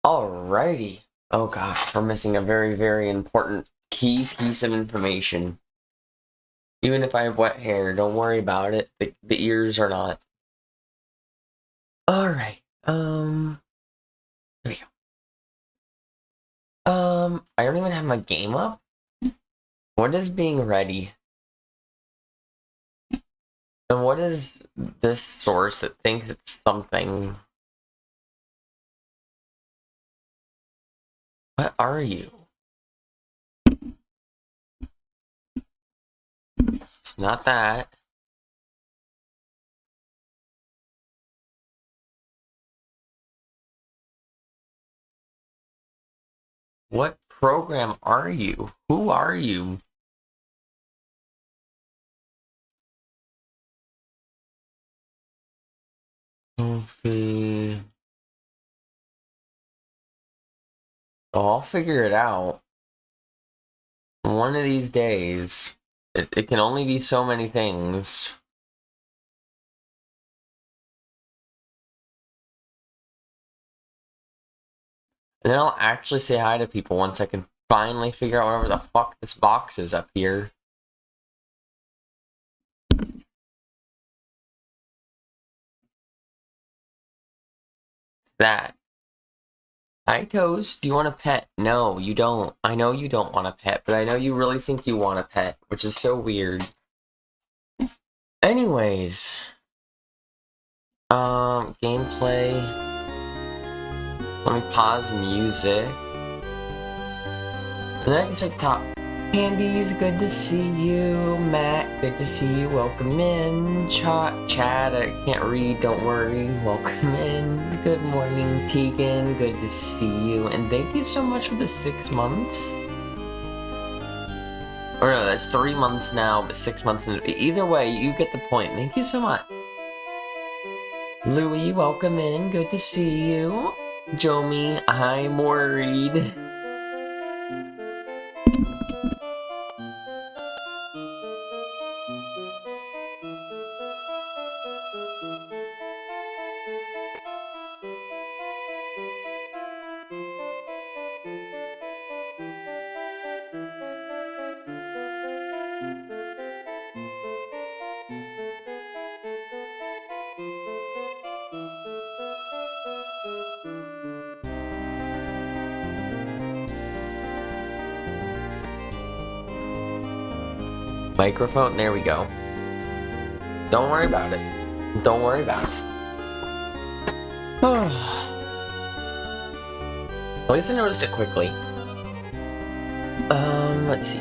Alrighty. Oh gosh, we're missing a very, very important key piece of information. Even if I have wet hair, don't worry about it. The ears are not. Alright. Here we go. I don't even have my game up. What is being ready? And what is this source that thinks it's something? What are you? It's not that. What program are you? Who are you? Sophie. Oh, I'll figure it out. One of these days. It can only be so many things. And then I'll actually say hi to people once I can finally figure out whatever the fuck this box is up here. That. Hi, Toast. Do you want a pet? No, you don't. I know you don't want a pet, but I know you really think you want a pet, which is so weird. Anyways. Gameplay. Let me pause music. And then I can check top. Candy's good to see you. Matt, good to see you. Welcome in. Chad, I can't read, don't worry. Welcome in. Good morning, Tegan. Good to see you. And thank you so much for the 6 months. Or no, that's 3 months now, but 6 months. Either way, you get the point. Thank you so much. Louie, welcome in. Good to see you. Jomi, I'm worried. Microphone, there we go. Don't worry about it. Don't worry about it. At least I noticed it quickly. Let's see.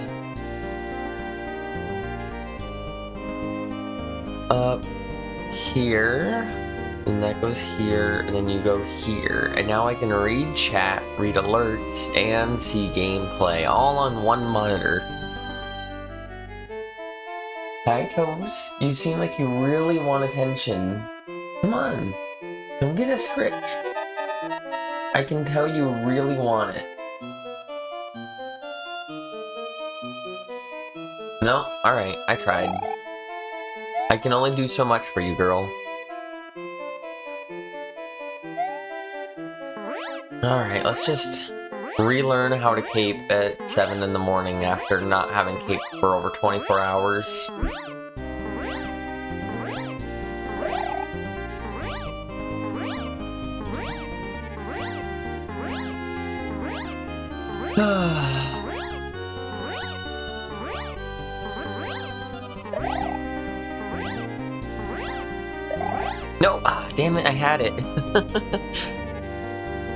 Up here, and that goes here, and then you go here. And now I can read chat, read alerts, and see gameplay all on one monitor. Hi, Toes. You seem like you really want attention. Come on. Don't get a scritch. I can tell you really want it. No? Alright, I tried. I can only do so much for you, girl. Alright, let's just relearn how to cape at 7 in the morning after not having cape for over 24 hours. No! Ah, damn it, I had it.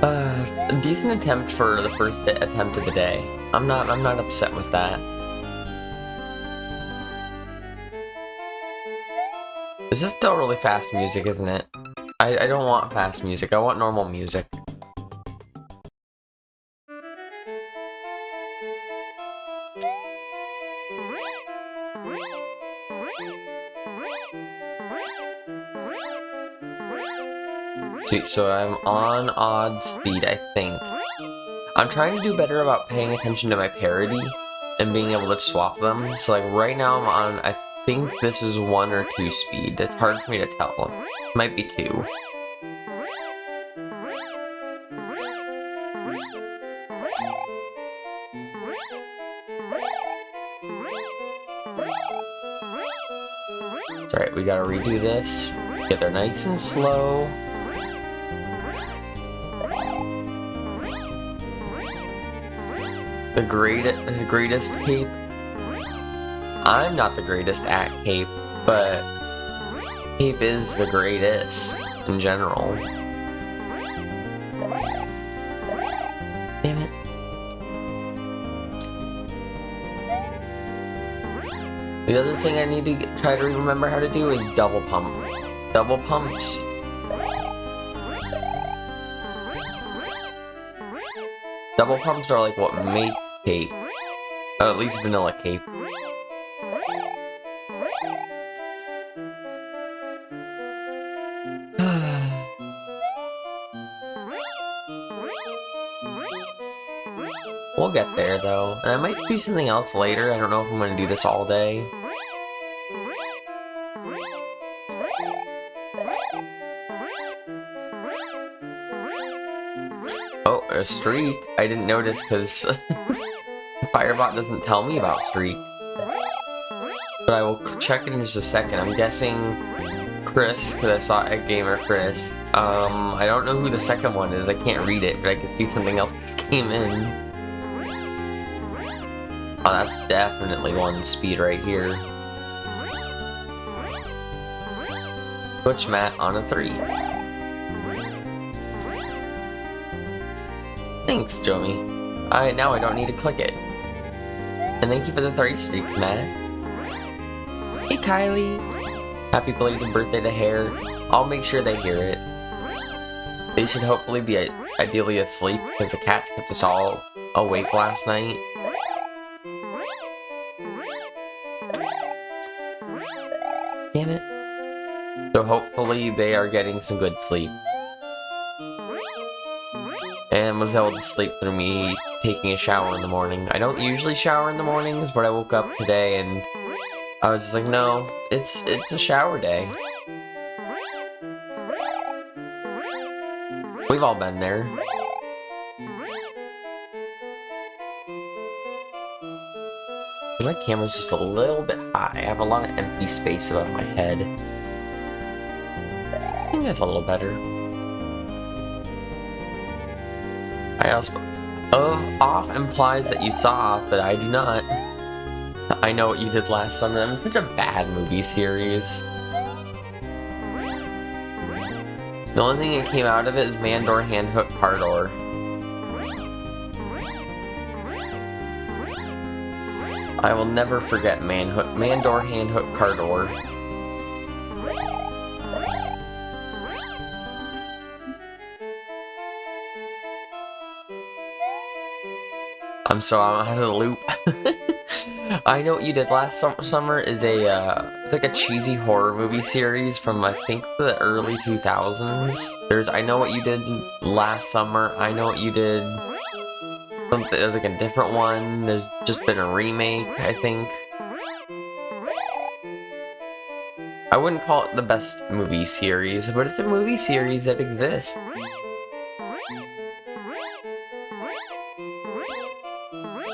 A decent attempt for the first attempt of the day. I'm not upset with that. This is still really fast music, isn't it? I don't want fast music, I want normal music. Sweet, so I'm on odd speed, I think. I'm trying to do better about paying attention to my parity and being able to swap them. So like right now I'm on, I think this is 1 or 2 speed. It's hard for me to tell. It might be 2. Alright, we gotta redo this. Get there nice and slow. The greatest cape. I'm not the greatest at cape, but cape is the greatest in general. Damn it. The other thing I need to try to remember how to do is double pump. Double pumps. Double pumps are like what makes cape. Or at least vanilla cape. We'll get there though. And I might do something else later. I don't know if I'm going to do this all day. Oh, a streak. I didn't notice because Firebot doesn't tell me about streak. But I will check in just a second. I'm guessing Chris, because I saw a gamer Chris. I don't know who the second one is. I can't read it, but I can see something else just came in. Oh, that's definitely one speed right here. Butch Matt on a 3. Thanks, Jomi. Now I don't need to click it. And thank you for the 30 streak, Matt. Hey, Kylie. Happy belated birthday to Hare. I'll make sure they hear it. They should hopefully be ideally asleep because the cats kept us all awake last night. Damn it. So hopefully they are getting some good sleep. And was able to sleep through me taking a shower in the morning. I don't usually shower in the mornings, but I woke up today and I was just like, no, it's a shower day. We've all been there. My camera's just a little bit high. I have a lot of empty space above my head. I think that's a little better. I also... off implies that you saw, but I do not. I Know What You Did Last Summer. That was such a bad movie series. The only thing that came out of it is Mandor Handhook Cardor. I will never forget Mandor Handhook Cardor. I'm out of the loop. I Know What You Did Last Summer is it's like a cheesy horror movie series from I think the early 2000s. There's I Know What You Did Last Summer. I Know What You Did. There's like a different one. There's just been a remake, I think. I wouldn't call it the best movie series, but it's a movie series that exists.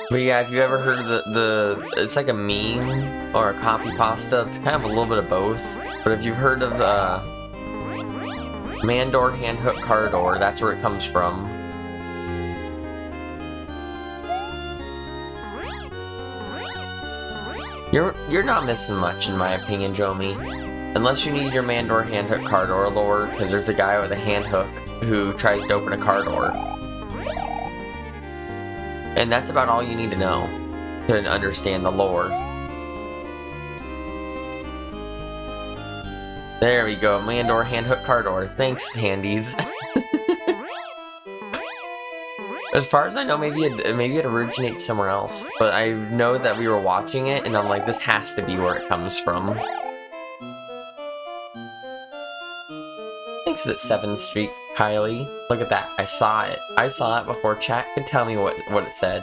But yeah, if you ever heard of it's like a meme or a copy pasta, it's kind of a little bit of both. But if you've heard of Mandor Handhook Cardor, that's where it comes from. You're not missing much in my opinion, Jomi. Unless you need your Mandor Handhook Cardor lore, because there's a guy with a handhook who tries to open a car door. And that's about all you need to know to understand the lore. There we go, Mandor Handhook Cardor. Thanks, handies. As far as I know, maybe it originates somewhere else. But I know that we were watching it, and I'm like, this has to be where it comes from. Thanks for that 7 streak, Kylie. Look at that, I saw it. I saw it before chat could tell me what it said.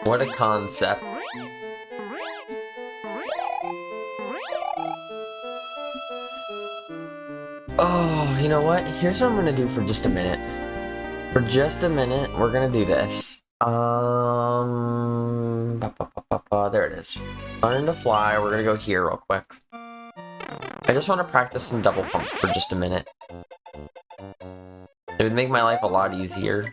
What a concept. Oh, you know what? Here's what I'm gonna do for just a minute. For just a minute, we're gonna do this. There it is. Learn to fly. We're gonna go here real quick. I just want to practice some double pumps for just a minute. It would make my life a lot easier.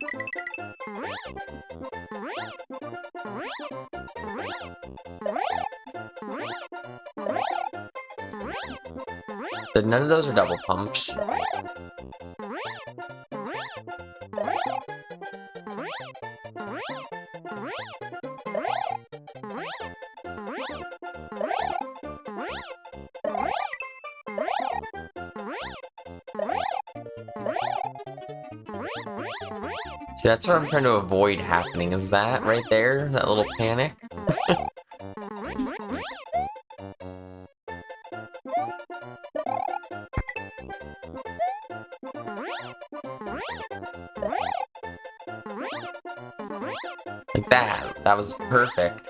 But none of those are double pumps. See, that's what I'm trying to avoid happening, is that right there? That little panic? Like that. That was perfect.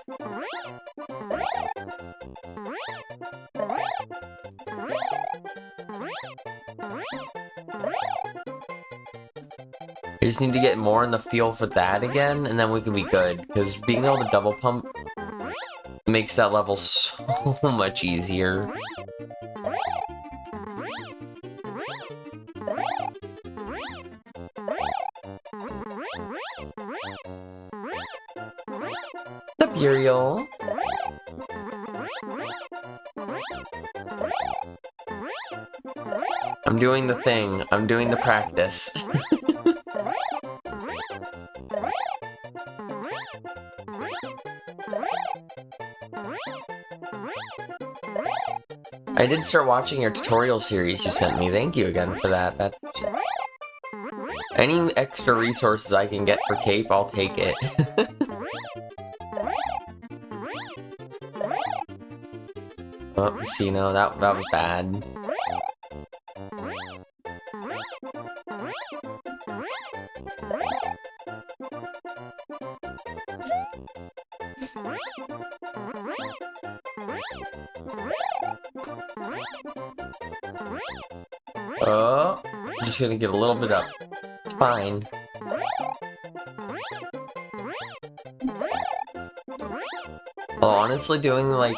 I just need to get more in the feel for that again, and then we can be good. Because being able to double pump makes that level so much easier. What's up, Uriel? I'm doing the thing. I'm doing the practice. I did start watching your tutorial series you sent me. Thank you again for that. That's... Any extra resources I can get for Cape, I'll take it. Oh, see, no, that was bad. Oh, I'm just gonna get a little bit up. It's fine. Well, honestly, doing like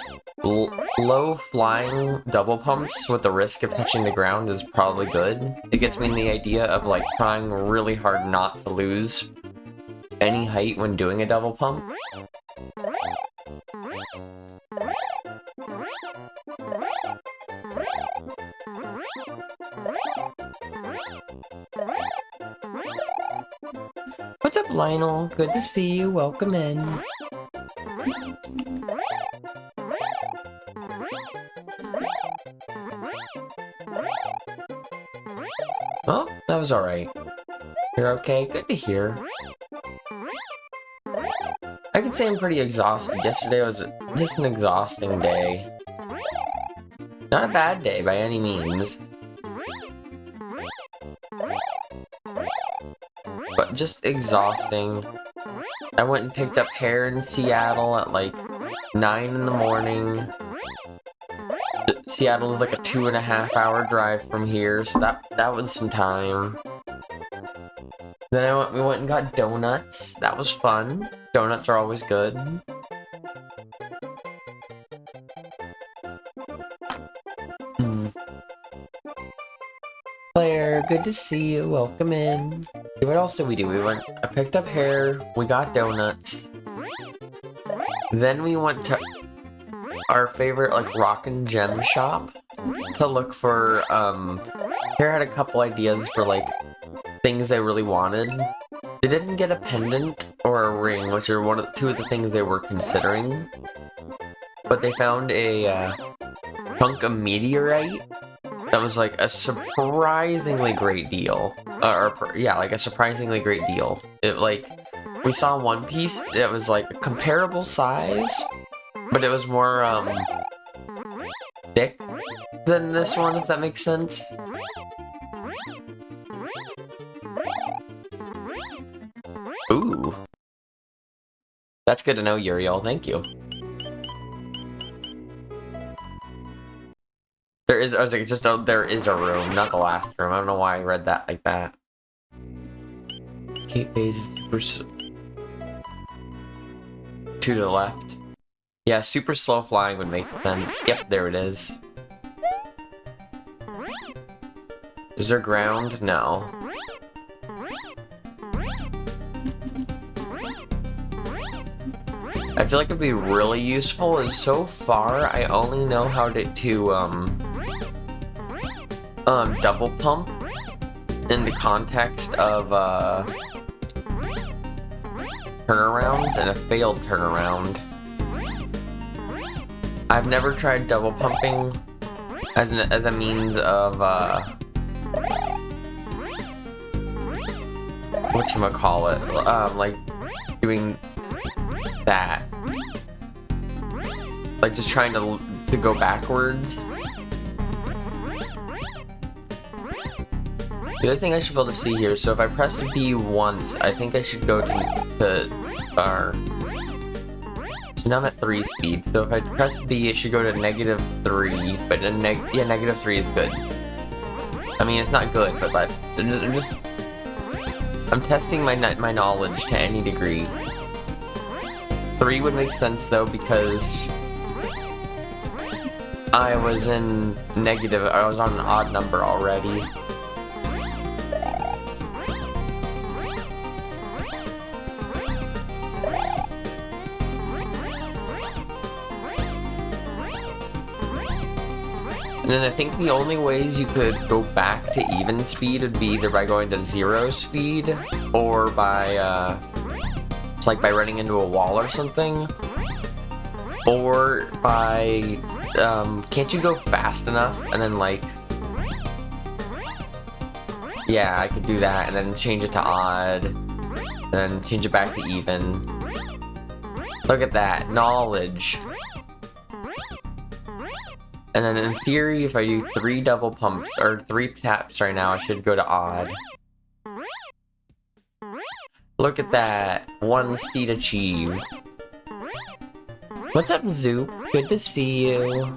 low flying double pumps with the risk of touching the ground is probably good. It gets me in the idea of like trying really hard not to lose any height when doing a double pump. What's up, Lionel? Good to see you. Welcome in. Oh, that was alright. You're okay? Good to hear. I can say I'm pretty exhausted. Yesterday was just an exhausting day. Not a bad day by any means. But just exhausting. I went and picked up hair in Seattle at like 9 in the morning. Seattle is like a 2.5 hour drive from here, so that was some time. Then we went and got donuts. That was fun. Donuts are always good. Claire, good to see you. Welcome in. What else did we do? I picked up hair. We got donuts. Then we went to our favorite like rock and gem shop to look for Hair had a couple ideas for like things they really wanted. They didn't get a pendant or a ring, which are two of the things they were considering, but they found a chunk of meteorite that was like a surprisingly great deal. Yeah, like a surprisingly great deal. It like, we saw one piece that was like a comparable size, but it was more thick than this one, if that makes sense. Ooh. That's good to know, Uriel. Thank you. There is, I was like, just, there is a room, not the last room. I don't know why I read that like that. Kate phase to the left. Yeah, super slow flying would make sense. Yep, there it is. Is there ground? No. I feel like it'd be really useful, is so far I only know how to double pump in the context of turnarounds and a failed turnaround. I've never tried double pumping as a means of whatchamacallit, like doing that, like just trying to go backwards. The other thing I should be able to see here, so if I press B once, I think I should go to R. So now I'm at 3 speed, so if I press B, it should go to -3, but yeah, -3 is good. I mean, it's not good, but I'm testing my knowledge to any degree. 3 would make sense though, because I was on an odd number already. And then I think the only ways you could go back to even speed would be either by going to 0 speed, or by like by running into a wall or something, or by can't you go fast enough and then like, yeah, I could do that and then change it to odd and then change it back to even. Look at that knowledge. And then in theory, if I do 3 double pumps, or 3 taps right now, I should go to odd. Look at that. 1 speed achieved. What's up, Zoop? Good to see you.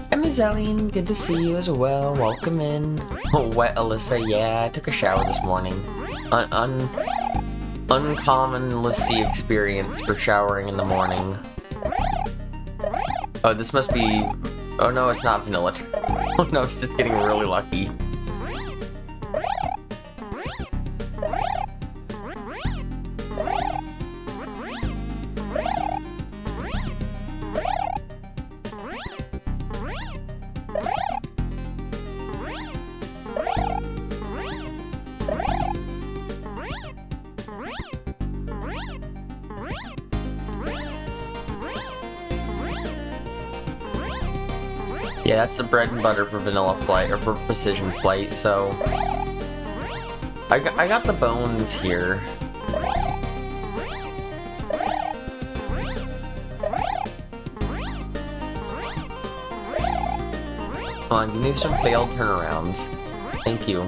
Hi, Ms. Alien, good to see you as well. Welcome in. Oh, wet Alyssa, yeah, I took a shower this morning. Uncommon Lissy experience for showering in the morning. Oh, this must be... Oh no, it's not vanilla. Oh no, it's just getting really lucky. Yeah, that's the bread and butter for vanilla flight, or for precision flight, so... I got the bones here. Come on, give me some failed turnarounds. Thank you.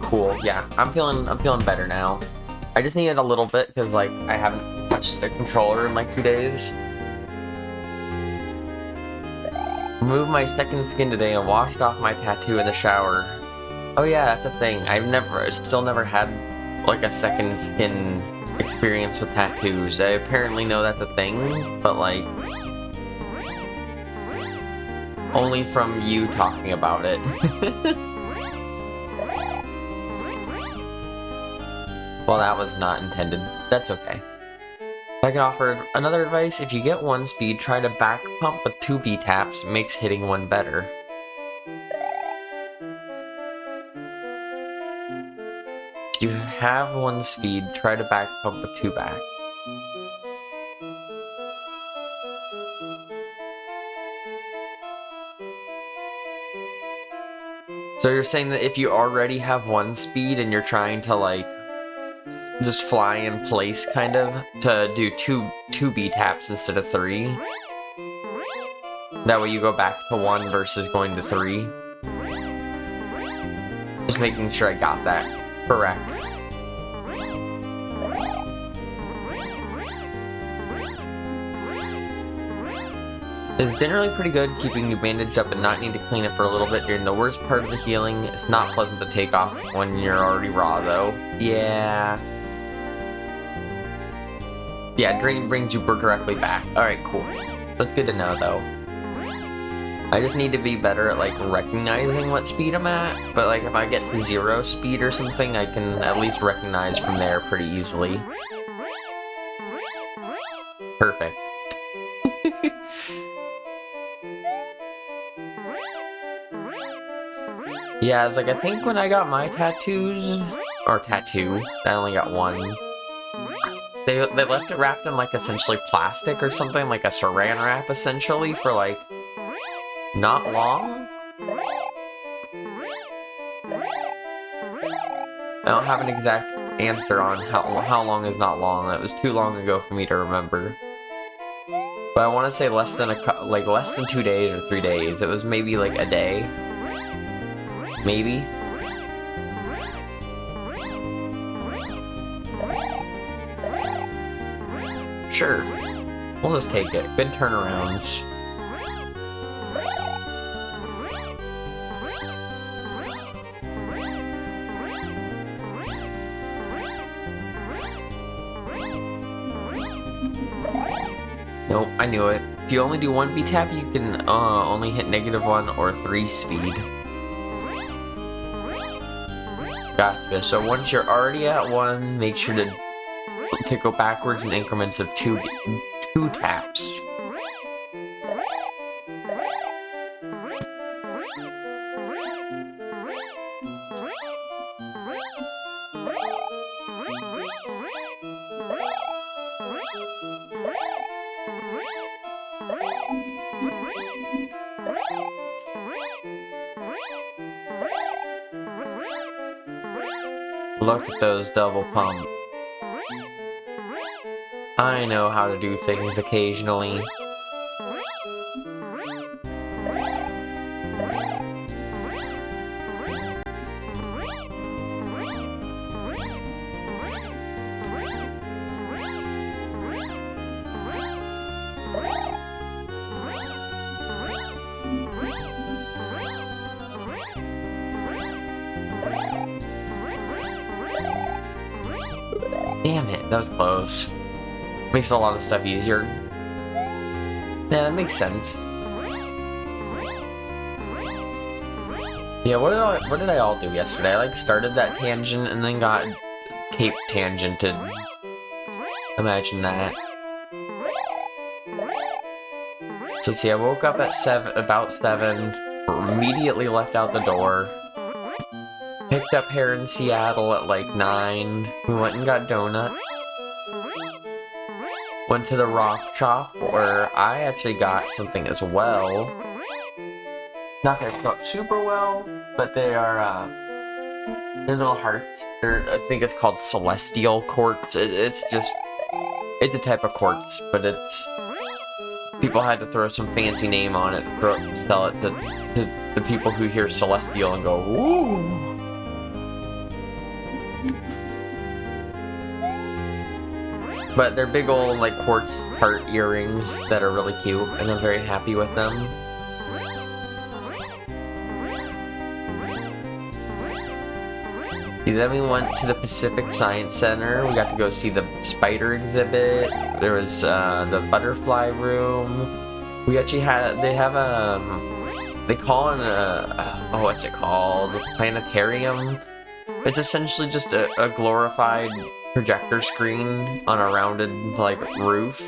Cool, yeah, I'm feeling better now. I just needed a little bit because like I haven't touched the controller in like 2 days. Removed my second skin today and washed off my tattoo in the shower. Oh yeah, that's a thing. I've still never had like a second skin experience with tattoos. I apparently know that's a thing, but like only from you talking about it. Well, that was not intended. That's okay. If I can offer another advice, if you get 1 speed, try to back pump with 2 B taps. Makes hitting 1 better. If you have 1 speed, try to back pump with 2 back. So you're saying that if you already have 1 speed and you're trying to like just fly in place kind of to do two B taps instead of 3. That way you go back to 1 versus going to 3. Just making sure I got that correct. It's generally pretty good keeping you bandaged up and not need to clean it for a little bit during the worst part of the healing. It's not pleasant to take off when you're already raw though. Yeah. Yeah, drain brings you directly back. Alright, cool. That's good to know though. I just need to be better at like recognizing what speed I'm at, but like if I get to 0 speed or something, I can at least recognize from there pretty easily. Perfect. Yeah, it's like I think when I got my tattoos, or tattoo, I only got 1. They left it wrapped in like essentially plastic or something, like a saran wrap essentially for like not long. I don't have an exact answer on how long is not long. That was too long ago for me to remember. But I want to say less than less than 2 days or 3 days. It was maybe like a day. Maybe. Sure. We'll just take it. Good turnarounds. Nope, I knew it. If you only do 1 B tap, you can only hit -1 or 3 speed. Gotcha. So once you're already at 1, make sure to go backwards in increments of 2 taps. Look at those double pump. I know how to do things occasionally. Damn it, that was close. Makes a lot of stuff easier. Yeah, that makes sense. Yeah, what did I all do yesterday? I like started that tangent and then got cape tangented. Imagine that. So see, I woke up at about 7, immediately left out the door. Picked up hair in Seattle at like 9. We went and got donut. Went to the rock shop where I actually got something as well. Not gonna show up super well, but they are they're little hearts. I think it's called celestial quartz. It's a type of quartz, but it's people had to throw some fancy name on it to sell it to the people who hear celestial and go, ooh. But they're big old like quartz heart earrings that are really cute, and I'm very happy with them. See, then we went to the Pacific Science Center. We got to go see the spider exhibit. There was the butterfly room. We actually had, they have they call it oh, what's it called? Planetarium. It's essentially just a glorified projector screen on a rounded like roof.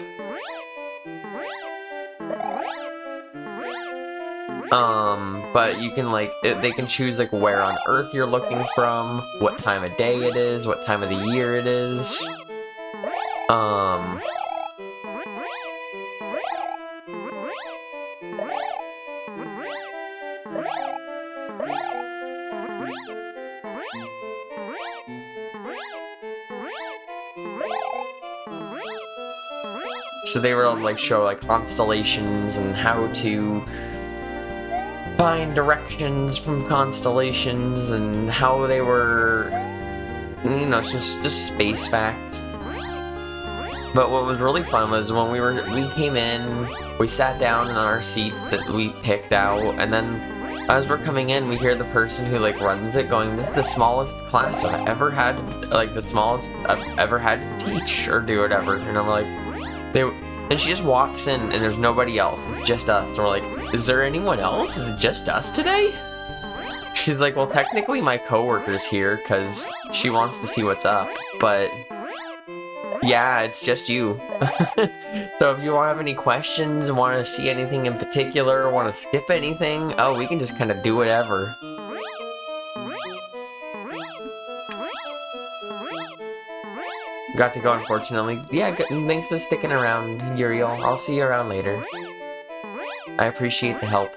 But you can like they can choose like where on Earth you're looking from, what time of day it is, what time of the year it is. So they were like show like constellations and how to find directions from constellations and how they were, you know, just space facts. But what was really fun was when we came in, we sat down in our seat that we picked out, and then as we're coming in, we hear the person who like runs it going, "This is the smallest class I've ever had, like the smallest I've ever had to teach or do whatever." And I'm like, and she just walks in and there's nobody else, it's just us. And we're like, "Is there anyone else? Is it just us today?" She's like, "Well, technically my coworker's here because she wants to see what's up, but yeah, it's just you." So if you have any questions, want to see anything in particular, want to skip anything, oh, we can just kind of do whatever. Got to go, unfortunately. Yeah, thanks for sticking around, Uriel. I'll see you around later. I appreciate the help.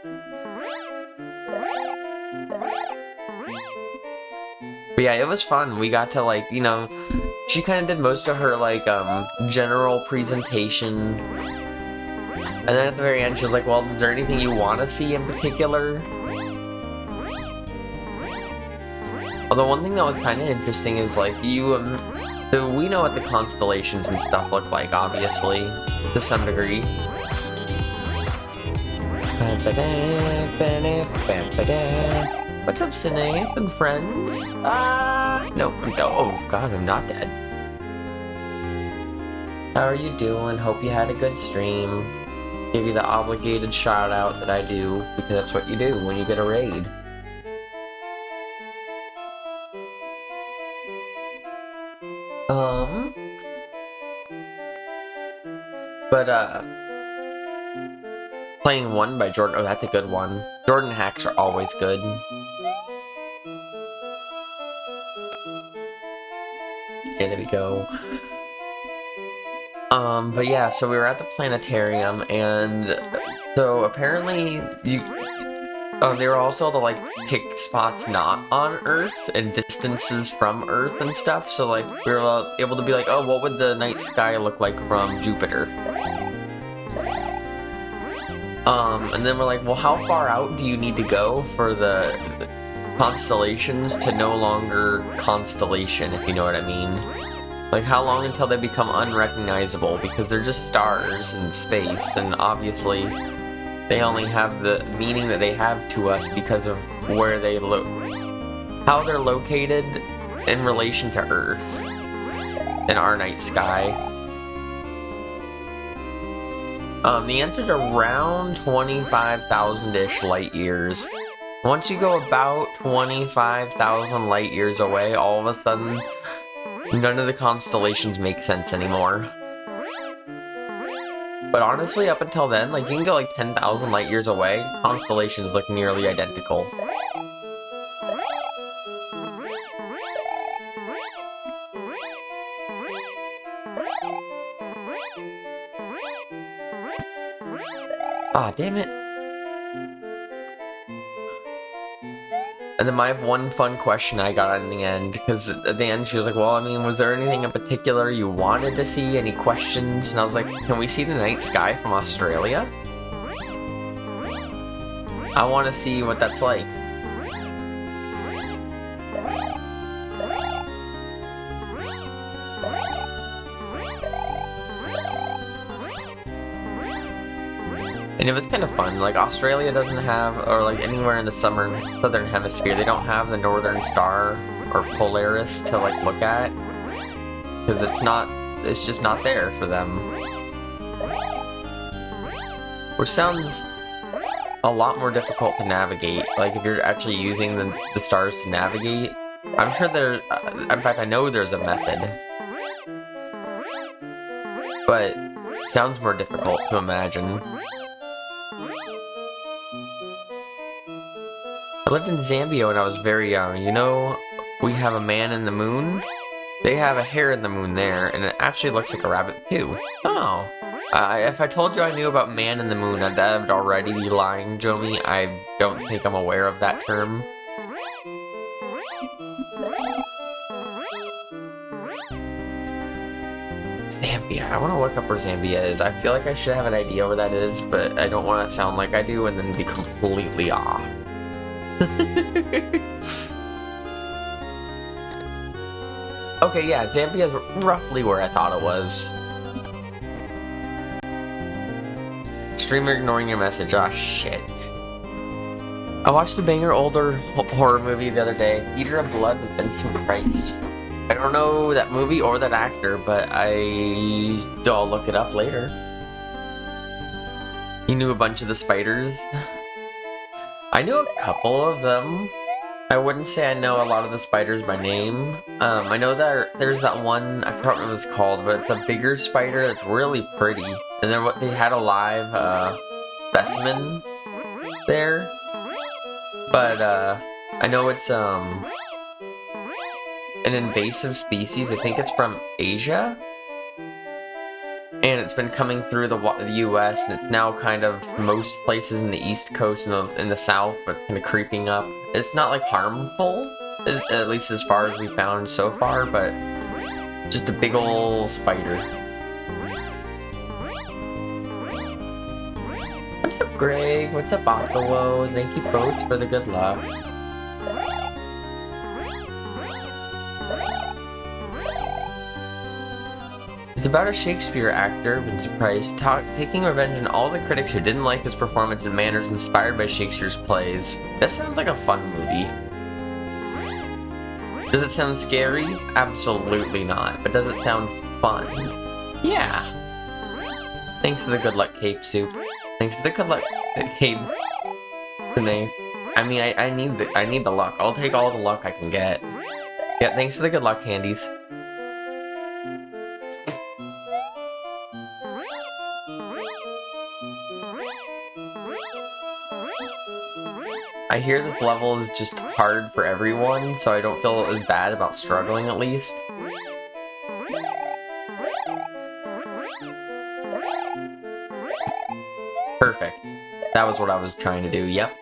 But yeah, it was fun. We got to, like, you know, she kind of did most of her, like, general presentation. And then at the very end, she was like, "Well, is there anything you want to see in particular?" Although one thing that was kind of interesting is, like, so we know what the constellations and stuff look like, obviously, to some degree. What's up, Sinead and friends? No, oh god, I'm not dead. How are you doing? Hope you had a good stream. Give you the obligated shout out that I do, because that's what you do when you get a raid. Playing One by Jordan, oh, that's a good one. Jordan hacks are always good. Okay, there we go. But yeah, so we were at the planetarium, and so apparently they were also to like pick spots not on Earth and distances from Earth and stuff. So like we were able to be like, "Oh, what would the night sky look like from Jupiter?" And then we're like, "Well, how far out do you need to go for the constellations to no longer constellation, if you know what I mean? Like, how long until they become unrecognizable? Because they're just stars in space, and obviously they only have the meaning that they have to us because of where they how they're located in relation to Earth in our night sky." The answer's around 25,000-ish light years. Once you go about 25,000 light years away, all of a sudden, none of the constellations make sense anymore. But honestly, up until then, like, you can go like 10,000 light years away, constellations look nearly identical. Ah, damn it. And then my one fun question I got in the end, because at the end she was like, "Well, I mean, was there anything in particular you wanted to see? Any questions?" And I was like, "Can we see the night sky from Australia? I want to see what that's like." And it was kind of fun. Like, Australia doesn't have, or like anywhere in the southern hemisphere, they don't have the Northern Star or Polaris to like look at, because it's just not there for them. Which sounds a lot more difficult to navigate. Like, if you're actually using the stars to navigate, I'm sure in fact, I know there's a method, but it sounds more difficult to imagine. I lived in Zambia when I was very young. You know, we have a man in the moon. They have a hare in the moon there, and it actually looks like a rabbit too. Oh. If I told you I knew about man in the moon, I would already be lying, Jomi. I don't think I'm aware of that term. Zambia. I want to look up where Zambia is. I feel like I should have an idea where that is, but I don't want to sound like I do and then be completely off. Okay, yeah, Zambia is roughly where I thought it was. Streamer ignoring your message. Oh, shit. I watched a banger older horror movie the other day, Eater of Blood with Vincent Price. I don't know that movie or that actor, but I'll look it up later. You knew a bunch of the spiders? I knew a couple of them. I wouldn't say I know a lot of the spiders by name. I know that there's that one, I forgot what it was called, but it's a bigger spider that's really pretty. And then they had a live specimen there. But I know it's an invasive species. I think it's from Asia. And it's been coming through the US, and it's now kind of most places in the East Coast and in the South, but it's kind of creeping up. It's not like harmful, at least as far as we found so far, but just a big ol' spider. What's up, Greg? What's up, Akawo? Thank you both for the good luck. It's about a Shakespeare actor, Vincent Price, taking revenge on all the critics who didn't like his performance and manners inspired by Shakespeare's plays. That sounds like a fun movie. Does it sound scary? Absolutely not. But does it sound fun? Yeah. Thanks for the good luck, Cape Soup. Thanks for the good luck, Cape. I mean, I need the luck. I'll take all the luck I can get. Yeah, thanks for the good luck, Candies. I hear this level is just hard for everyone, so I don't feel as bad about struggling at least. Perfect. That was what I was trying to do, yep.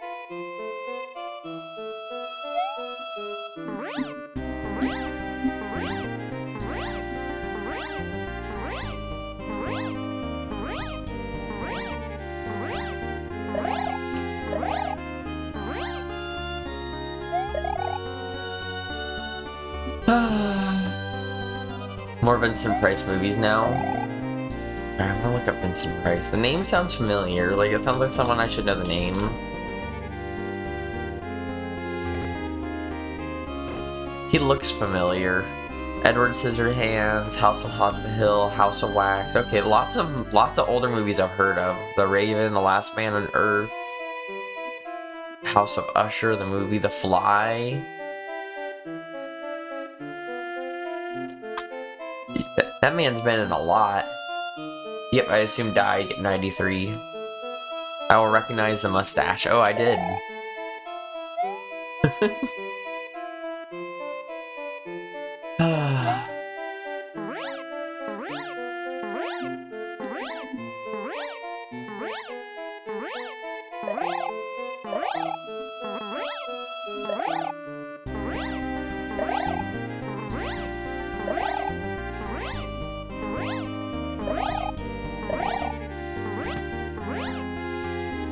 More Vincent Price movies now. I'm gonna look up Vincent Price. The name sounds familiar. Like, it sounds like someone I should know the name. He looks familiar. Edward Scissorhands, House of Hill, House of Wax. Okay, lots of older movies I've heard of. The Raven, The Last Man on Earth, House of Usher, the movie The Fly. That man's been in a lot. Yep, I assume died at 93. I will recognize the mustache. Oh, I did.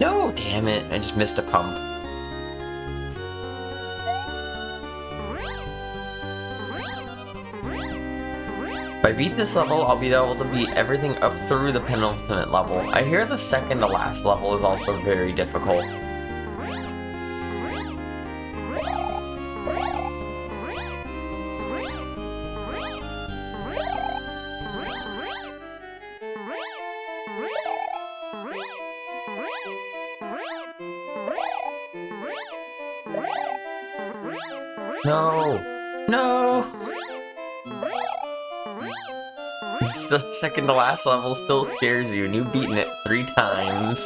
No, damn it. I just missed a pump. If I beat this level, I'll be able to beat everything up through the penultimate level. I hear the second to last level is also very difficult. No! No! The second to last level still scares you, and you've beaten it 3 times.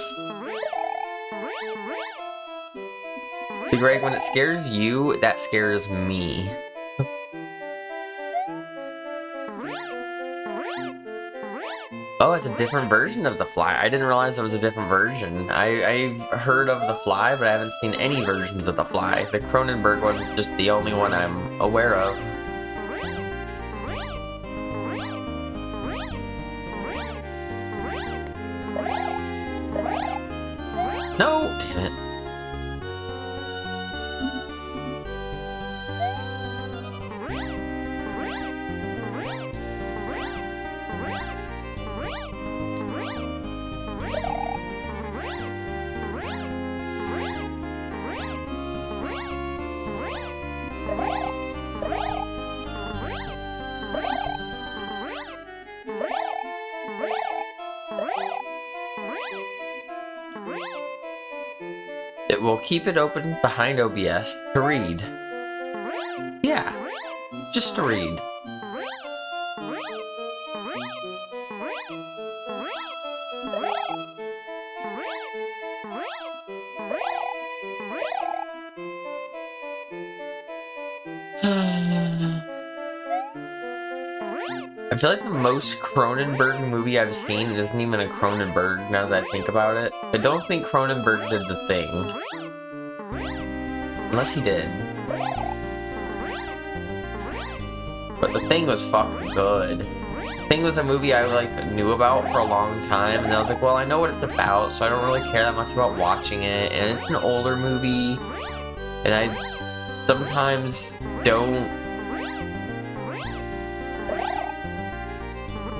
See, Greg, when it scares you, that scares me. Oh, it's a different version of The Fly. I didn't realize it was a different version. I've heard of The Fly, but I haven't seen any versions of The Fly. The Cronenberg one is just the only one I'm aware of. No! Damn it. It will keep it open behind OBS to read. Yeah, just to read. I feel like the most Cronenberg movie I've seen isn't even a Cronenberg, now that I think about it. I don't think Cronenberg did The Thing. Unless he did. But The Thing was fucking good. The Thing was a movie I like knew about for a long time, and I was like, well, I know what it's about, so I don't really care that much about watching it, and it's an older movie, and I sometimes don't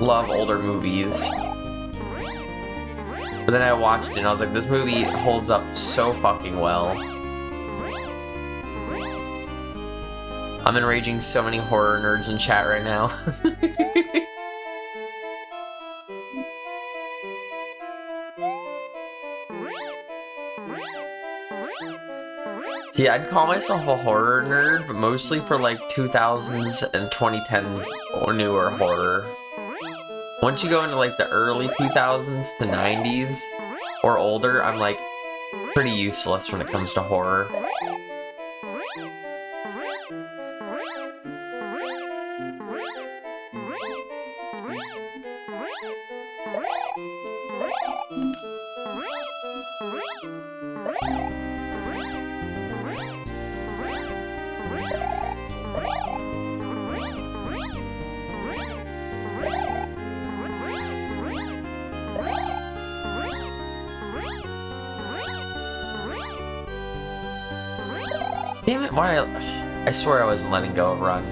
love older movies. But then I watched it and I was like, this movie holds up so fucking well. I'm enraging so many horror nerds in chat right now. See, I'd call myself a horror nerd, but mostly for like 2000s and 2010s or newer horror. Once you go into like the early 2000s to 90s or older, I'm like pretty useless when it comes to horror. Damn it, why I swear I wasn't letting go of Run.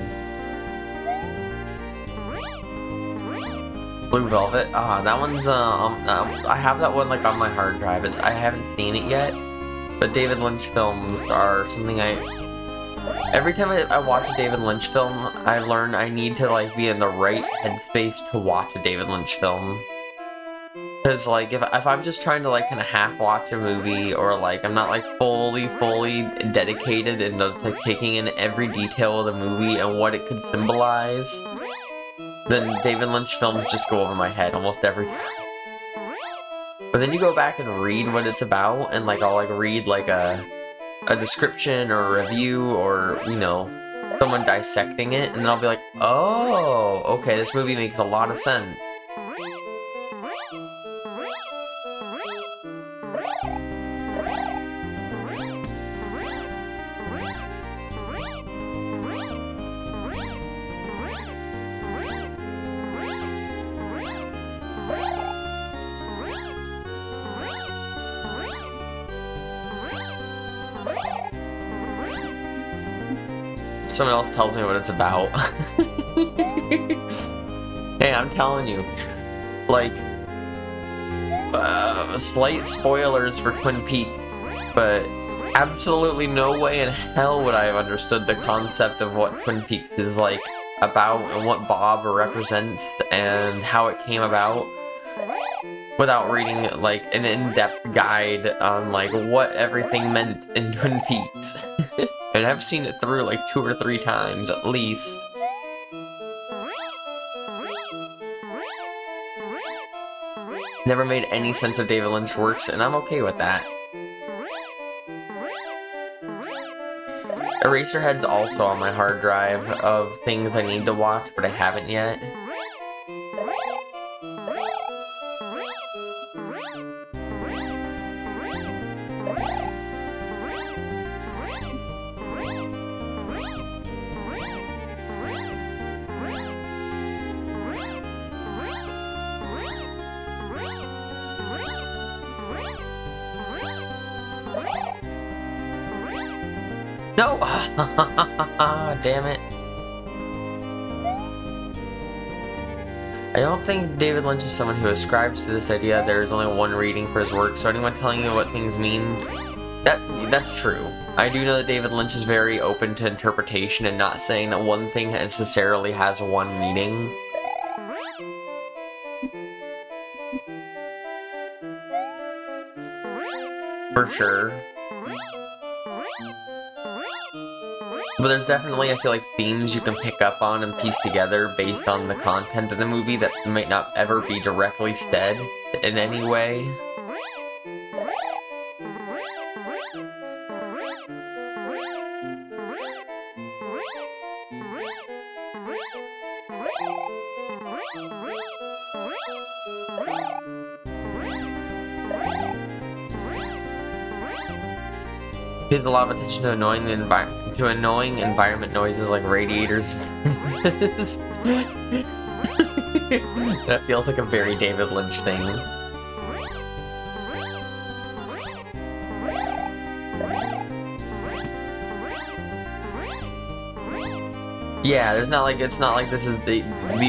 Blue Velvet? Ah, that one's, I have that one, like, on my hard drive. I haven't seen it yet, but David Lynch films are something every time I watch a David Lynch film, I learn I need to, like, be in the right headspace to watch a David Lynch film. Because, like, if I'm just trying to, like, kind of half-watch a movie, or, like, I'm not, like, fully dedicated into, like, taking in every detail of the movie and what it could symbolize, then David Lynch films just go over my head almost every time. But then you go back and read what it's about, and, like, I'll, like, read, like, a description or a review or, you know, someone dissecting it, and then I'll be like, oh, okay, this movie makes a lot of sense. Someone else tells me what it's about. Hey, I'm telling you, like, slight spoilers for Twin Peaks, but absolutely no way in hell would I have understood the concept of what Twin Peaks is, like, about and what Bob represents and how it came about without reading, like, an in-depth guide on, like, what everything meant in Twin Peaks. And I've seen it through like 2 or 3 times at least. Never made any sense of David Lynch works, and I'm okay with that. Eraserhead's also on my hard drive of things I need to watch, but I haven't yet. No! Damn it. I don't think David Lynch is someone who ascribes to this idea there is only one reading for his work, so anyone telling you what things mean, that's true. I do know that David Lynch is very open to interpretation and not saying that one thing necessarily has one meaning. For sure. But there's definitely, I feel like, themes you can pick up on and piece together based on the content of the movie that might not ever be directly said in any way. Pays a lot of attention to annoying environment noises like radiators. That feels like a very David Lynch thing. Yeah, it's not like this is the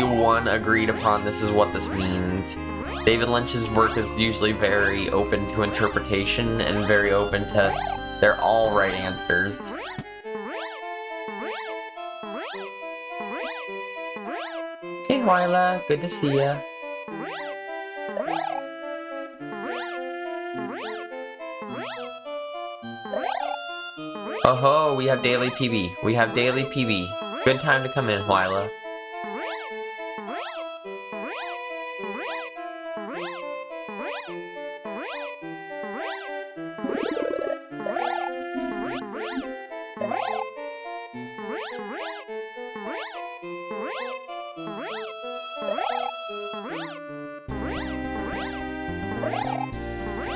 one agreed upon, this is what this means. David Lynch's work is usually very open to interpretation and very open to they're all right answers. Hey Hyla, good to see ya. Oh ho, we have daily PB. We have daily PB. Good time to come in, Hyla.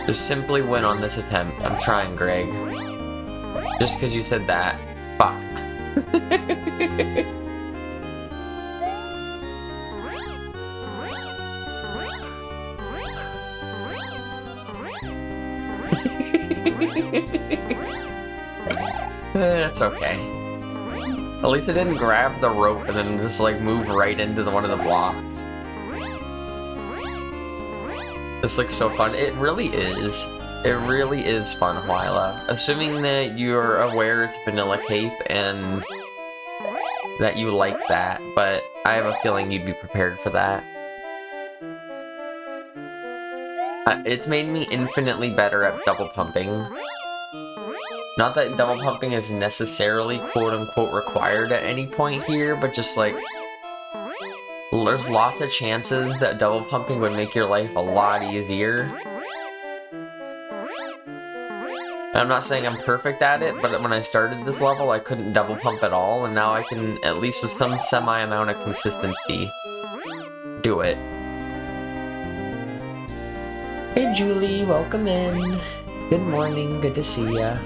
Just simply win on this attempt. I'm trying, Greg. Just because you said that. Fuck. That's okay. At least I didn't grab the rope and then just like move right into one of the blocks. This looks so fun. It really is. It really is fun, Hyla. Assuming that you're aware it's Vanilla Cape and that you like that, but I have a feeling you'd be prepared for that. It's made me infinitely better at double pumping. Not that double pumping is necessarily quote-unquote required at any point here, but just like, there's lots of chances that double pumping would make your life a lot easier. I'm not saying I'm perfect at it, but when I started this level, I couldn't double pump at all, and now I can, at least with some semi-amount of consistency, do it. Hey Julie, welcome in. Good morning, good to see ya.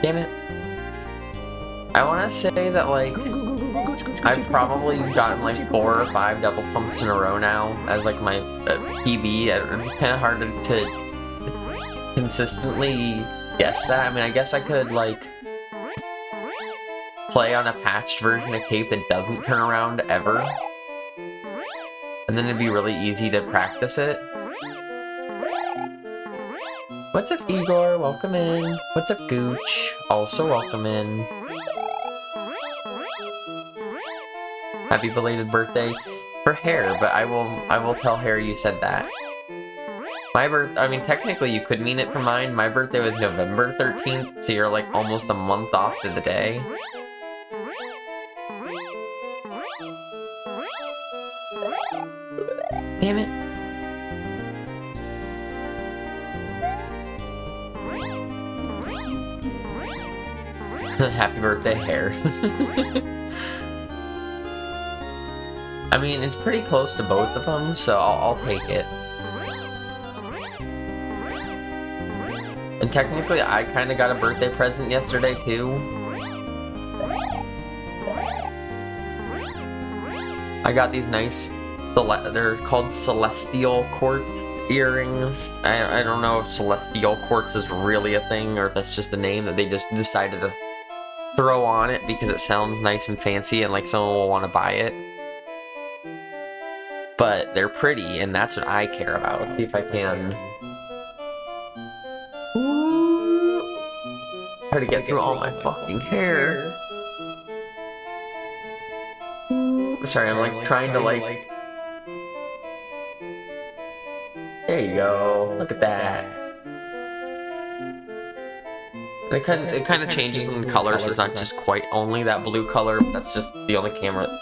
Damn it. I want to say that, like, I've probably gotten like 4 or 5 double pumps in a row now as like my PB. It's kind of hard to consistently guess that. I mean, I guess I could like play on a patched version of Cape that doesn't turn around ever, and then it'd be really easy to practice it. What's up, Igor? Welcome in. What's up, Gooch? Also welcome in. Happy belated birthday for Hare, but I will tell Hare you said that. I mean, technically you could mean it for mine. My birthday was November 13th, so you're like almost a month off to the day. Damn it. Happy birthday, Hare. I mean, it's pretty close to both of them, so I'll take it. And technically, I kind of got a birthday present yesterday, too. I got these nice, they're called celestial quartz earrings. I don't know if celestial quartz is really a thing or if that's just a name that they just decided to throw on it because it sounds nice and fancy and like someone will want to buy it. But they're pretty and that's what I care about. Let's see if I can try to get through all my fucking hair. Sorry, I'm like trying to like. There you go. Look at that. It kind of changes in color, so it's not just quite only that blue color. That's just the only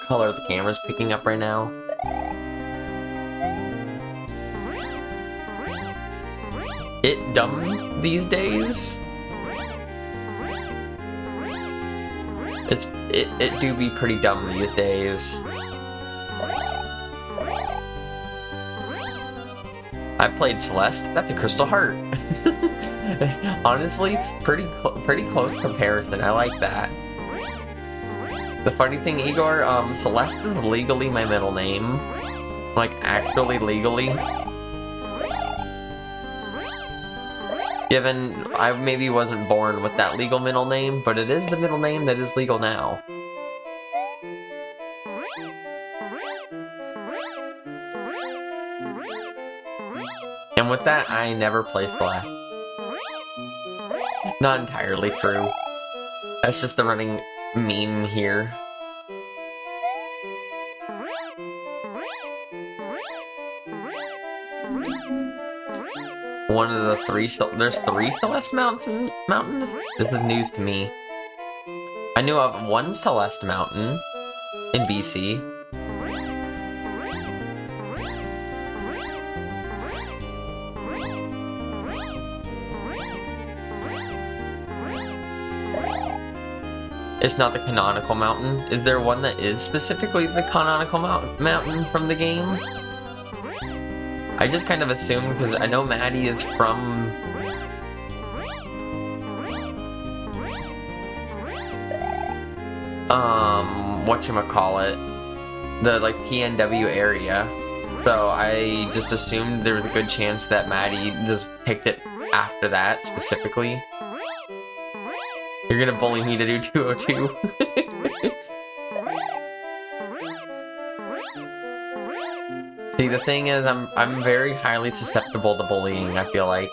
color the camera's picking up right now. It dumb these days. It do be pretty dumb these days. I played Celeste. That's a crystal heart. Honestly, pretty close comparison. I like that. The funny thing, Igor, Celeste is legally my middle name. Like, actually legally. Given I maybe wasn't born with that legal middle name, but it is the middle name that is legal now. And with that, I never play Celeste. Not entirely true. That's just the running meme here. One of the there's three Celeste mountains? This is news to me. I knew of one Celeste mountain in BC. It's not the canonical mountain. Is there one that is specifically the canonical mountain from the game? I just kind of assumed because I know Maddie is from... whatchamacallit, the like PNW area. So I just assumed there was a good chance that Maddie just picked it after that specifically. You're gonna bully me to do 202. See, the thing is, I'm very highly susceptible to bullying, I feel like.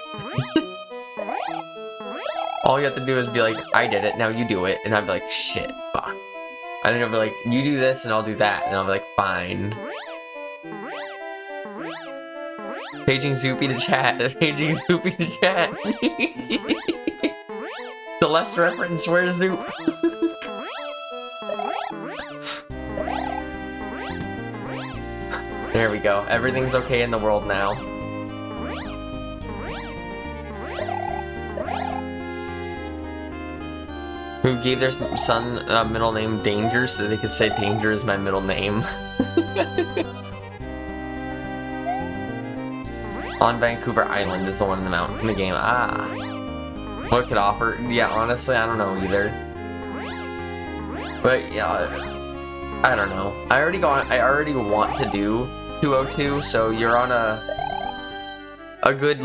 All you have to do is be like, I did it, now you do it, and I'd be like, shit, fuck. And then you'll be like, you do this and I'll do that, and I'll be like, fine. Paging Zoopy to chat, paging Zoopy to chat. Celeste reference, where's Zoop? There we go. Everything's okay in the world now. Who gave their son a middle name Danger so they could say Danger is my middle name. On Vancouver Island is the one in the game. Ah. What could offer? Yeah, honestly, I don't know either. But yeah, I don't know. I already want to do 202, so you're on a good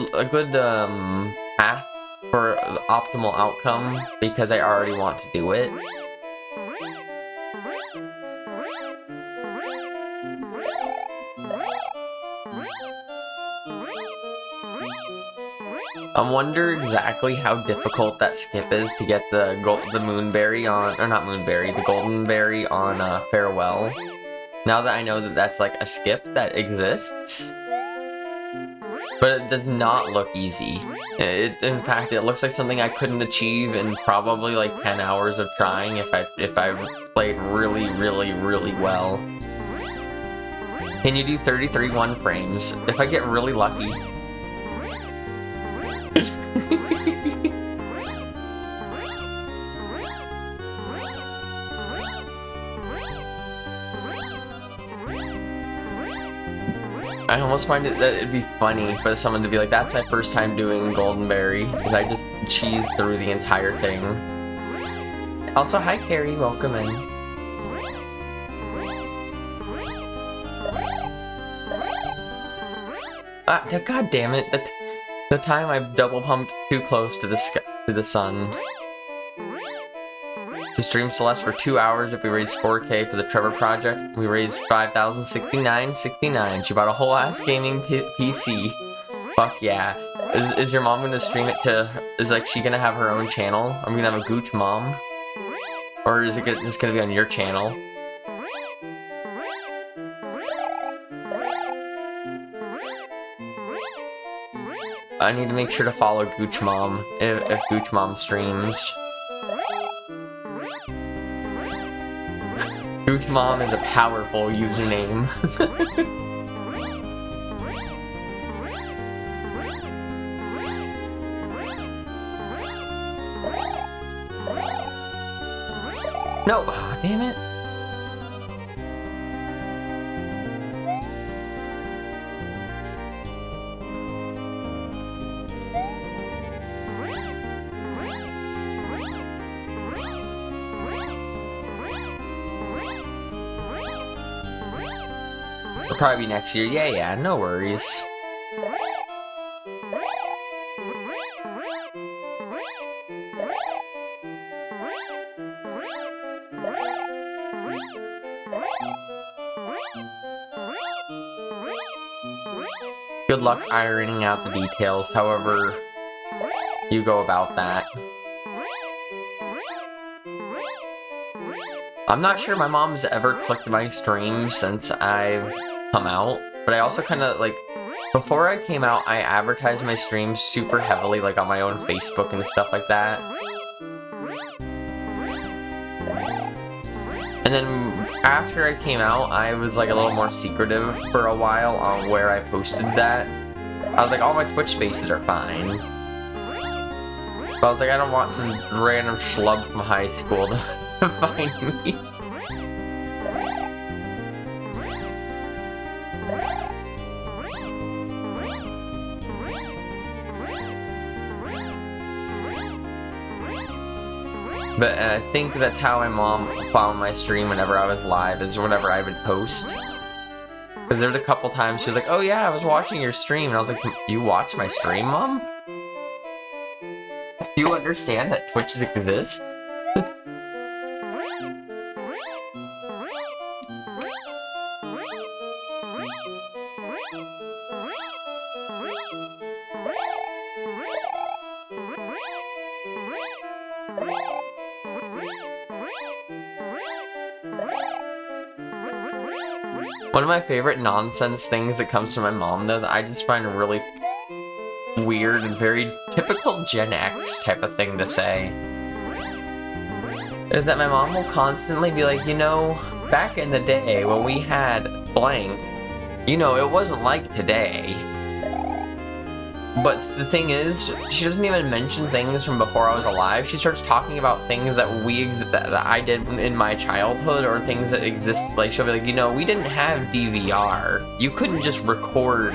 path for the optimal outcome because I already want to do it. I wonder exactly how difficult that skip is to get the moonberry on, or not moonberry, the goldenberry on Farewell. Now that I know that that's like a skip that exists, but it does not look easy. In fact, it looks like something I couldn't achieve in probably like 10 hours of trying if I played really, really, really well. Can you do 33 one frames? If I get really lucky. I almost find it that it'd be funny for someone to be like, that's my first time doing Goldenberry, because I just cheesed through the entire thing. Also, hi Carrie, welcome in. God damn it! The time I double pumped too close to the sky, to the sun. To stream Celeste for 2 hours if we raised 4K for the Trevor project. We raised 5,069.69. She bought a whole ass gaming PC. Fuck yeah. Is your mom gonna stream it to? Is like she gonna have her own channel? I'm gonna have a Gooch mom, or is it just gonna be on your channel? I need to make sure to follow Gooch Mom if Gooch Mom streams. Gooch Mom is a powerful username. No, oh, damn it. It'll probably be next year. Yeah, no worries. Good luck ironing out the details, however you go about that. I'm not sure my mom's ever clicked my stream since I've come out, but I also kind of, like, before I came out, I advertised my streams super heavily, like, on my own Facebook and stuff like that. And then after I came out, I was like a little more secretive for a while on where I posted that. I was like, all my Twitch spaces are fine. But I was like, I don't want some random schlub from high school to find me. But I think that's how my mom found my stream whenever I was live, is whenever I would post. Because there's a couple times she was like, oh yeah, I was watching your stream. And I was like, you watch my stream, Mom? Do you understand that Twitch exists? One of my favorite nonsense things that comes from my mom, though, that I just find really weird and very typical Gen X type of thing to say, is that my mom will constantly be like, you know, back in the day when we had blank, you know, it wasn't like today. But the thing is, she doesn't even mention things from before I was alive. She starts talking about things that that I did in my childhood, or things that exist. Like, she'll be like, you know, we didn't have DVR. You couldn't just record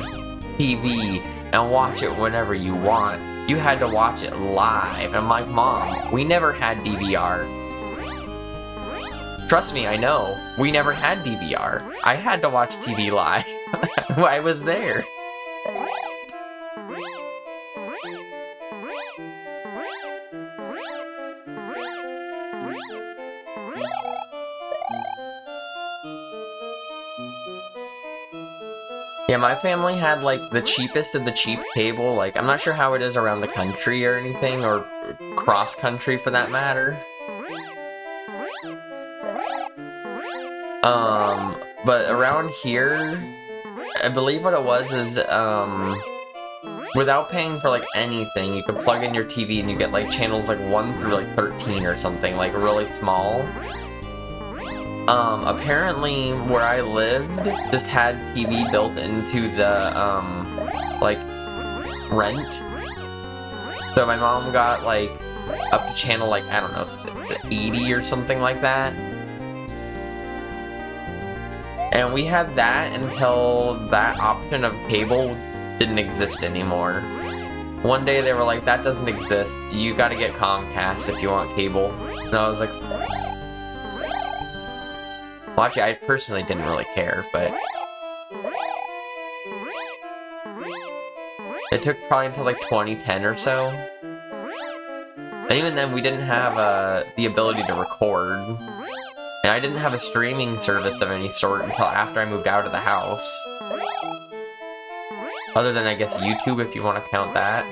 TV and watch it whenever you want. You had to watch it live. And I'm like, Mom, we never had DVR. Trust me, I know. We never had DVR. I had to watch TV live. I was there. Yeah, my family had, like, the cheapest of the cheap cable. Like, I'm not sure how it is around the country or anything, or cross-country for that matter. But around here, I believe what it was is, without paying for, like, anything, you could plug in your TV and you get, like, channels, like, 1 through, like, 13 or something, like, really small. Apparently where I lived just had TV built into the, like, rent. So my mom got, like, up to channel, like, I don't know, 80 or something like that. And we had that until that option of cable didn't exist anymore. One day they were like, that doesn't exist. You gotta get Comcast if you want cable. And I was like, well, actually, I personally didn't really care, but It took probably until like 2010 or so. And even then, we didn't have the ability to record. And I didn't have a streaming service of any sort until after I moved out of the house. Other than, I guess, YouTube, if you want to count that.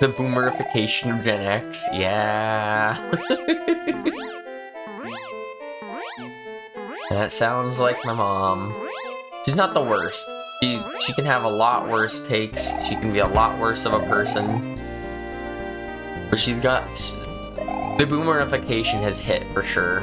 The boomerification of Gen X, yeah. That sounds like my mom. She's not the worst. She can have a lot worse takes. She can be a lot worse of a person. But she's got... The boomerification has hit, for sure.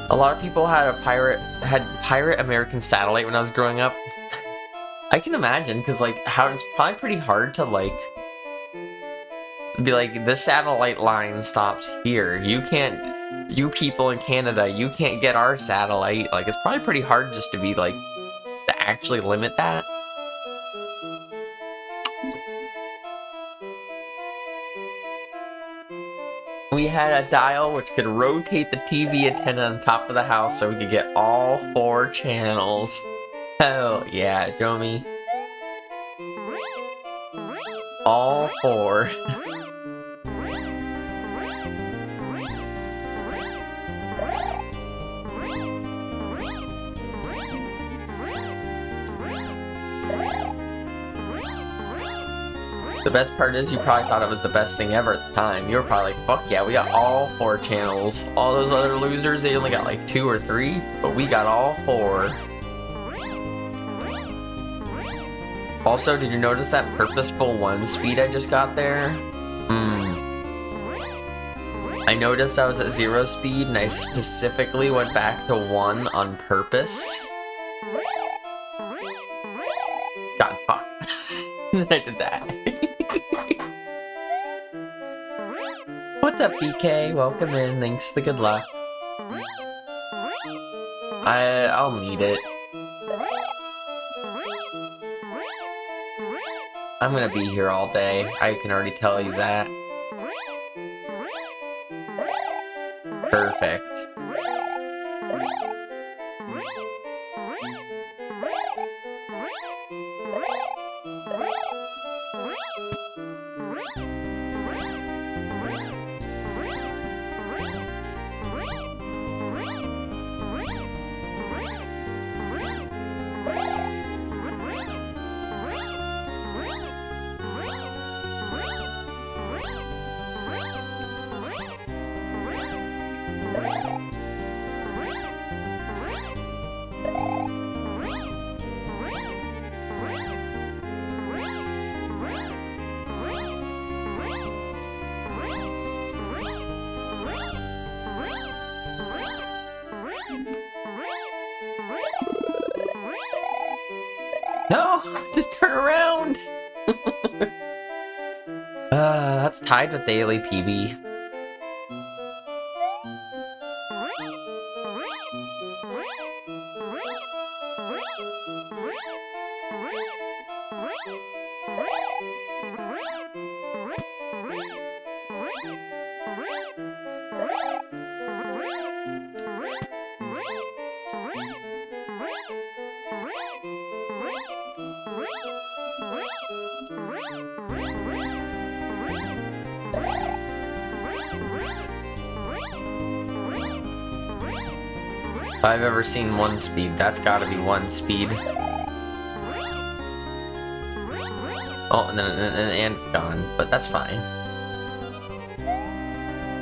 A lot of people had pirate American satellite when I was growing up. I can imagine, because like how it's probably pretty hard to like be like, the satellite line stops here. You people in Canada, you can't get our satellite. Like it's probably pretty hard just to be like to actually limit that. We had a dial which could rotate the TV antenna on top of the house so we could get all 4 channels. Hell yeah, Jomi. All 4. The best part is you probably thought it was the best thing ever at the time. You were probably like, fuck yeah, we got all 4 channels. All those other losers, they only got like 2 or 3, but we got all 4. Also, did you notice that purposeful 1 speed I just got there? I noticed I was at 0 speed and I specifically went back to 1 on purpose. God, fuck. I did that. What's up, BK? Welcome in. Thanks for the good luck. I'll need it. I'm gonna be here all day. I can already tell you that. Perfect. No, just turn around. That's tied with daily PB. If I've ever seen 1 speed, that's gotta be 1 speed. Oh, and it's gone, but that's fine.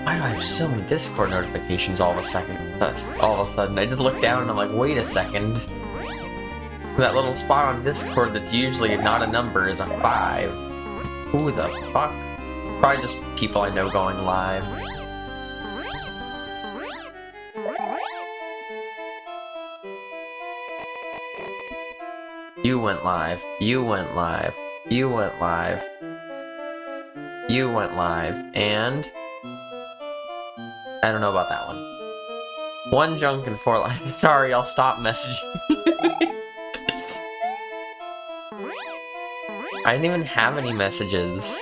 Why do I have so many Discord notifications all of a sudden? I just look down and I'm like, wait a second. That little spot on Discord that's usually not a number is a 5. Who the fuck? Probably just people I know going live. You went live. You went live. You went live. You went live, and I don't know about that one. 1 junk and 4 lines. Sorry, I'll stop messaging. I didn't even have any messages.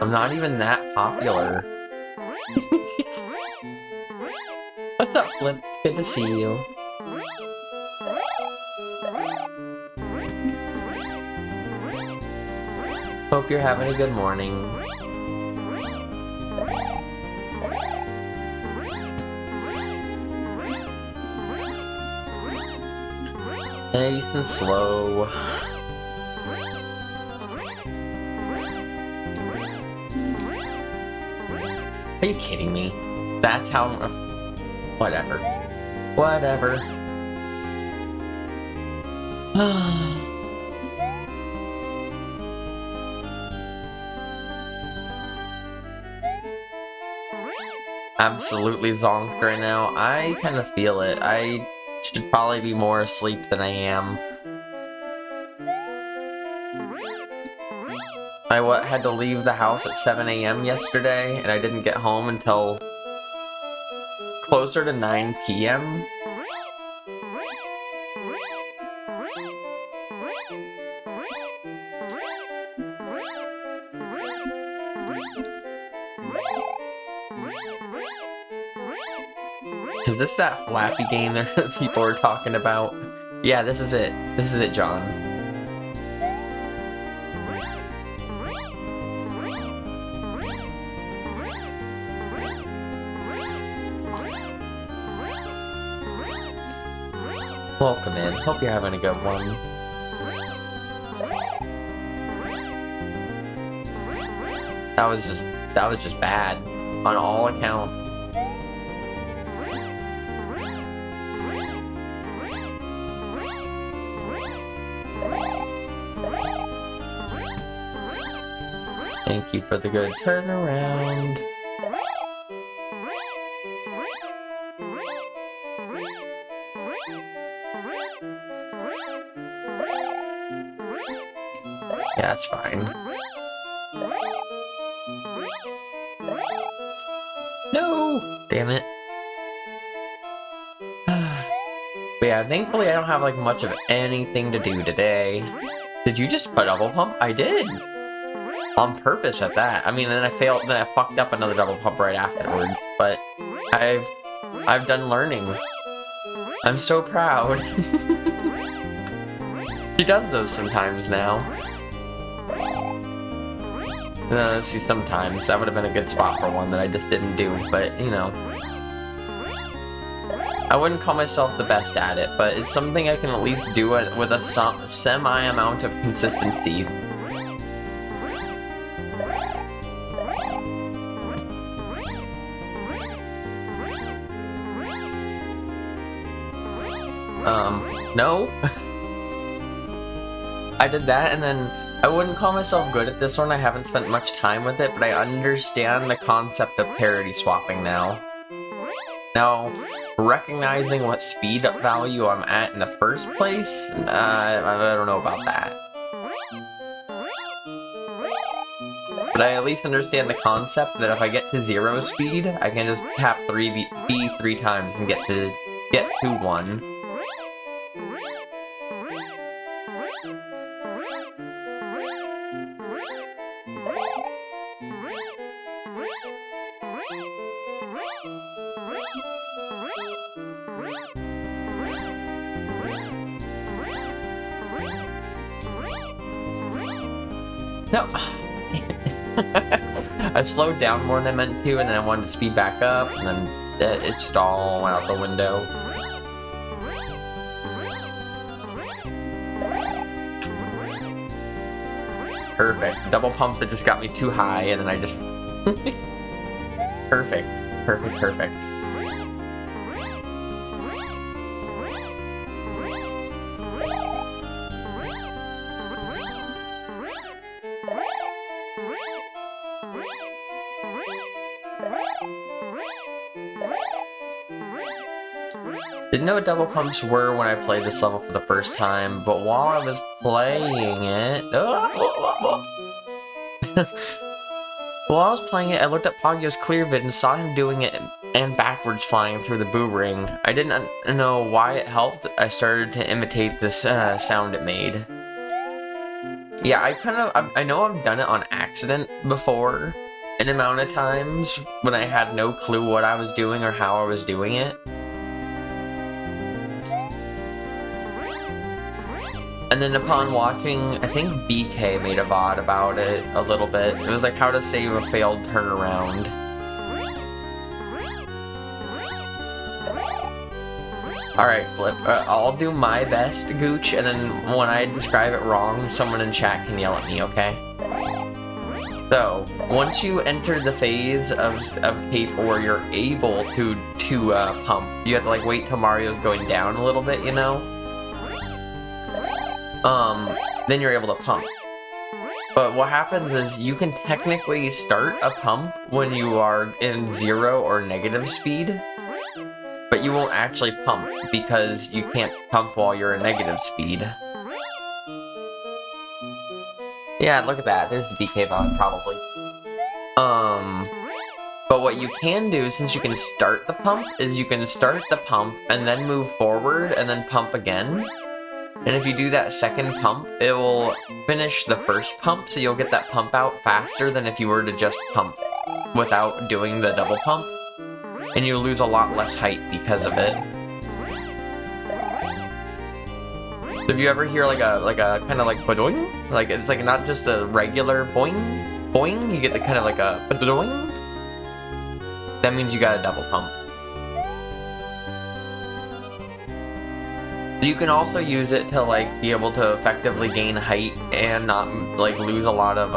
I'm not even that popular. What's up, Flip? It's good to see you. Hope you're having a good morning. Nice and slow. Are you kidding me? That's how... Whatever. Whatever. Absolutely zonked right now. I kind of feel it. I should probably be more asleep than I am. I had to leave the house at 7 AM yesterday, and I didn't get home until closer to 9 PM. Is this that Flappy game that people were talking about? Yeah, this is it. This is it, John. Welcome in. Hope you're having a good one. That was just bad on all accounts. Thank you for the good turnaround. Yeah, that's fine. No! Damn it. But yeah, thankfully I don't have like much of anything to do today. Did you just put double pump? I did! On purpose at that. I mean, then I failed, then I fucked up another double pump right afterwards. But I've done learning. I'm so proud. She does those sometimes now. Let's see, sometimes. That would have been a good spot for one that I just didn't do, but, you know. I wouldn't call myself the best at it, but it's something I can at least do it with a semi-amount of consistency. No. I did that, and then I wouldn't call myself good at this one. I haven't spent much time with it, but I understand the concept of parity swapping now. Now, recognizing what speed value I'm at in the first place, I don't know about that. But I at least understand the concept that if I get to 0 speed, I can just tap B 3 times and get to 1. No. I slowed down more than I meant to, and then I wanted to speed back up, and then it just all went out the window. Perfect. Double pump that just got me too high, and then I just... Perfect. Perfect, perfect. Didn't know what double pumps were when I played this level for the first time, but while I was playing it... While I was playing it, I looked at Pogyo's clear vid and saw him doing it and backwards flying through the boo ring. I didn't know why it helped. I started to imitate this sound it made. Yeah, I know I've done it on accident before, an amount of times, when I had no clue what I was doing or how I was doing it. And then upon watching, I think BK made a VOD about it a little bit. It was like how to save a failed turnaround. Alright, Flip, I'll do my best, Gooch, and then when I describe it wrong, someone in chat can yell at me, okay? So, once you enter the phase of Cape where you're able to pump, you have to like wait till Mario's going down a little bit, you know? Then you're able to pump. But what happens is you can technically start a pump when you are in 0 or negative speed, but you won't actually pump because you can't pump while you're in negative speed. Yeah, look at that. There's the BK VOD, probably. But what you can do, since you can start the pump, is you can start the pump and then move forward and then pump again. And if you do that second pump, it will finish the first pump, so you'll get that pump out faster than if you were to just pump without doing the double pump. And you lose a lot less height because of it. So if you ever hear like a kind of like boing, like it's like not just a regular boing, boing, you get the kind of like a boing. That means you got a double pump. You can also use it to like be able to effectively gain height and not like lose a lot of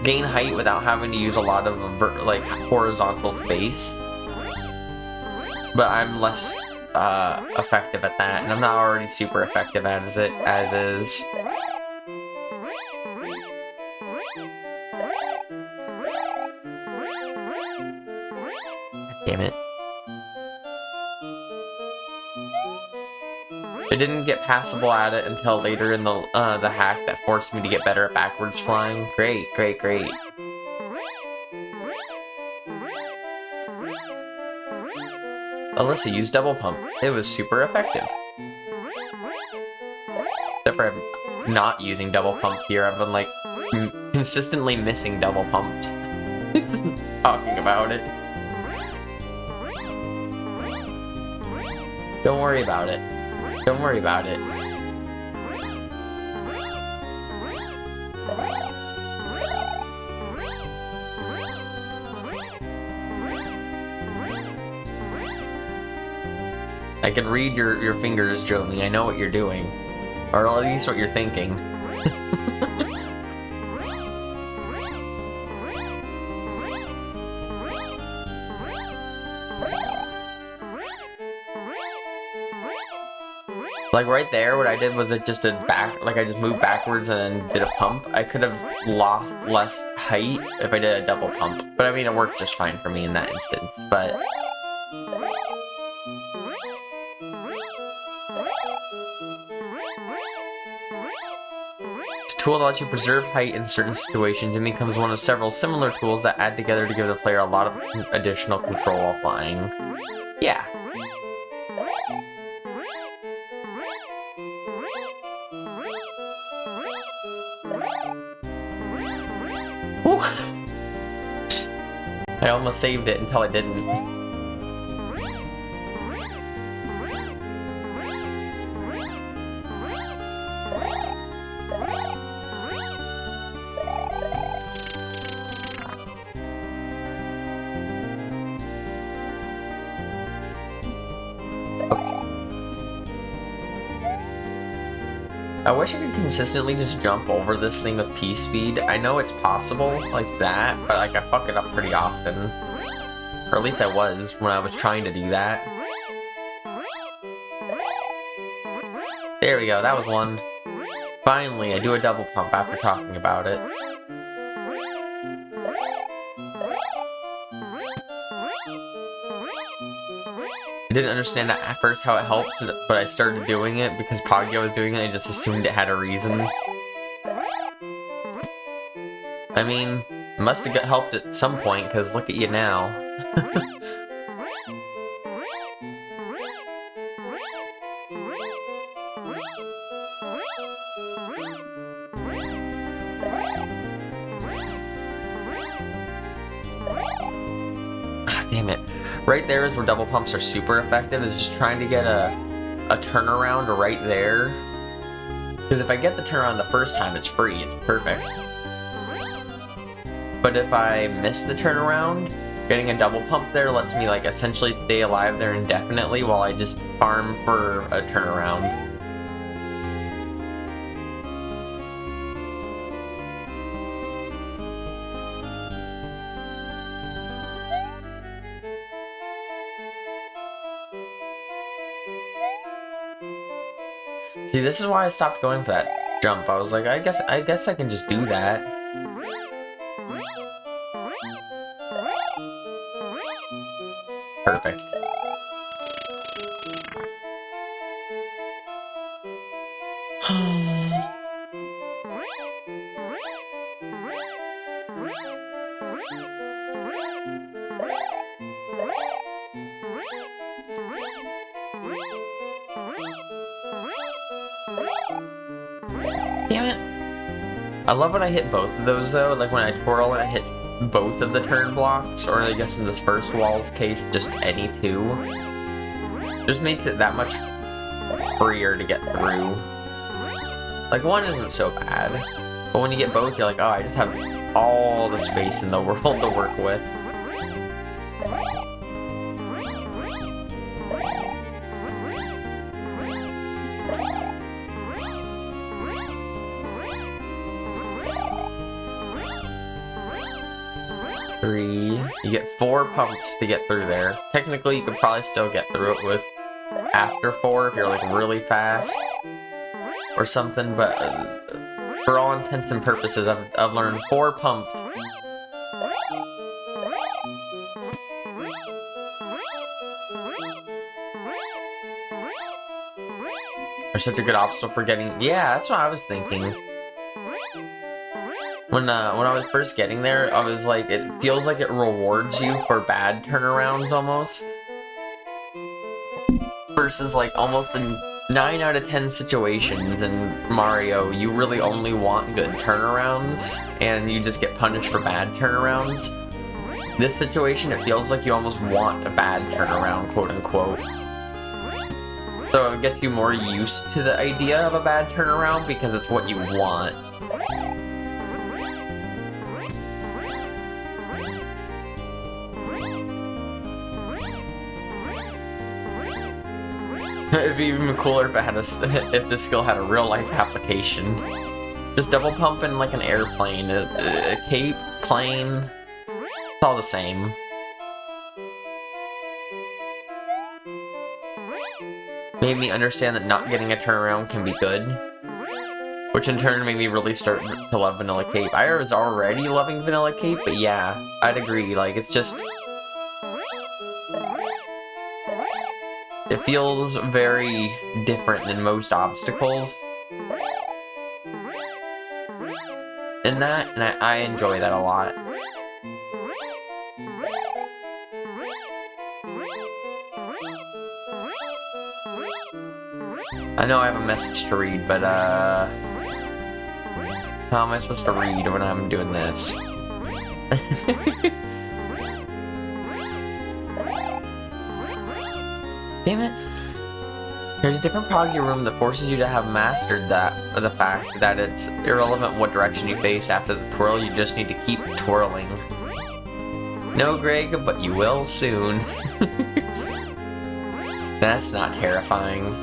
gain height without having to use a lot of like horizontal space. But I'm less effective at that, and I'm not already super effective at it as is. Damn it. I didn't get passable at it until later in the hack that forced me to get better at backwards flying. Great, great, great. Alyssa used double pump. It was super effective. Except for not using double pump here, I've been like consistently missing double pumps. Talking about it. Don't worry about it. Don't worry about it. I can read your fingers, Jomi. I know what you're doing. Or at least what you're thinking. Like right there, what I did was it just did I just moved backwards and then did a pump. I could have lost less height if I did a double pump. But I mean, it worked just fine for me in that instance, but... This tool lets you preserve height in certain situations and becomes one of several similar tools that add together to give the player a lot of additional control while flying. Yeah. Woo. I almost saved it until I didn't. I wish I could consistently just jump over this thing with P speed. I know it's possible like that, but like I fuck it up pretty often. Or at least I was when I was trying to do that. There we go, that was one. Finally, I do a double pump after talking about it. I didn't understand at first how it helped, but I started doing it because Poggy was doing it. I just assumed it had a reason. I mean, it must have helped at some point, because look at you now. Damn it. Right there is where double pumps are super effective, is just trying to get a turnaround right there. Because if I get the turnaround the first time, it's free, it's perfect. But if I miss the turnaround, getting a double pump there lets me like essentially stay alive there indefinitely while I just farm for a turnaround. See, this is why I stopped going for that jump. I was like, I guess I can just do that. Perfect. Damn it. I love when I hit both of those though, like when I twirl and I hit both of the turn blocks, or I guess in this first wall's case, just any two. Just makes it that much freer to get through. Like one isn't so bad, but when you get both, you're like, oh, I just have all the space in the world to work with. You get 4 pumps to get through there. Technically, you could probably still get through it with after 4 if you're like really fast or something, but for all intents and purposes, I've learned 4 pumps. Are such a good obstacle for getting. Yeah, that's what I was thinking. When I was first getting there, I was like, it feels like it rewards you for bad turnarounds almost. Versus like almost in 9 out of 10 situations in Mario, you really only want good turnarounds, and you just get punished for bad turnarounds. This situation, it feels like you almost want a bad turnaround, quote unquote. So it gets you more used to the idea of a bad turnaround because it's what you want. It'd be even cooler if it had if this skill had a real life application. Just double pumping like an airplane, a cape, plane, it's all the same. Made me understand that not getting a turnaround can be good, which in turn made me really start to love Vanilla Cape. I was already loving Vanilla Cape, but yeah, I'd agree, like it's just... It feels very different than most obstacles in that, and I enjoy that a lot. I know I have a message to read, but how am I supposed to read when I'm doing this? Damn it. There's a different Poggy room that forces you to have mastered the fact that it's irrelevant what direction you face after the twirl, you just need to keep twirling. No, Greg, but you will soon. That's not terrifying.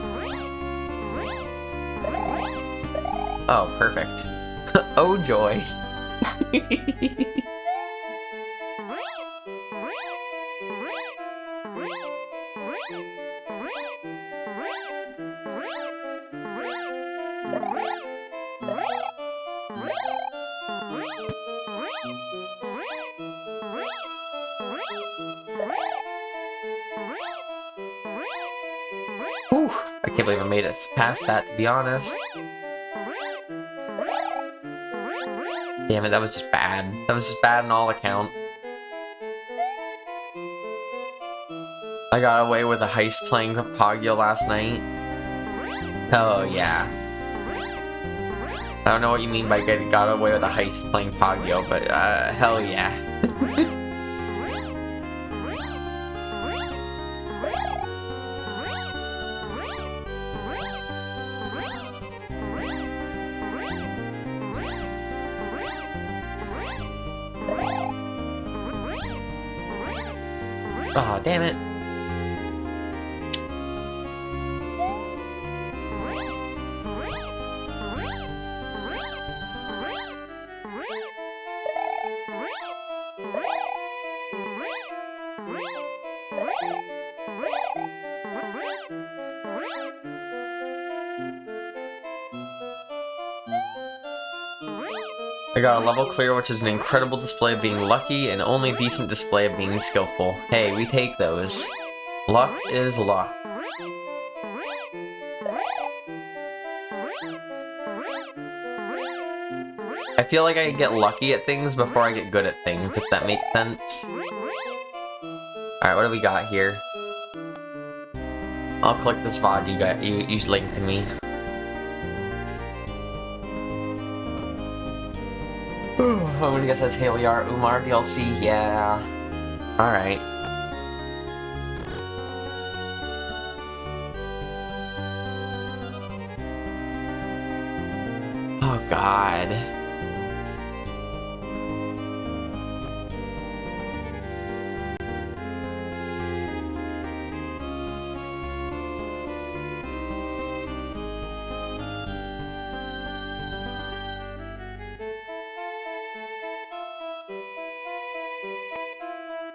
Oh, perfect. Oh, joy. Whew, I can't believe I made it past that, to be honest. Damn it, that was just bad. That was just bad on all accounts. I got away with a heist playing Pogyo last night. Oh yeah. I don't know what you mean by got away with a heist playing Pogyo, but hell yeah. Oh, damn it. I got a level clear, which is an incredible display of being lucky and only decent display of being skillful. Hey, we take those. Luck is luck. I feel like I get lucky at things before I get good at things, if that makes sense. Alright, what do we got here? I'll click this VOD you linked to me. I'm gonna guess that's Haleyar Umar DLC. Yeah. Alright. Oh god.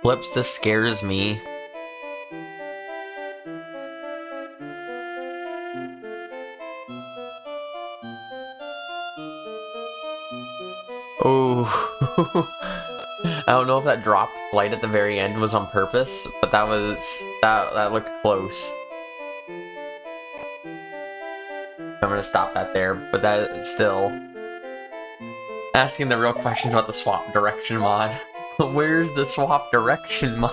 Flips, this scares me. Oh. I don't know if that dropped flight at the very end was on purpose, but that looked close. I'm gonna stop that there, but that still asking the real questions about the swap direction mod. Where's the swap direction mod?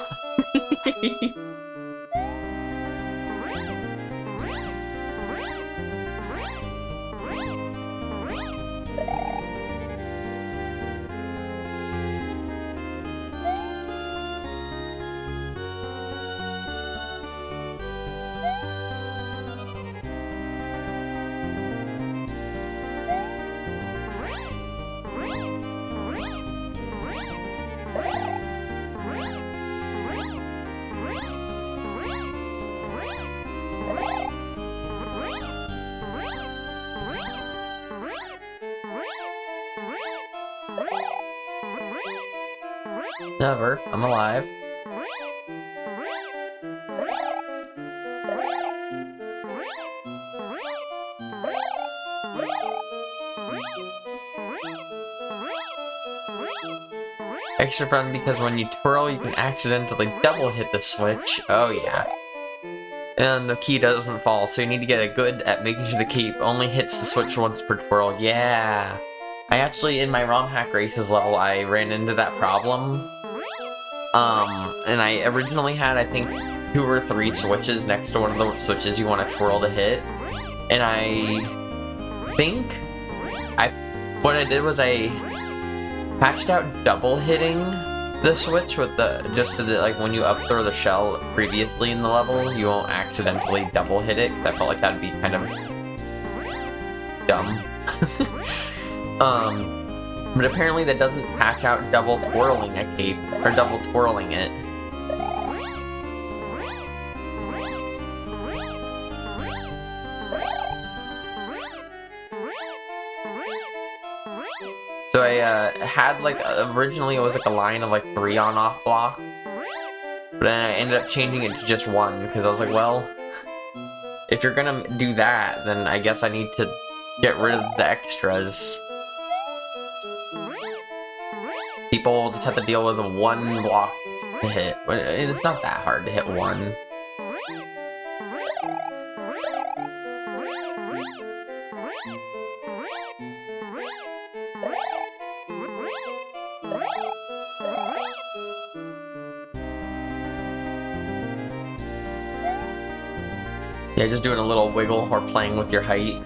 Never. I'm alive. Extra fun because when you twirl, you can accidentally double hit the switch. Oh yeah. And the key doesn't fall, so you need to get good at making sure the key only hits the switch once per twirl. Yeah. I actually, in my ROM hack races level, I ran into that problem. And I originally had, I think, 2 or 3 switches next to one of the switches you want to twirl to hit. And I think what I did was I patched out double hitting the switch with just so that, like, when you up throw the shell previously in the level, you won't accidentally double hit it, 'cause I felt like that'd be kind of dumb. But apparently that doesn't patch out double twirling a cape, or double twirling it. So I had, like, originally it was like a line of like 3 on-off blocks, but then I ended up changing it to just 1, because I was like, well, if you're gonna do that, then I guess I need to get rid of the extras. People just have to deal with 1 block to hit. It's not that hard to hit 1. Yeah, just doing a little wiggle or playing with your height.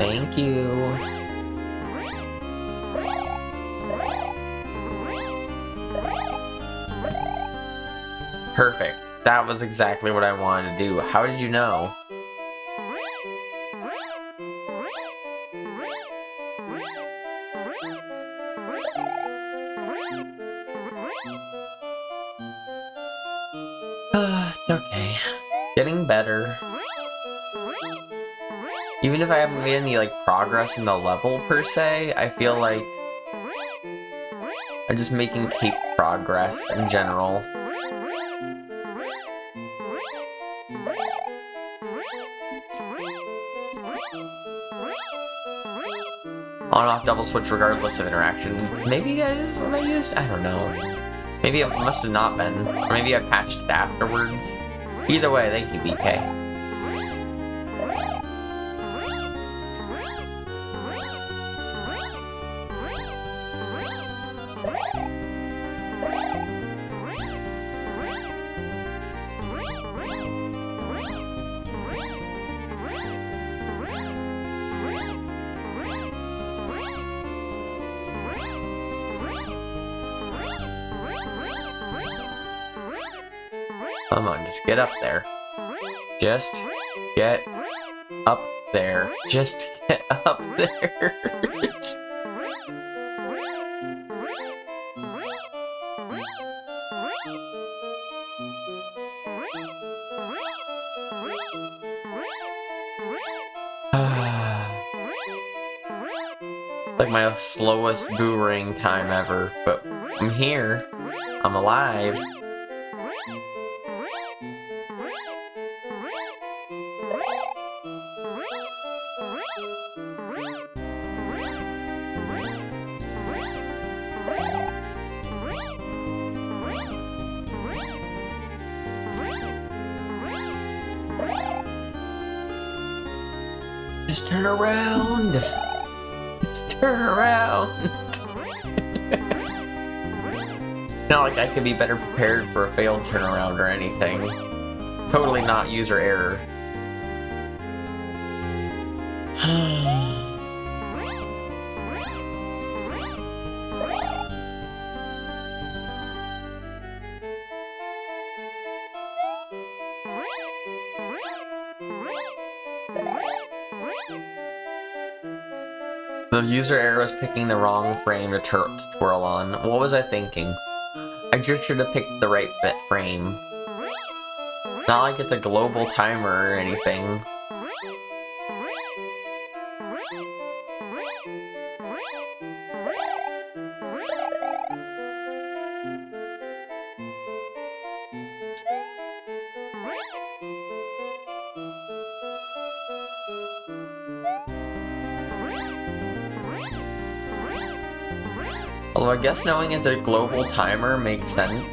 Thank you. Perfect. That was exactly what I wanted to do. How did you know? It's okay. Getting better. Even if I haven't made any like progress in the level per se, I feel like I'm just making cape progress in general. On-off double switch regardless of interaction. Maybe that is what I used? I don't know. Maybe it must have not been. Or maybe I patched it afterwards. Either way, thank you, BK. Come on, just get up there. Just get up there. Just get up there. Like my slowest boomerang time ever, but I'm here. I'm alive. Just turn around. Just turn around. Not like I could be better prepared for a failed turnaround or anything. Totally not user error. The user error was picking the wrong frame to twirl on. What was I thinking? I just should have picked the right frame. Not like it's a global timer or anything. Although I guess knowing it's a global timer makes sense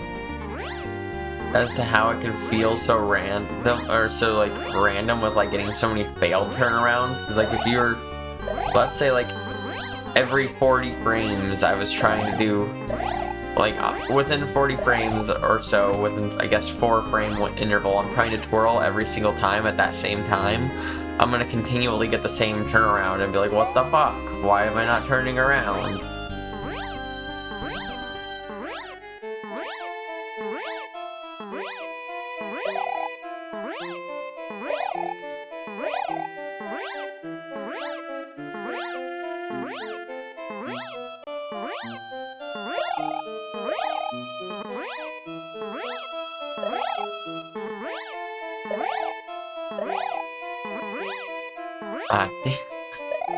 as to how it can feel so random, or so like random with like getting so many failed turnarounds. Cause like if you're, let's say like every 40 frames I was trying to do, like within 40 frames or so, within I guess 4-frame interval, I'm trying to twirl every single time at that same time, I'm gonna continually get the same turnaround and be like, what the fuck? Why am I not turning around?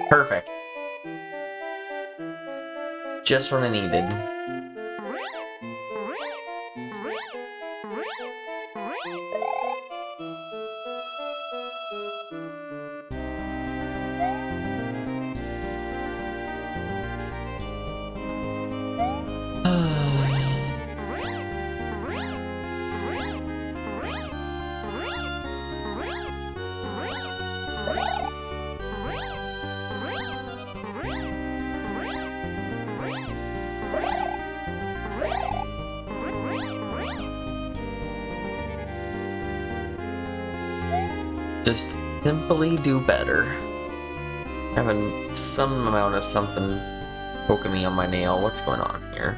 Perfect. Just what I needed. Just simply do better. Having some amount of something poking me on my nail. What's going on here?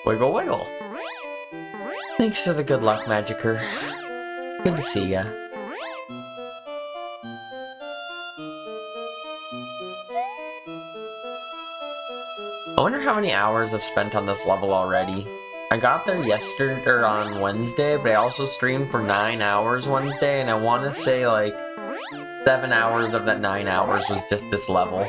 Wiggle wiggle. Thanks for the good luck, Magicer. Good to see ya. I wonder how many hours I've spent on this level already. I got there yesterday, or on Wednesday, but I also streamed for 9 hours Wednesday, and I want to say like 7 hours of that 9 hours was just this level.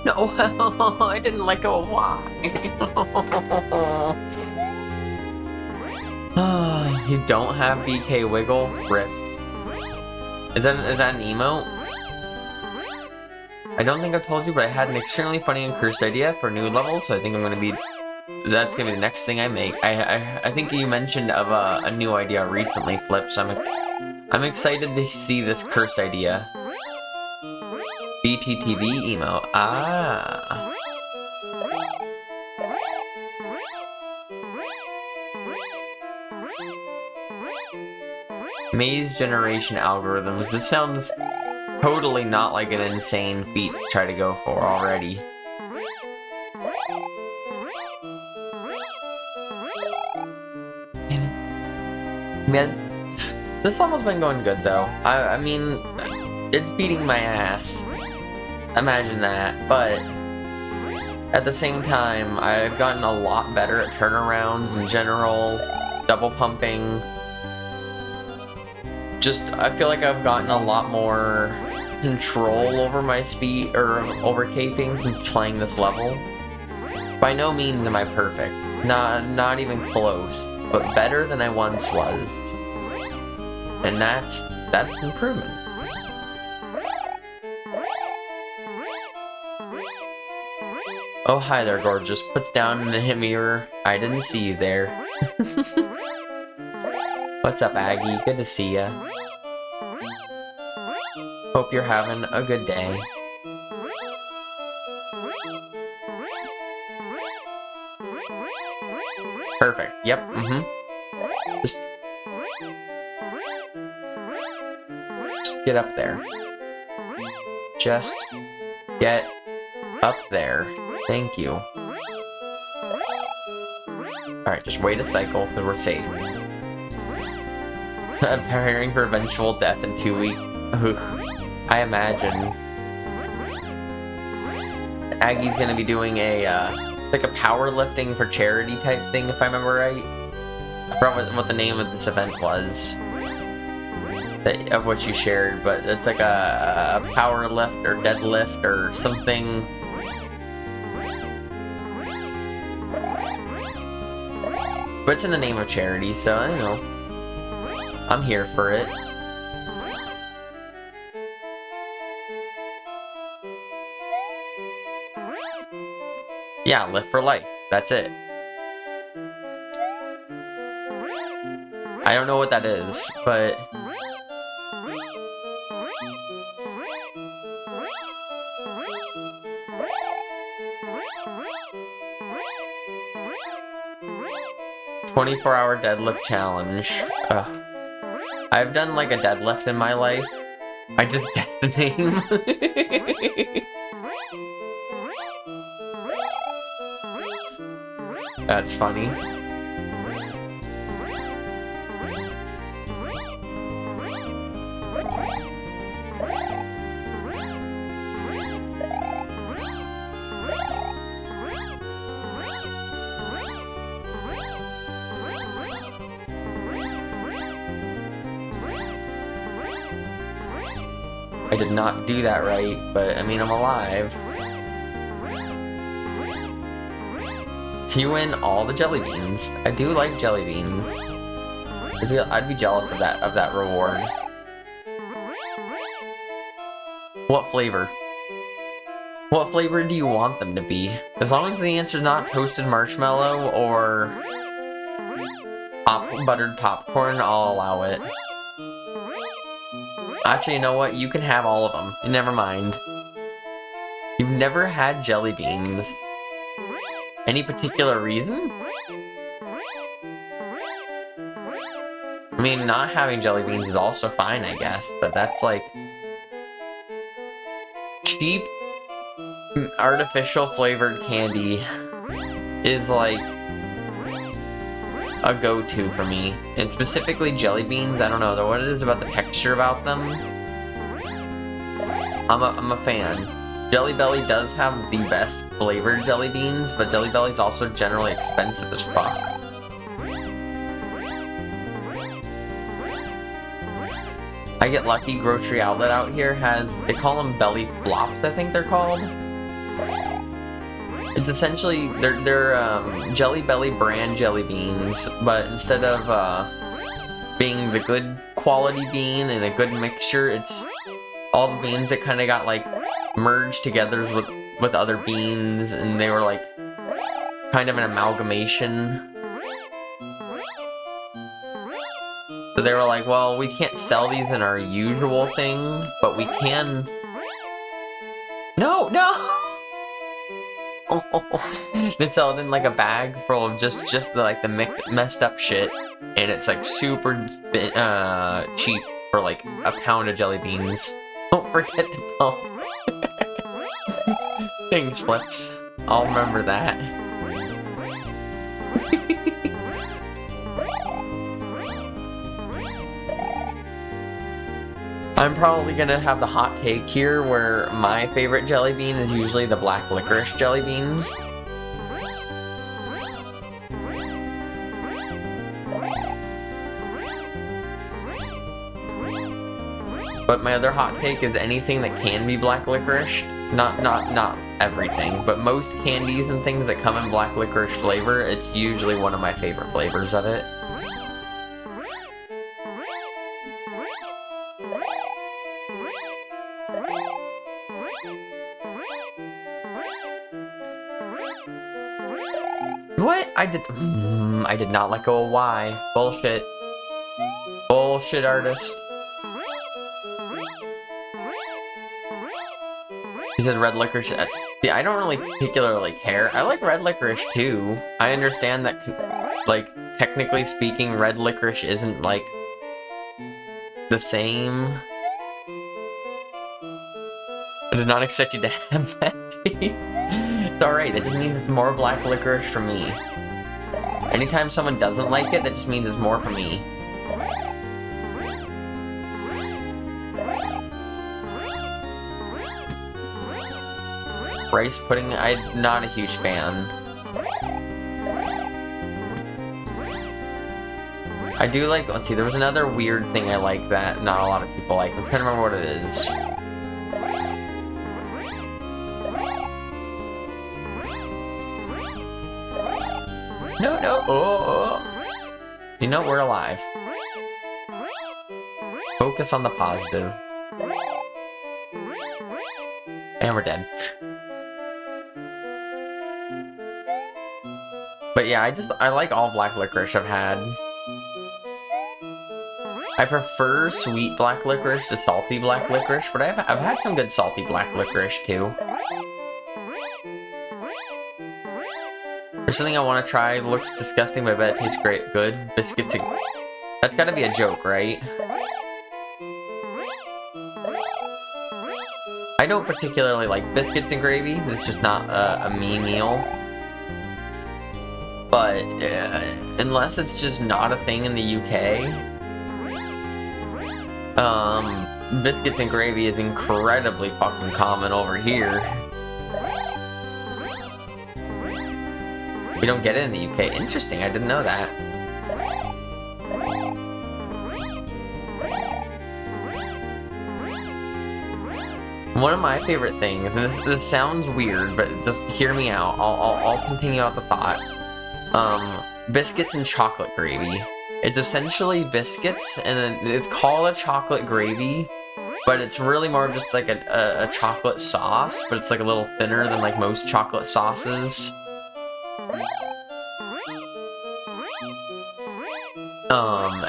No, I didn't let go of why. You don't have BK Wiggle? Rip. Is that an emote? I don't think I told you, but I had an extremely funny and cursed idea for new levels, so I think that's gonna be the next thing I make. I think you mentioned of a new idea recently, Flip, so I'm excited to see this cursed idea. BTTV emote. Ah. Maze generation algorithms. This sounds totally not like an insane feat to try to go for already. Man, this level's been going good though. I mean, it's beating my ass. Imagine that, but at the same time, I've gotten a lot better at turnarounds in general, double pumping. I feel like I've gotten a lot more control over my speed, or over caping since playing this level. By no means am I perfect, not even close, but better than I once was. And that's improvement. Oh, hi there, gorgeous. Puts down in the mirror. I didn't see you there. What's up, Aggie? Good to see ya. Hope you're having a good day. Perfect. Yep. Just get up there. Just get up there. Thank you. Alright, just wait a cycle, because we're safe. Preparing for eventual death in 2 weeks. I imagine. Aggie's gonna be doing like a powerlifting for charity type thing, if I remember right. I forgot what the name of this event was. Of what you shared, but it's like a power lift or deadlift or something. But it's in the name of charity, so I don't know. I'm here for it. Yeah, live for life. That's it. I don't know what that is, but... "24-hour deadlift challenge." Ugh. I've done like a deadlift in my life. I just guessed the name. That's funny. I did not do that right, but I mean, I'm alive. You win all the jelly beans. I do like jelly beans. I'd be jealous of that reward. What flavor? What flavor do you want them to be? As long as the answer's not toasted marshmallow or buttered popcorn, I'll allow it. Actually, you know what? You can have all of them. Never mind. You've never had jelly beans. Any particular reason? I mean, not having jelly beans is also fine, I guess, but that's like cheap, artificial flavored candy is like a go-to for me. And specifically jelly beans, I don't know what it is about the texture about them. I'm a fan. Jelly Belly does have the best flavored jelly beans, but Jelly Belly's also generally expensive as fuck. I get lucky. Grocery outlet out here has, they call them belly flops, I think they're called. It's essentially, they're Jelly Belly brand jelly beans, but instead of being the good quality bean and a good mixture, it's all the beans that kind of got like merged together with other beans, and they were like kind of an amalgamation. So they were like, well, we can't sell these in our usual thing, but we can. No! They sell it in like a bag full of just the messed up shit, and it's like super cheap for like a pound of jelly beans. Don't forget to pump. Things flips. I'll remember that. I'm probably gonna have the hot take here where my favorite jelly bean is usually the black licorice jelly bean. But my other hot take is anything that can be black licorice. Not everything, but most candies and things that come in black licorice flavor, it's usually one of my favorite flavors of it. What? I did not let go of Y. Bullshit. Bullshit, artist. He said red licorice. See, I don't really particularly care. I like red licorice too. I understand that, like, technically speaking, red licorice isn't, like, the same. I did not expect you to have that. It's alright, that just means it's more black licorice for me. Anytime someone doesn't like it, that just means it's more for me. Rice pudding, I'm not a huge fan. I do like, let's see, there was another weird thing I like that not a lot of people like. I'm trying to remember what it is. No, oh. You know, we're alive. Focus on the positive. And we're dead. But yeah, I like all black licorice I've had. I prefer sweet black licorice to salty black licorice, but I've had some good salty black licorice too. There's something I want to try. Looks disgusting, but I bet it tastes great. Good. Biscuits. That's gotta be a joke, right? I don't particularly like biscuits and gravy. It's just not a me meal. But unless it's just not a thing in the UK, biscuits and gravy is incredibly fucking common over here. We don't get it in the UK. Interesting, I didn't know that. One of my favorite things, and this sounds weird, but just hear me out. I'll continue out the thought. Biscuits and chocolate gravy. It's essentially biscuits, and it's called a chocolate gravy, but it's really more just like a chocolate sauce, but it's like a little thinner than like most chocolate sauces.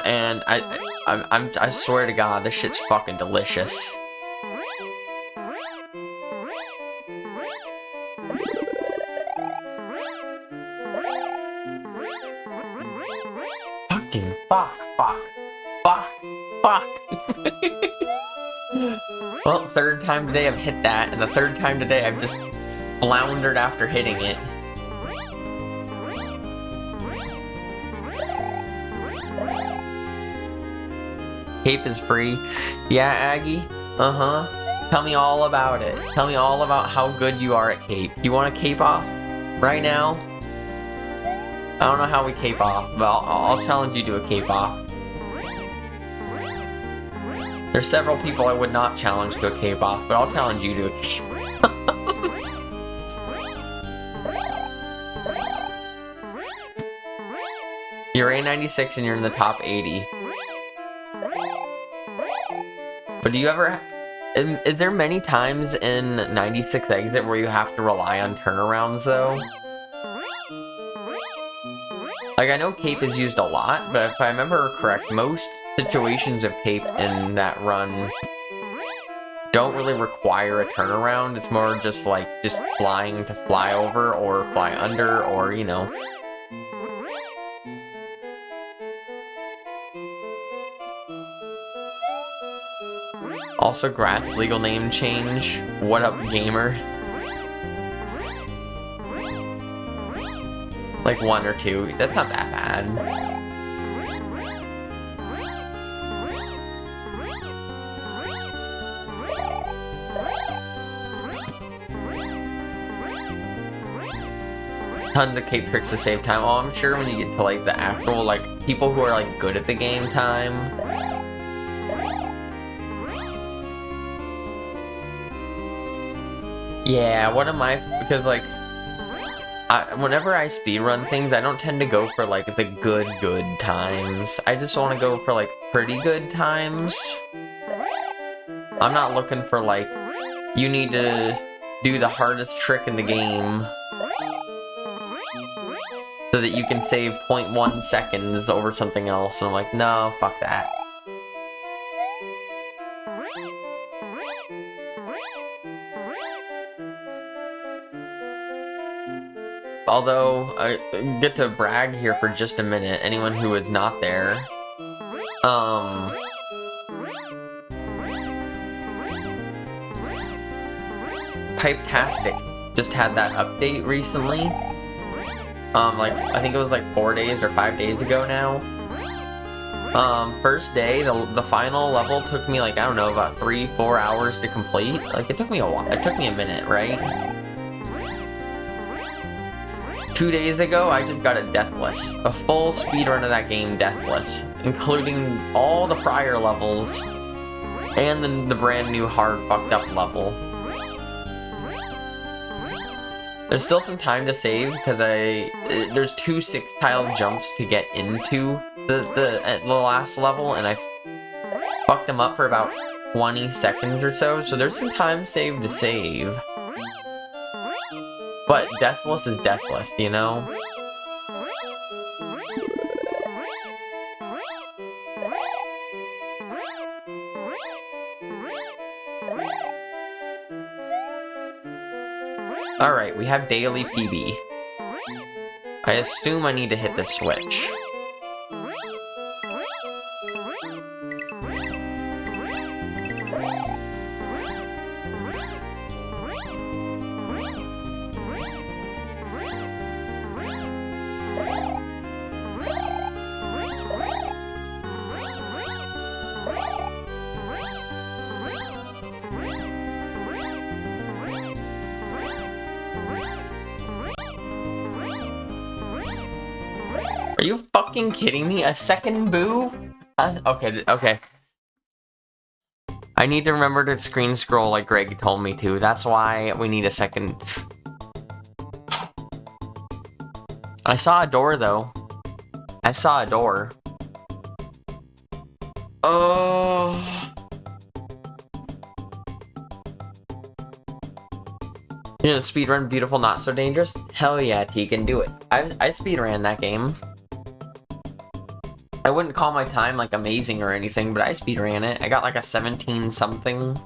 And I swear to God, this shit's fucking delicious. Fuck. Well, third time today I've hit that, and the third time today I've just floundered after hitting it. Cape is free. Yeah, Aggie? Uh-huh. Tell me all about it. Tell me all about how good you are at cape. You want to cape off right now? I don't know how we cape off, but I'll challenge you to a cape off. There's several people I would not challenge to a cape off, but I'll challenge you to a cape off. You're A96 and you're in the top 80. But do you ever... Is there many times in 96 exit where you have to rely on turnarounds, though? Like, I know cape is used a lot, but if I remember correct, most situations of cape in that run don't really require a turnaround. It's more just like flying to fly over or fly under, or, you know. Also, Grat's legal name change. What up, gamer? Like 1 or 2. That's not that bad. Tons of cape tricks to save time. Oh, I'm sure when you get to like the actual like people who are like good at the game time. Yeah, one of my, because like whenever I speedrun things, I don't tend to go for like the good times. I just want to go for like pretty good times. I'm not looking for like, you need to do the hardest trick in the game so that you can save 0.1 seconds over something else. And I'm like, no, fuck that. Although, I get to brag here for just a minute, anyone who is not there. Pipetastic just had that update recently. Like, I think it was like 4 days or 5 days ago now. First day, the final level took me like, I don't know, about 3-4 hours to complete. Like, it took me a while. It took me a minute, right? 2 days ago, I just got it deathless. A full speedrun of that game deathless, including all the prior levels and the brand new hard fucked up level. There's still some time to save because there's 2 6-tile jumps to get into the last level, and I fucked them up for about 20 seconds or so. So there's some time saved to save. But deathless is deathless, you know? Alright, we have daily PB. I assume I need to hit the switch. you fucking kidding me? A second boo? Okay. I need to remember to screen scroll like Greg told me to. That's why we need a second. I saw a door, though. I saw a door. Oh. You know, speedrun Beautiful Not So Dangerous? Hell yeah, T can do it. I speedran that game. I wouldn't call my time like amazing or anything, but I speedran it. I got like a 17 something.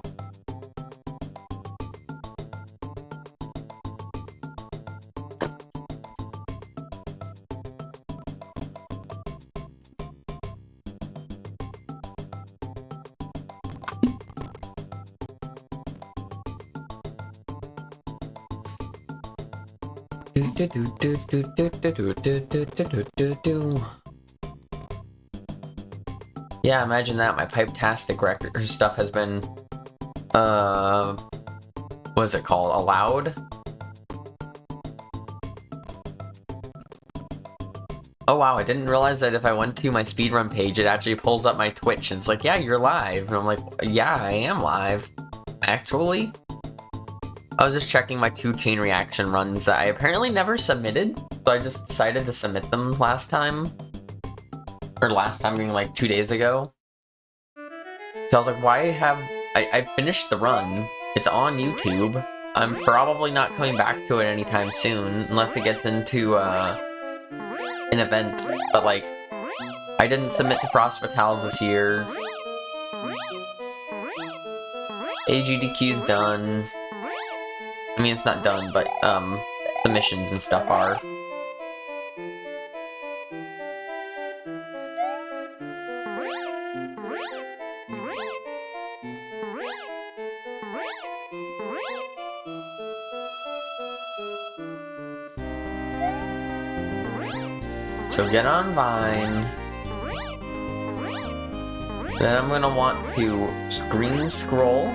Yeah, imagine that. My pipe-tastic record stuff has been, what is it called? Allowed? Oh wow, I didn't realize that if I went to my speedrun page, it actually pulls up my Twitch. And it's like, yeah, you're live. And I'm like, yeah, I am live. Actually? I was just checking my 2 chain reaction runs that I apparently never submitted. So I just decided to submit them last time. Or last time being like 2 days ago. So I was like, why have... I finished the run. It's on YouTube. I'm probably not coming back to it anytime soon. Unless it gets into, an event. But like, I didn't submit to Frost Fatale this year. AGDQ's done. I mean, it's not done, but, submissions and stuff are. So get on Vine. Then I'm gonna want to screen scroll.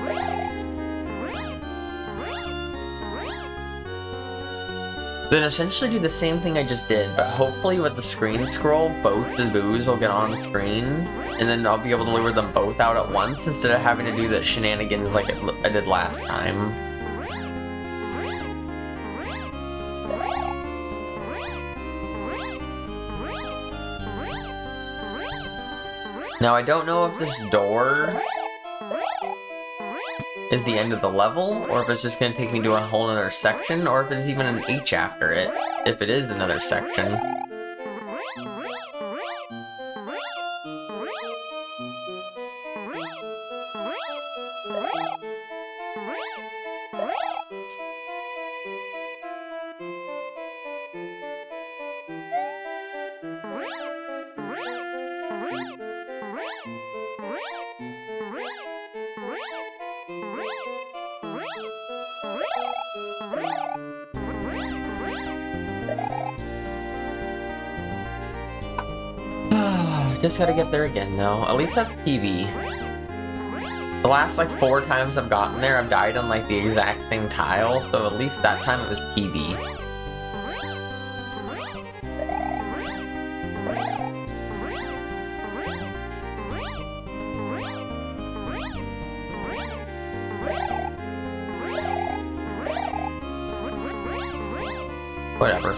Then essentially do the same thing I just did, but hopefully with the screen scroll, both the boos will get on the screen, and then I'll be able to lure them both out at once instead of having to do the shenanigans like I did last time. Now I don't know if this door is the end of the level, or if it's just gonna take me to a whole other section, or if there's even an H after it, if it is another section. Just gotta get there again, though. At least that's PB. The last, like, 4 times I've gotten there, I've died on, like, the exact same tile, so at least that time it was PB. Whatever.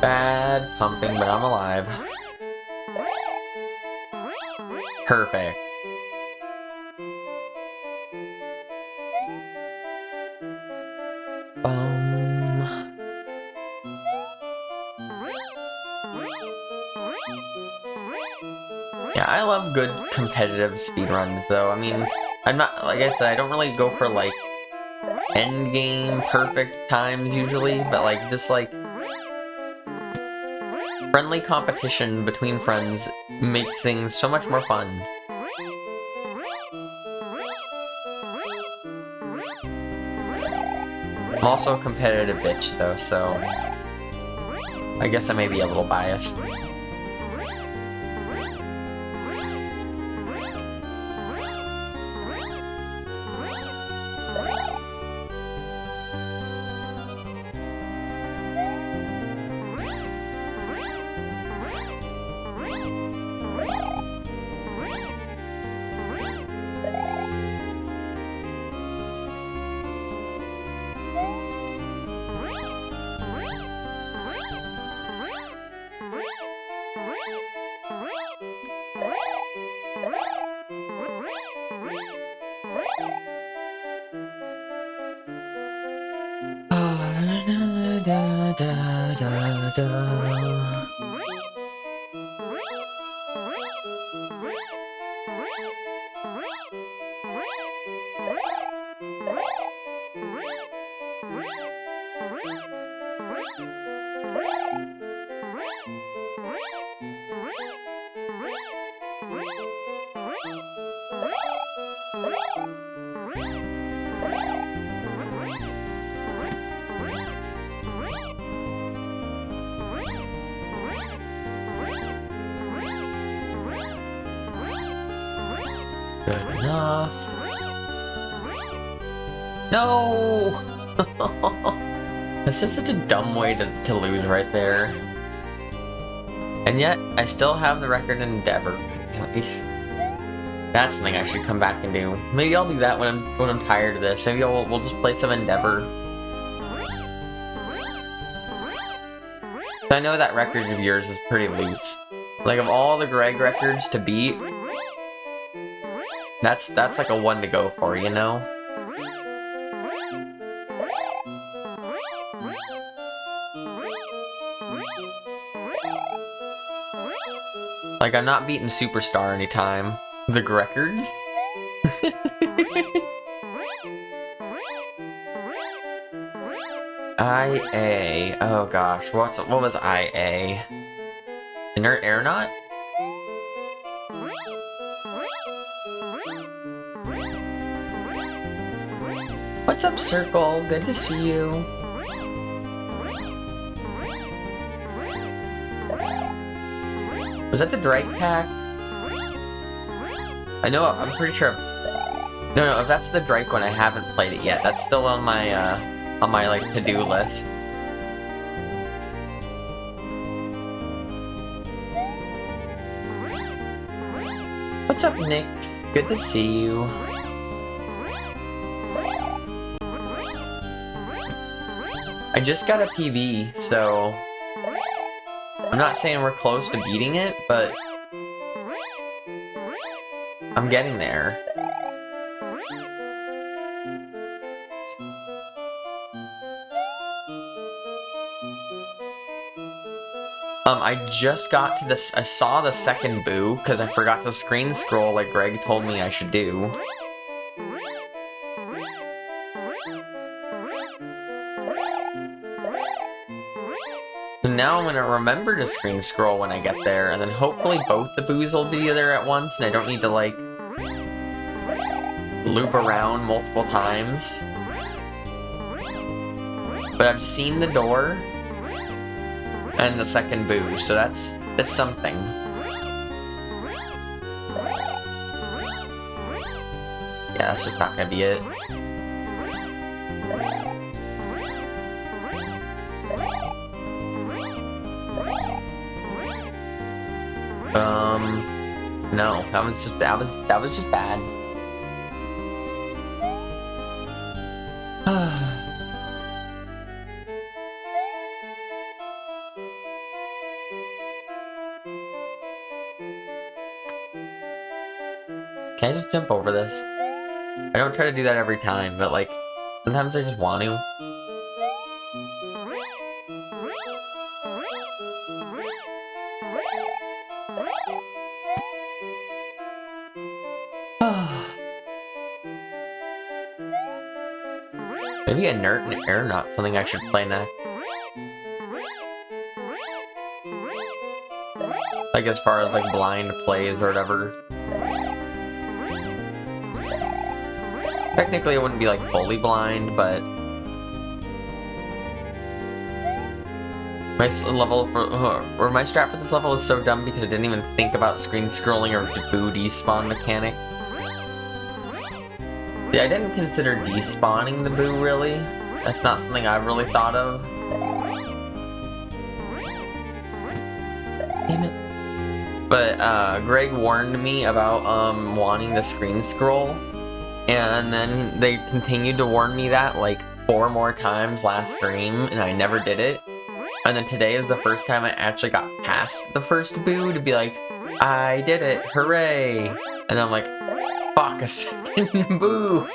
Bad pumping, but I'm alive. Perfect. Yeah, I love good competitive speedruns, though. I mean, I'm not, like I said, I don't really go for, like, end game perfect times usually, but, like, just, like, friendly competition between friends makes things so much more fun. I'm also a competitive bitch, though, so I guess I may be a little biased. da da da da. Good enough. No! This is such a dumb way to lose right there. And yet, I still have the record in Endeavor. That's something I should come back and do. Maybe I'll do that when I'm tired of this. Maybe we'll just play some Endeavor. I know that record of yours is pretty loose. Like, of all the Greg records to beat, that's like a one to go for, you know? Like, I'm not beating Superstar anytime. The records? IA. Oh gosh, what was IA? Inert Aeronaut? What's up, Circle? Good to see you. Was that the Drake pack? I know, I'm pretty sure. No, if that's the Drake one, I haven't played it yet. That's still on my like to-do list. What's up, Nix? Good to see you. I just got a PB, so I'm not saying we're close to beating it, but I'm getting there. I just got to this. I saw the second boo because I forgot to screen scroll like Greg told me I should do. So now I'm gonna remember to screen scroll when I get there, and then hopefully both the boos will be there at once, and I don't need to like loop around multiple times. But I've seen the door and the second boo, so that's something. Yeah, that's just not gonna be it. No, that was just bad. Can I just jump over this? I don't try to do that every time, but like, sometimes I just want to. Maybe Inert and Aeronaut, something I should play next. Like as far as like blind plays or whatever. Technically it wouldn't be like fully blind, but my level for or my strat for this level is so dumb because I didn't even think about screen scrolling or boo despawn mechanic. See, I didn't consider despawning the boo really. That's not something I've really thought of. Damn it. But Greg warned me about wanting the screen scroll. And then they continued to warn me that like 4 more times last stream, and I never did it. And then today is the first time I actually got past the first boo to be like, I did it, hooray! And then I'm like, fuck, a second boo!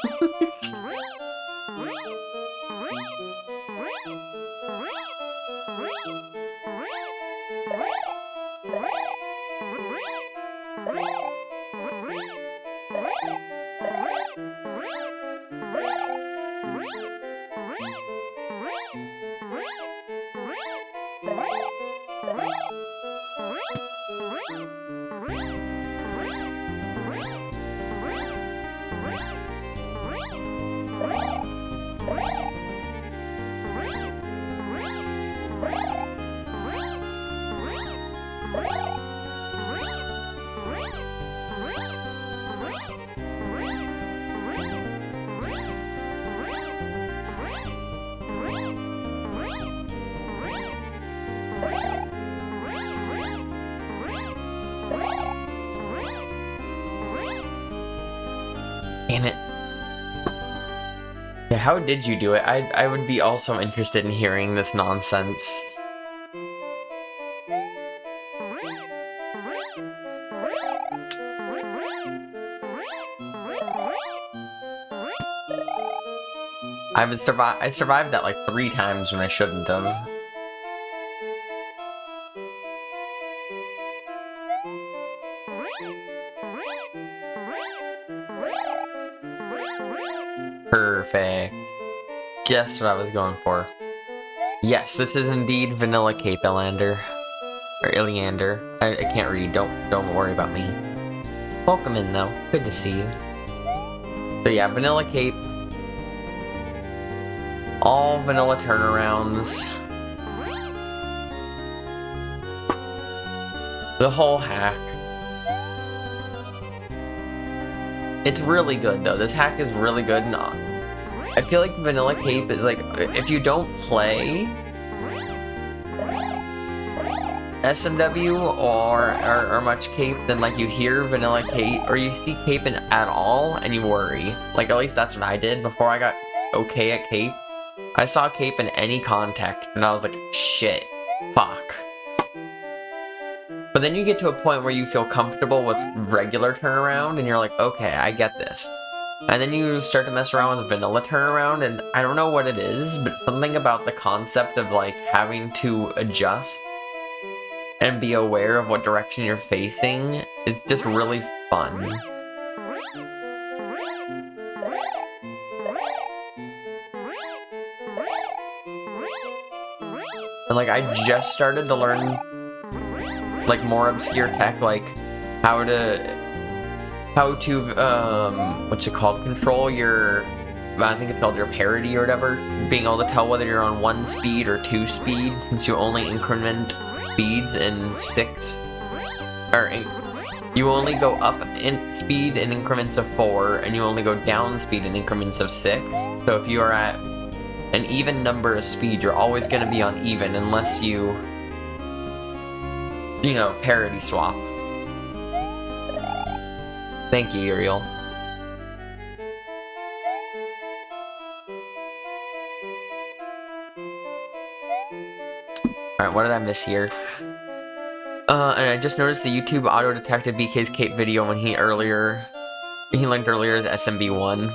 Damn it. Yeah, how did you do it? I would be also interested in hearing this nonsense. I survived that like 3 times when I shouldn't have. Perfect. Just what I was going for. Yes, this is indeed Vanilla Cape Illeander. Or Illeander. I can't read, don't worry about me. Welcome in though. Good to see you. So yeah, Vanilla Cape. All vanilla turnarounds. The whole hack. It's really good though. This hack is really good. And I feel like Vanilla Cape is like, if you don't play SMW or much Cape, then like you hear Vanilla Cape or you see Cape at all and you worry. Like at least that's what I did before I got okay at Cape. I saw Cape in any context and I was like, shit, fuck. But then you get to a point where you feel comfortable with regular turnaround and you're like, okay, I get this. And then you start to mess around with vanilla turnaround and I don't know what it is, but something about the concept of like having to adjust and be aware of what direction you're facing is just really fun. And like I just started to learn like more obscure tech, like how to what's it called, control your, I think it's called your parity or whatever, being able to tell whether you're on 1 speed or 2 speed, since you only increment speeds in 6, or you only go up in speed in increments of 4 and you only go down speed in increments of 6. So if you are at an even number of speed, you're always going to be on even unless you know, parity swap. Thank you, Uriel. Alright, what did I miss here? And I just noticed the YouTube auto-detected BK's Cape video when he linked earlier as SMB1.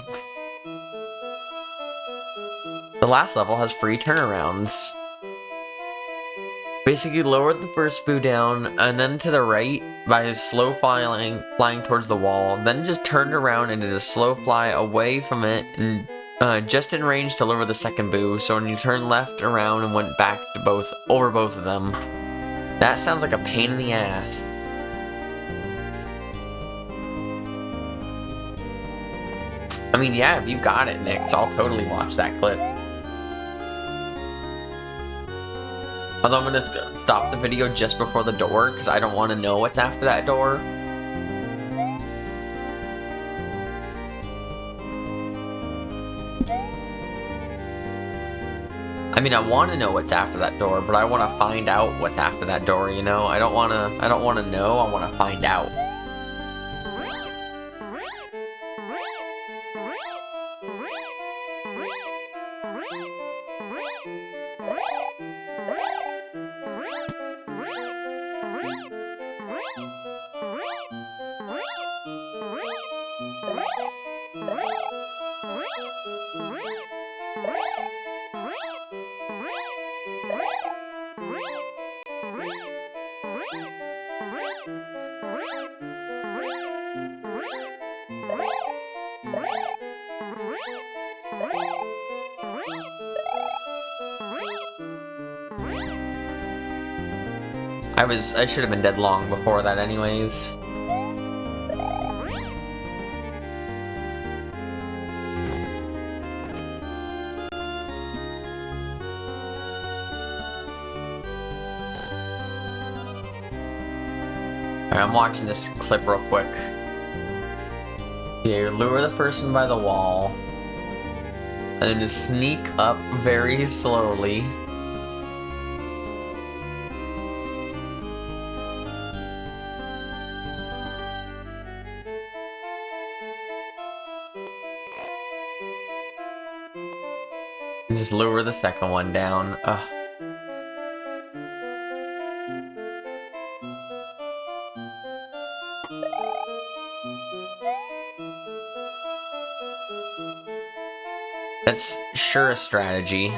The last level has free turnarounds. Basically lowered the first boo down, and then to the right by slow flying towards the wall, then just turned around and did a slow fly away from it, and just in range to lower the second boo, so when you turned left around and went back to over both of them. That sounds like a pain in the ass. I mean, yeah, if you got it, Nick, so I'll totally watch that clip. Although I'm gonna stop the video just before the door, because I don't want to know what's after that door. I mean, I want to know what's after that door, but I want to find out what's after that door, you know? I don't want to know, I want to find out. I should have been dead long before that anyways. Alright, I'm watching this clip real quick. Yeah, you lure the first one by the wall. And then just sneak up very slowly. And just lure the second one down. Ugh. That's sure a strategy.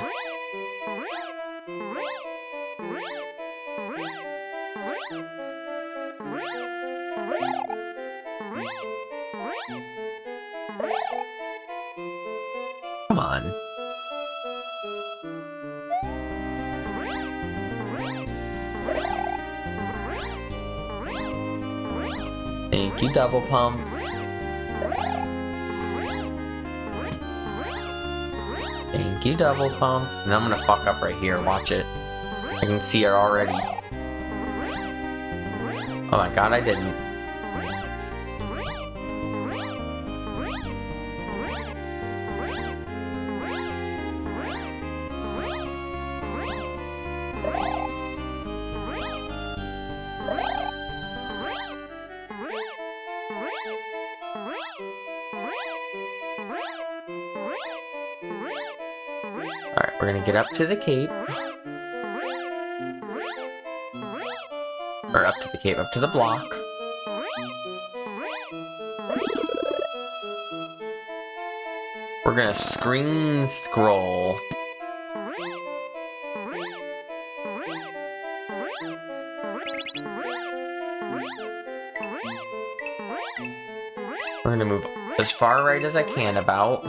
Come on. Thank you, double pump. Thank you, double pump. And I'm gonna fuck up right here, watch it. I can see it already. Oh my god, I didn't. Alright, we're gonna get up to the cape. Or up to the cape, up to the block. We're gonna screen scroll. We're gonna move as far right as I can about.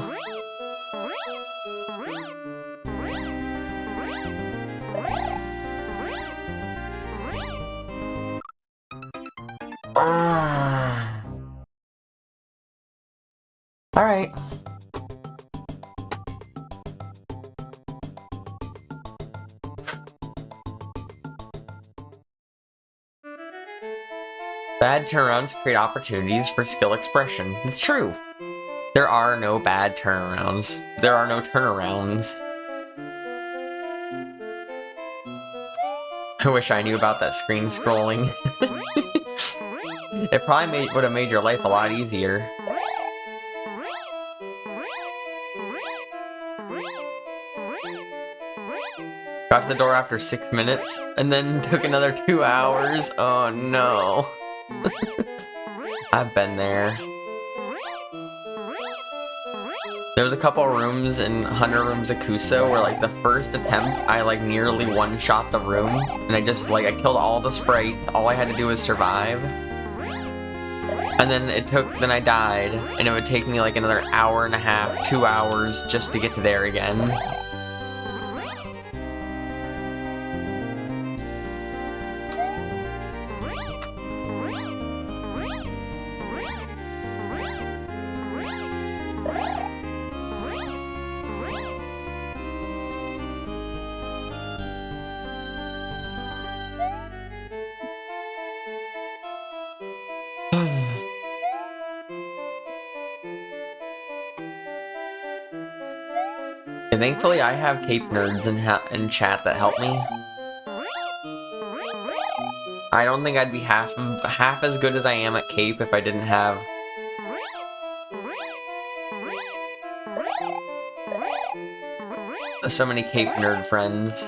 Alright. Bad turnarounds create opportunities for skill expression. It's true. There are no bad turnarounds. There are no turnarounds. I wish I knew about that screen scrolling. It probably would have made your life a lot easier. Got to the door after 6 minutes, and then took another 2 hours. Oh no. I've been there. There was a couple rooms in 100 Rooms Akuso where, like, the first attempt, I, like, nearly one-shot the room. And I just, like, I killed all the sprites. All I had to do was survive. And then then I died. And it would take me, like, another hour and a half, 2 hours just to get to there again. And thankfully, I have cape nerds in chat that help me. I don't think I'd be half as good as I am at cape if I didn't have so many cape nerd friends.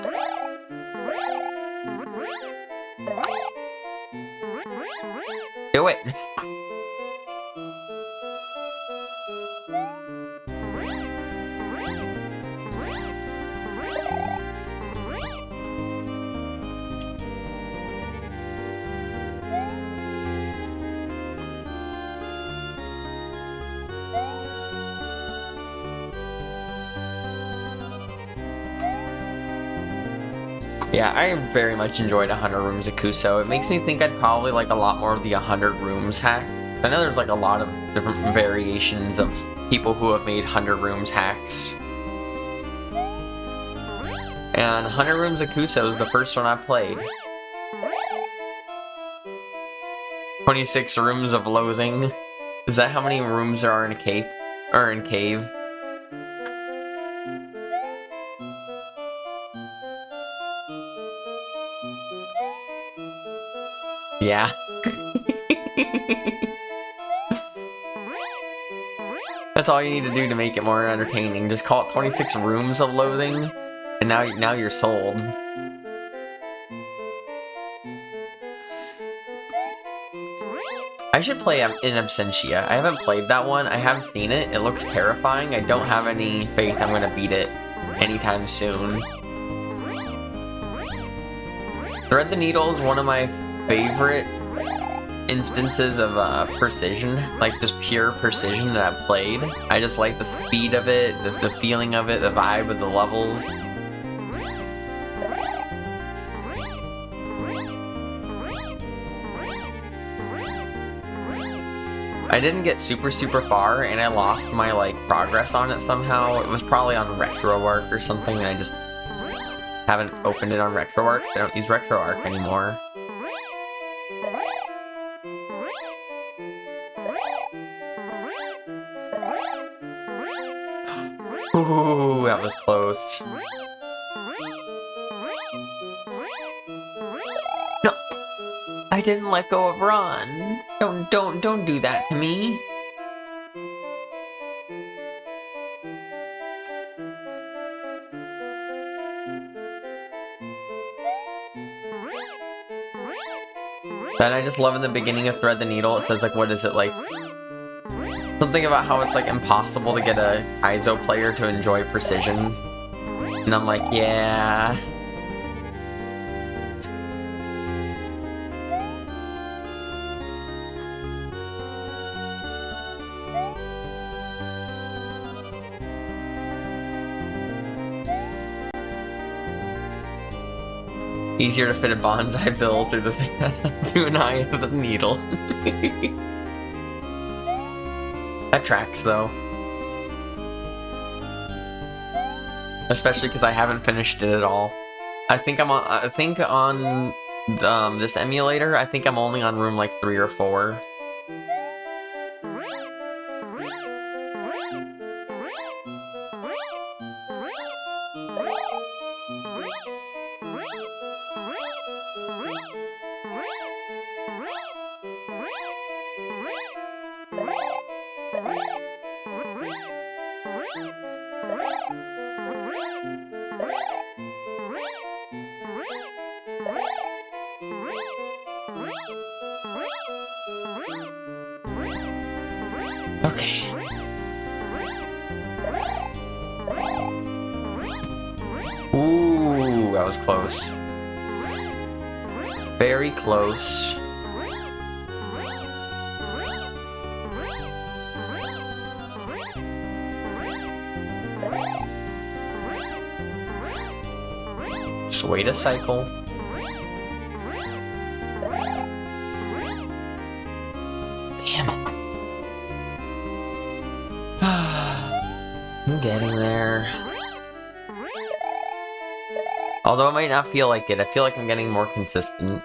Do it! Yeah, I very much enjoyed 100 Rooms of Kuso. It makes me think I'd probably like a lot more of the 100 Rooms hack. I know there's like a lot of different variations of people who have made 100 Rooms hacks. And 100 Rooms of Kuso is the first one I played. 26 Rooms of Loathing. Is that how many rooms there are in a cave? Or in cave? Yeah. That's all you need to do to make it more entertaining. Just call it 26 Rooms of Loathing, and now you're sold. I should play in Absentia. I haven't played that one. I have seen it. It looks terrifying. I don't have any faith I'm gonna beat it anytime soon. Thread the Needle is one of my favorite instances of precision, like just pure precision that I've played. I just like the speed of it, the feeling of it, the vibe of the levels. I didn't get super far, and I lost my like progress on it somehow. It was probably on RetroArch or something, and I just haven't opened it on RetroArch. I don't use RetroArch anymore. Ooh, that was close. No, I didn't let go of Ron. Don't do that to me. Then I just love in the beginning of Thread the Needle, it says like, what is it, like, something about how it's like impossible to get a Kaizo player to enjoy precision. And I'm like, yeah. Easier to fit a bonsai bill through the through an eye of the needle. That tracks though. Especially because I haven't finished it at all. I think on this emulator, I think I'm only on room like 3 or 4. Okay. Ooh, that was close. Very close. Just wait a cycle. Damn it. I'm getting there. Although it might not feel like it, I feel like I'm getting more consistent.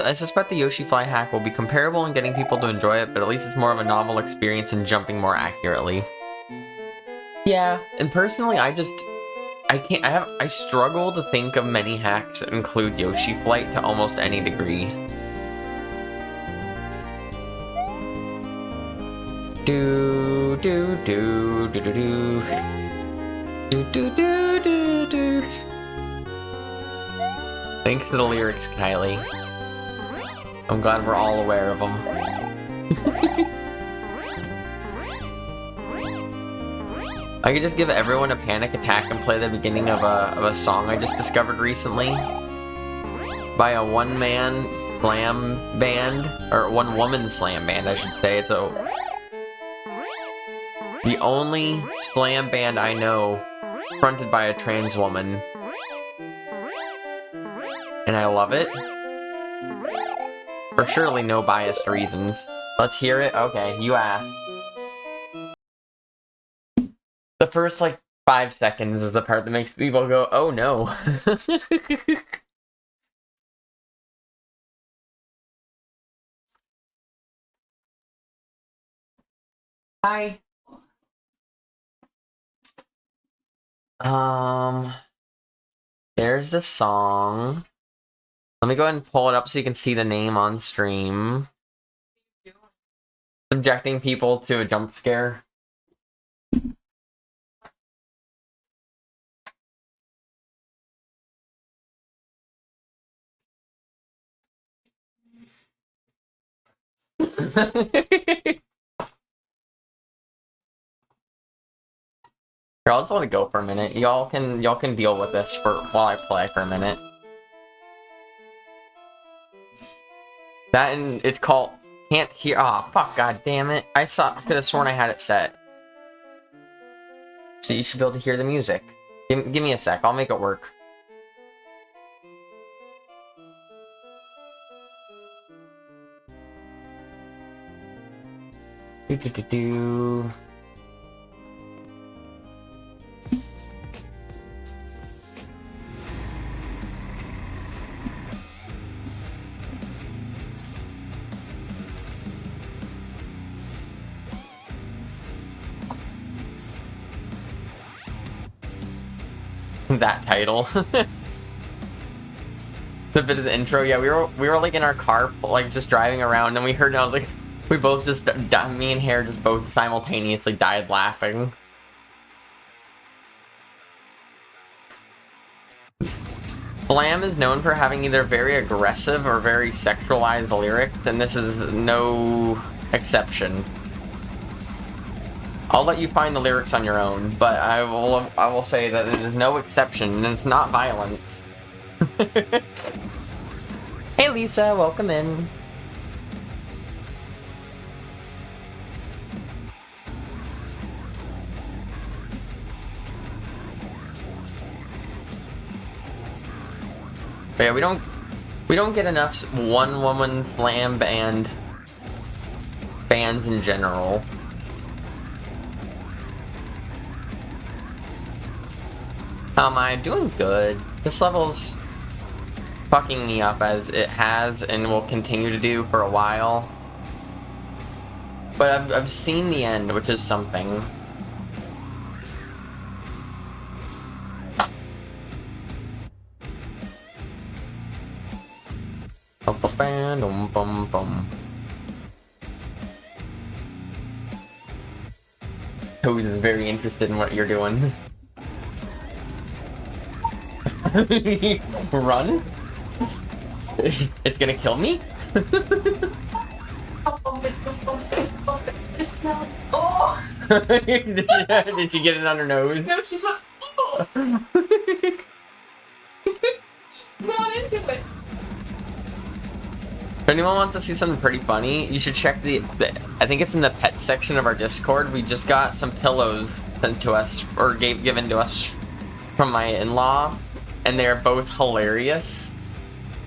I suspect the Yoshi Fly hack will be comparable in getting people to enjoy it, but at least it's more of a novel experience in jumping more accurately. Yeah, and personally, I struggle to think of many hacks that include Yoshi Flight to almost any degree. Do do do do do do do do do do do. Thanks to the lyrics, Kylie. I'm glad we're all aware of them. I could just give everyone a panic attack and play the beginning of a song I just discovered recently by a one-man slam band, or one-woman slam band, I should say. It's the only slam band I know fronted by a trans woman, and I love it for surely no biased reasons. Let's hear it. Okay, you asked. The first, like, 5 seconds is the part that makes people go, oh no. Hi. There's the song. Let me go ahead and pull it up so you can see the name on stream. Subjecting people to a jump scare. Here, I'll just let it go for a minute. Y'all can deal with this while I play for a minute. That, and it's called Can't Hear. Oh fuck! God damn it! I could have sworn I had it set. So you should be able to hear the music. Give me a sec. I'll make it work. Do. That title. The bit of the intro, yeah, we were like in our car, like just driving around, and we heard, and I was like, we both just, me and Hare just both simultaneously died laughing. Slam is known for having either very aggressive or very sexualized lyrics, and this is no exception. I'll let you find the lyrics on your own, but I will say that it is no exception, and it's not violence. Hey Lisa, welcome in. But yeah, we don't get enough one-woman slam bands in general. How am I? Doing good. This level's fucking me up as it has and will continue to do for a while. But I've seen the end, which is something. Toad is very interested in what you're doing. Run? It's gonna kill me? Oh! Did she get it on her nose? No, she's like, oh! Not into it. If anyone wants to see something pretty funny, you should check the I think it's in the pet section of our Discord. We just got some pillows sent to us, or given to us from my in-law, and they're both hilarious.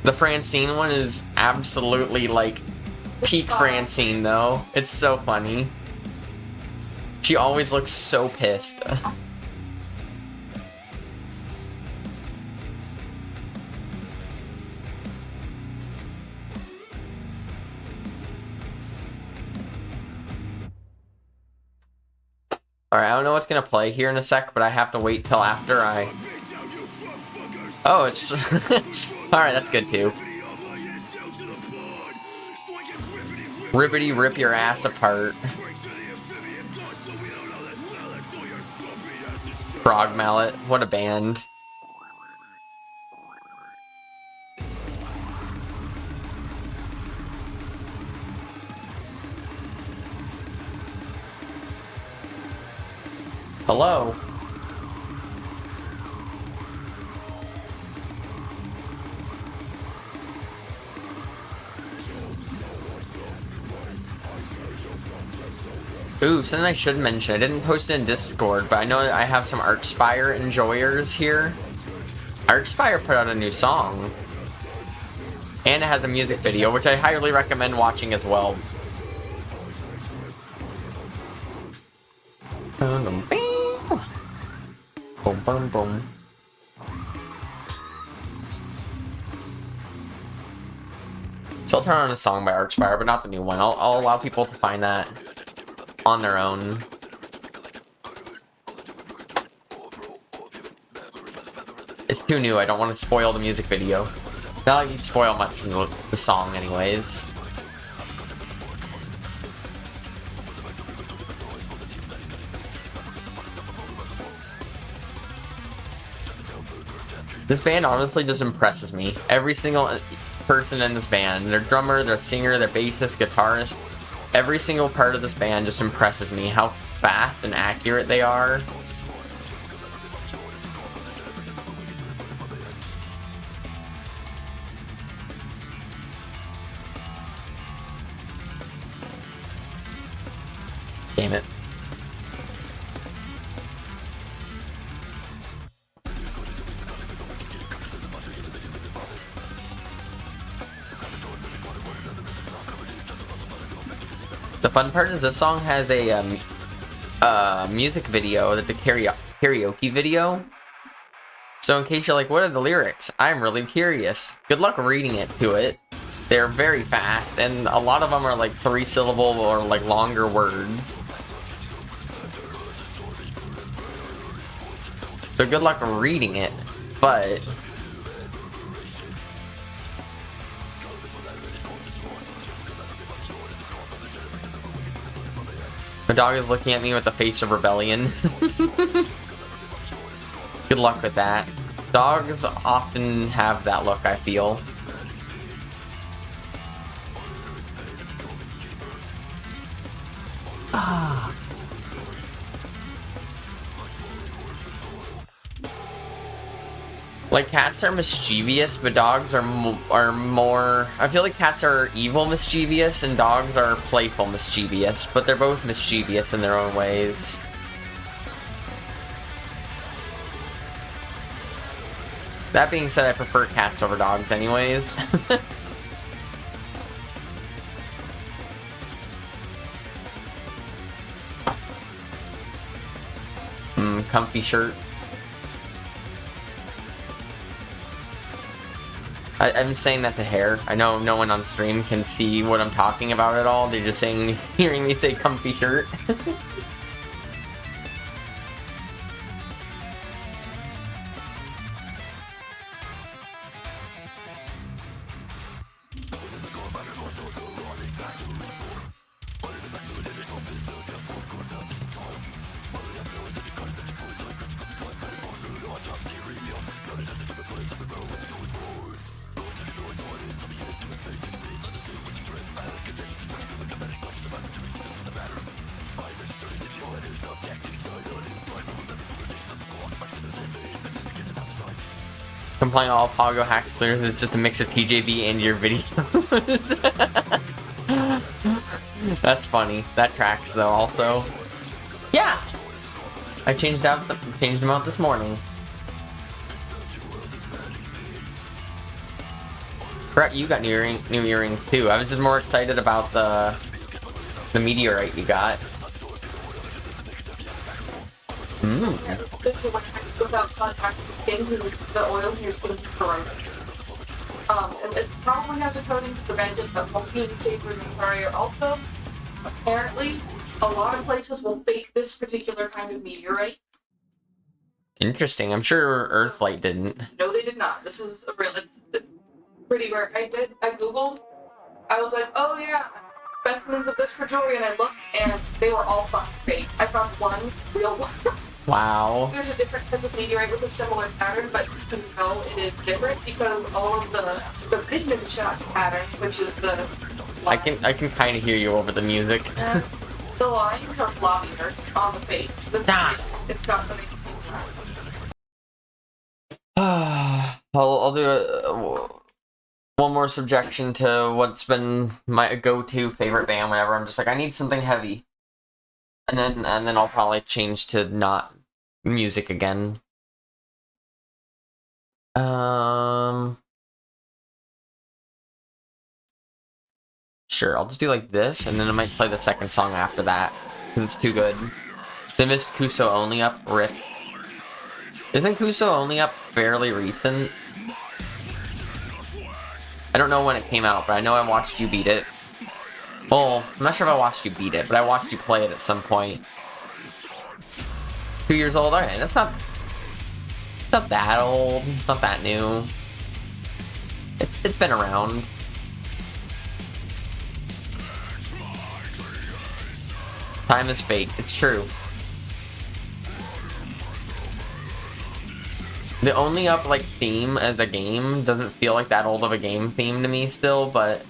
The Francine one is absolutely like peak Francine though. It's so funny. She always looks so pissed. Alright, I don't know what's gonna play here in a sec, but I have to wait till after I... Oh, it's... Alright, that's good too. Ribbity rip your ass apart. Frog Mallet, what a band. Hello? Ooh, something I should mention. I didn't post it in Discord, but I know I have some Archspire enjoyers here. Archspire put out a new song. And it has a music video, which I highly recommend watching as well. Boom, boom, boom. So I'll turn on a song by Archspire, but not the new one. I'll allow people to find that on their own. It's too new. I don't want to spoil the music video. Not like you'd spoil much from the song anyways. This band honestly just impresses me. Every single person in this band, their drummer, their singer, their bassist, guitarist, every single part of this band just impresses me. How fast and accurate they are. Damn it. The fun part is this song has a music video, that the karaoke video. So in case you're like, what are the lyrics? I'm really curious. Good luck reading it to it. They're very fast, and a lot of them are like 3-syllable or like longer words. So good luck reading it, but the dog is looking at me with a face of rebellion. Good luck with that. Dogs often have that look, I feel. Ah. Like, cats are mischievous, but dogs are more... I feel like cats are evil mischievous, and dogs are playful mischievous, but they're both mischievous in their own ways. That being said, I prefer cats over dogs anyways. Comfy shirt. I'm saying that to hair. I know no one on stream can see what I'm talking about at all. They're just saying, hearing me say comfy shirt. I'm playing all Pogo hacks clears. It's just a mix of TJV and your video. That's funny. That tracks though. Also, yeah, I changed them out this morning. Brett, you got new earrings too. I was just more excited about the meteorite you got. Without contact with the skin, the oil in your skin can corrode. And it probably has a coating to prevent it, but won't be safer than barrier. Also, apparently, a lot of places will fake this particular kind of meteorite. Interesting. I'm sure Earthlight didn't. No, they did not. This is a real. It's pretty rare. I googled. I was like, oh yeah, specimens of this for jewelry, and I looked, and they were all fucking fake. I found one real one. Wow. There's a different type of meteorite with a similar pattern, but you can tell it is different because all of the pigment shot pattern, which is the line, I can kind of hear you over the music. the lines are floppier on the face. It's got the nice I'll do one more subjection to what's been my go-to favorite band whenever I'm just like, I need something heavy. And then I'll probably change to not music again. Sure, I'll just do like this, and then I might play the second song after that, because it's too good. They missed Kuso Only Up, rip. Isn't Kuso Only Up fairly recent? I don't know when it came out, but I know I watched you beat it. Well, I'm not sure if I watched you beat it, but I watched you play it at some point. 2 years old? Alright, that's not that old. It's not that new. It's been around. Time is fake. It's true. The Only Up like theme as a game doesn't feel like that old of a game theme to me still, but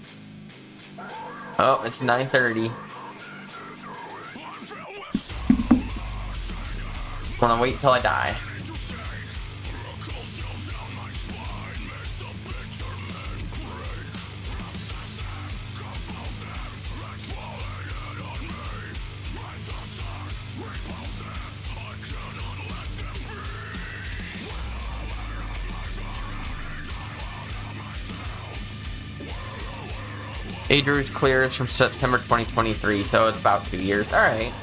oh, it's 9:30. Wanna wait till I die. Adru's clears from September 2023, so it's about 2 years. Alright.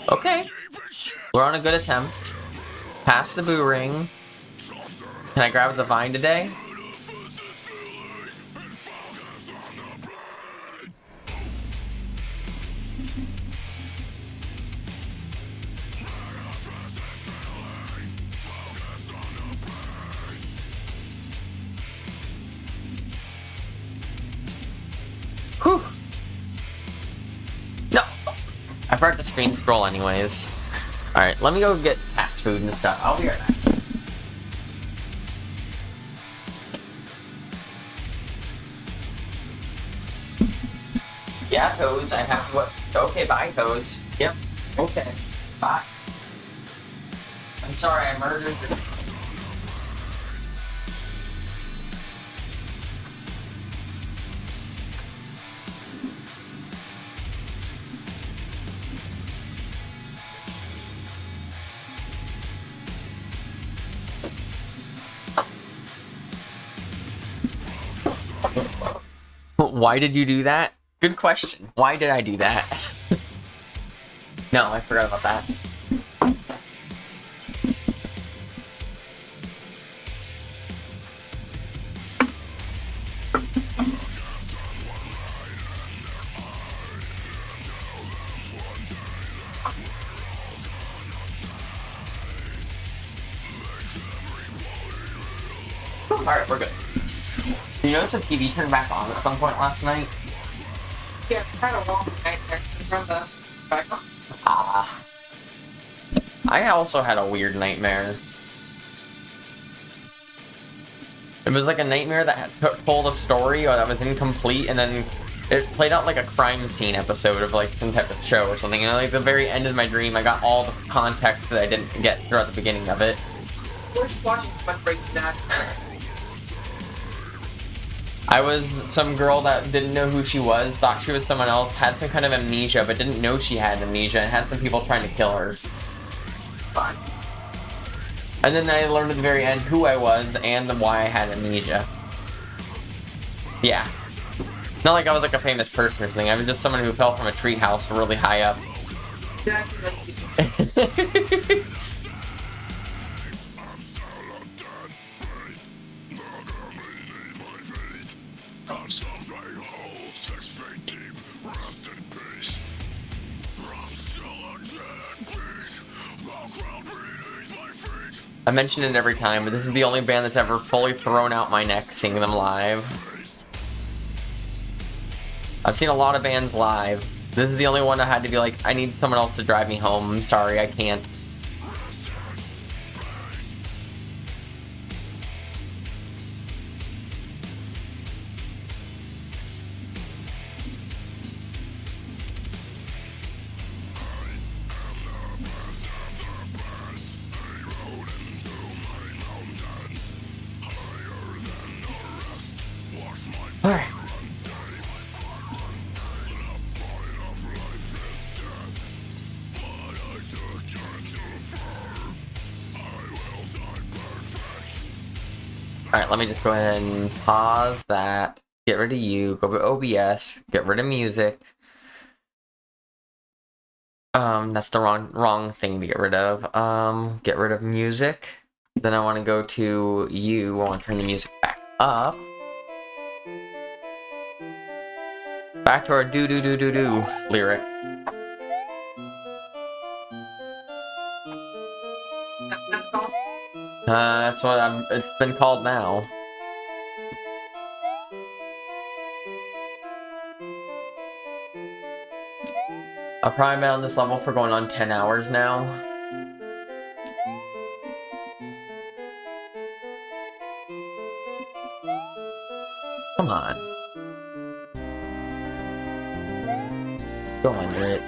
Okay. We're on a good attempt. Pass the boo ring. Can I grab the vine today? Whew. No. I forgot to screen scroll anyways. Alright, let me go get cat's food and stuff. I'll be right back. Yeah, Toes, I have what? Okay, bye, Toes. Yep. Okay. Bye. I'm sorry, I murdered your... Why did you do that? Good question. Why did I do that? No, I forgot about that. Alright, we're good. Did you notice the TV turned back on at some point last night? Yeah, kind of long night next from the back on. Ah. I also had a weird nightmare. It was like a nightmare that had told a story or that was incomplete, and then it played out like a crime scene episode of like some type of show or something. And like the very end of my dream, I got all the context that I didn't get throughout the beginning of it. We're just watching someone break that. I was some girl that didn't know who she was, thought she was someone else, had some kind of amnesia, but didn't know she had amnesia, and had some people trying to kill her. Fun. And then I learned at the very end who I was and why I had amnesia. Yeah. Not like I was like a famous person or something, I was just someone who fell from a treehouse really high up. Exactly. I mention it every time, but this is the only band that's ever fully thrown out my neck singing them live. I've seen a lot of bands live. This is the only one I had to be like, I need someone else to drive me home. I'm sorry, I can't. Alright. Alright, let me just go ahead and pause that. Get rid of you. Go to OBS. Get rid of music. That's the wrong thing to get rid of. Get rid of music. Then I want to go to you. I want to turn the music back up. Back to our do lyric. That's called. That's what it's been called now. I've probably been on this level for going on 10 hours now. Come on. Go under it.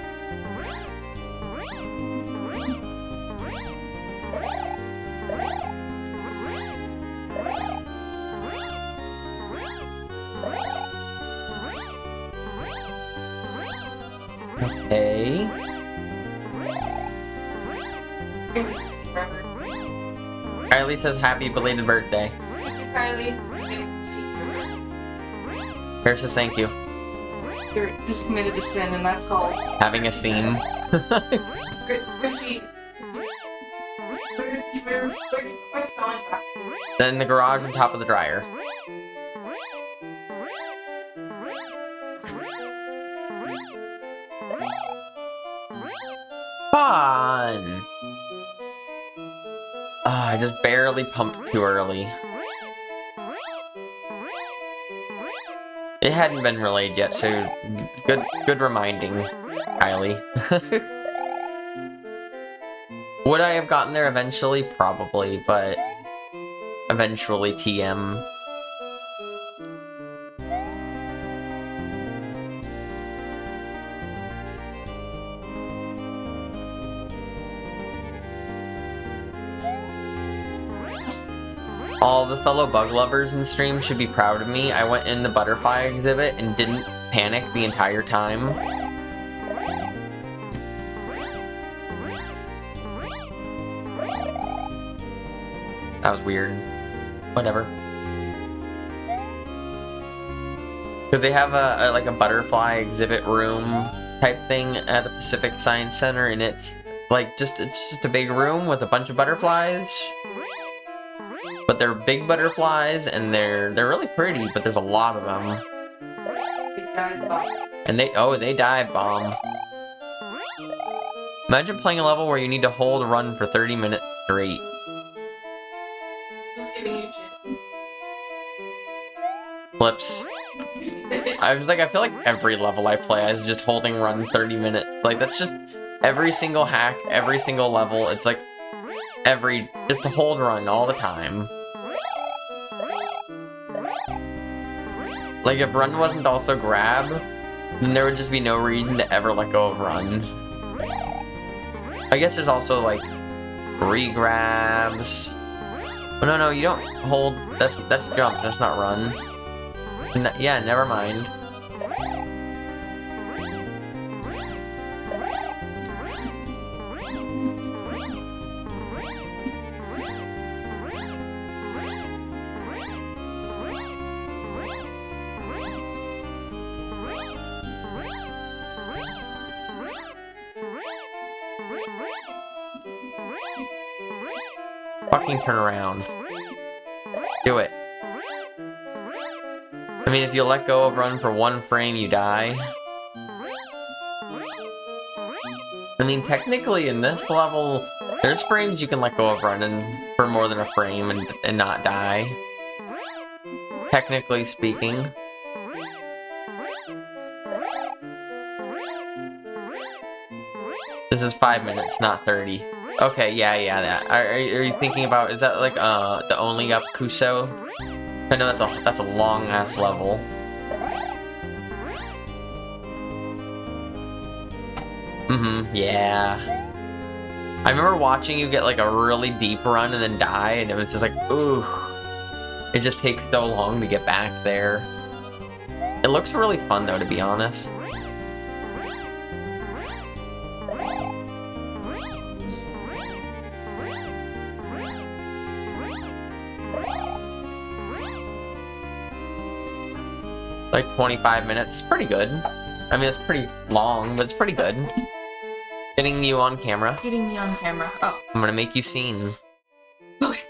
Okay. Kylie says happy belated birthday. Thank you, Kylie. We're getting to see you. Bear says thank you. You're just committed to sin, and that's called Having a theme. Richie. Where's sewing back? Then the garage on top of the dryer. Fun! I just barely pumped too early. It hadn't been relayed yet, so good reminding, Kylie. Would I have gotten there eventually? Probably, but eventually TM. All the fellow bug lovers in the stream should be proud of me. I went in the butterfly exhibit and didn't panic the entire time. That was weird. Whatever. Because they have a like a butterfly exhibit room type thing at the Pacific Science Center, and it's like it's just a big room with a bunch of butterflies. But they're big butterflies, and they're really pretty, but there's a lot of them. And they dive bomb. Imagine playing a level where you need to hold a run for 30 minutes straight. Who's giving you shit? Flips. I feel like every level I play is just holding run 30 minutes. Like, that's just every single hack, every single level. It's like just a hold run all the time. Like, if run wasn't also grab, then there would just be no reason to ever let go of run. I guess there's also, like, re-grabs. Oh, no, you don't hold. That's jump, that's not run. Yeah, never mind. Fucking turn around. Do it. I mean, if you let go of run for one frame, you die. I mean, technically in this level, there's frames you can let go of run for more than a frame and not die. Technically speaking. This is 5 minutes, not 30. Okay, yeah, that. Are you thinking about, is that like the only up Kuso? I know that's a long ass level. Yeah. I remember watching you get like a really deep run and then die, and it was just like, ooh. It just takes so long to get back there. It looks really fun though, to be honest. Like 25 minutes, pretty good. I mean, it's pretty long, but it's pretty good. Getting you on camera. Getting me on camera. Oh. I'm gonna make you seen. Okay.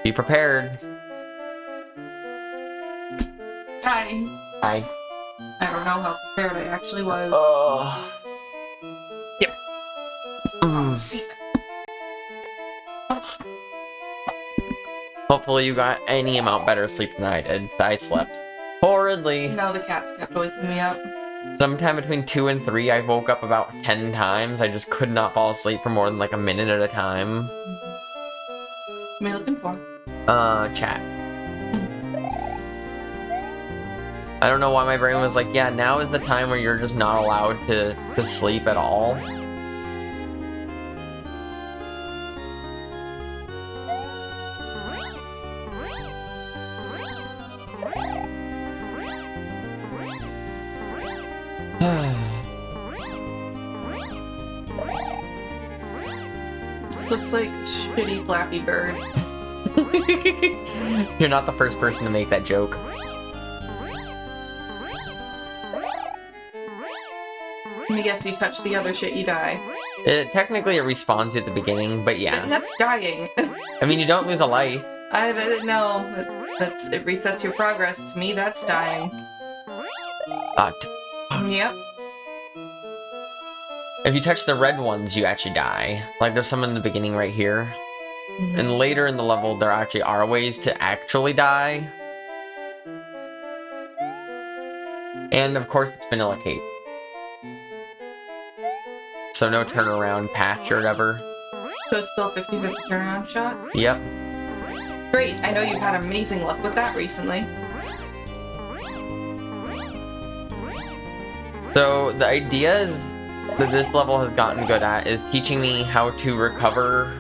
Be prepared. Hi. Hi. I don't know how prepared I actually was. Yep. See. Hopefully you got any amount better sleep than I did. I slept horridly. No, the cats kept waking me up. Sometime between 2 and 3, I woke up about 10 times. I just could not fall asleep for more than like a minute at a time. What are you looking for? Chat. I don't know why my brain was like, yeah, now is the time where you're just not allowed to sleep at all. This looks like shitty Flappy Bird. You're not the first person to make that joke. Let me guess, you touch the other shit, you die. Technically, it respawns you at the beginning, but yeah. That's dying. I mean, you don't lose a life. I didn't know. It resets your progress. To me, that's dying. Yep. If you touch the red ones, you actually die. Like, there's some in the beginning right here. And later in the level, there actually are ways to actually die. And, of course, it's vanilla cake. So no turnaround patch or whatever. So it's still 50-50 turnaround shot? Yep. Great, I know you've had amazing luck with that recently. So the idea is that this level has gotten good at is teaching me how to recover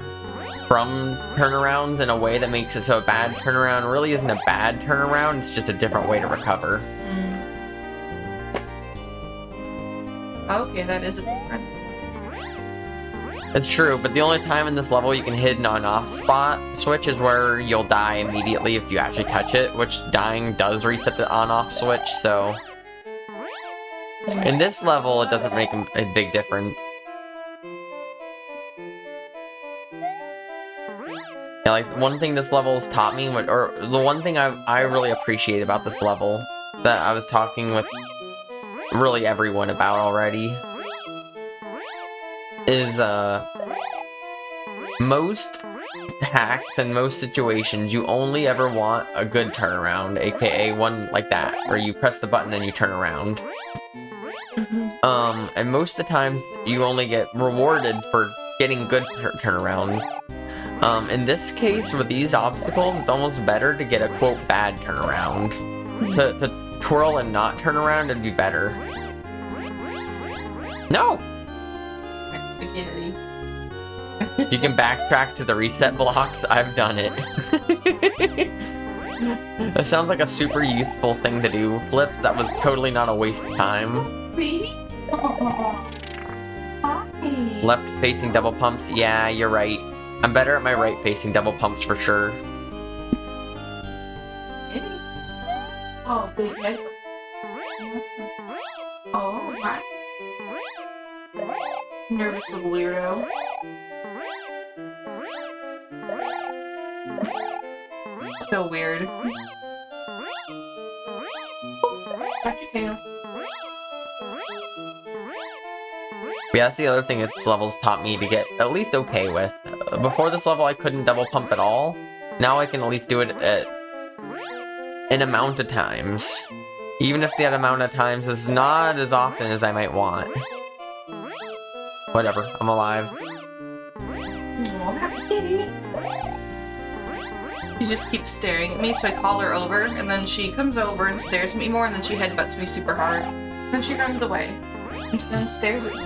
from turnarounds in a way that makes it so a bad turnaround really isn't a bad turnaround, it's just a different way to recover. Okay, that is a difference. It's true, but the only time in this level you can hit an on-off spot switch is where you'll die immediately if you actually touch it, which dying does reset the on-off switch, so... In this level, it doesn't make a big difference. Yeah, like, one thing this level has taught me, or the one thing I really appreciate about this level, that I was talking with really everyone about already, is, most hacks and most situations, you only ever want a good turnaround, aka one like that, where you press the button and you turn around. And most of the times, you only get rewarded for getting good turnarounds. In this case, with these obstacles, it's almost better to get a, quote, bad turnaround. To twirl and not turn around, it'd be better. No! Spaghetti. You can backtrack to the reset blocks. I've done it. That sounds like a super useful thing to do. Flip, that was totally not a waste of time. Baby? Hi. Left facing double pumps? Yeah, you're right. I'm better at my right facing double pumps for sure. Oh, big head. Oh, hi. Nervous little weirdo. So weird. Got your tail. Yeah, that's the other thing this level's taught me to get at least okay with. Before this level, I couldn't double pump at all. Now I can at least do it at an amount of times. Even if that amount of times is not as often as I might want. Whatever, I'm alive. Oh, happy kitty. She just keeps staring at me, so I call her over, and then she comes over and stares at me more, and then she headbutts me super hard. Then she runs away, and then stares at me.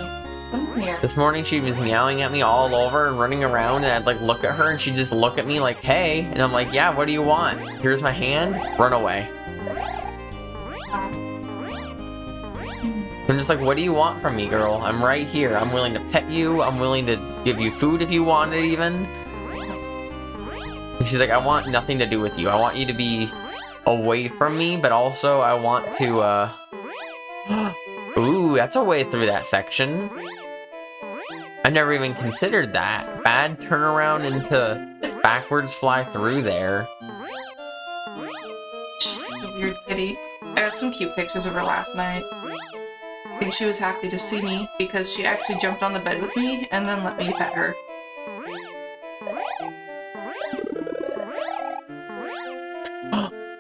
Come here. This morning she was meowing at me all over and running around, and I'd like look at her and she'd just look at me like, hey, and I'm like, yeah, what do you want? Here's my hand, run away. I'm just like, what do you want from me, girl? I'm right here. I'm willing to pet you. I'm willing to give you food if you want it even. And she's like, I want nothing to do with you. I want you to be away from me, but also I want to, Ooh, that's a way through that section. I never even considered that. Bad turnaround into backwards fly through there. She's such a weird kitty. I got some cute pictures of her last night. I think she was happy to see me because she actually jumped on the bed with me and then let me pet her.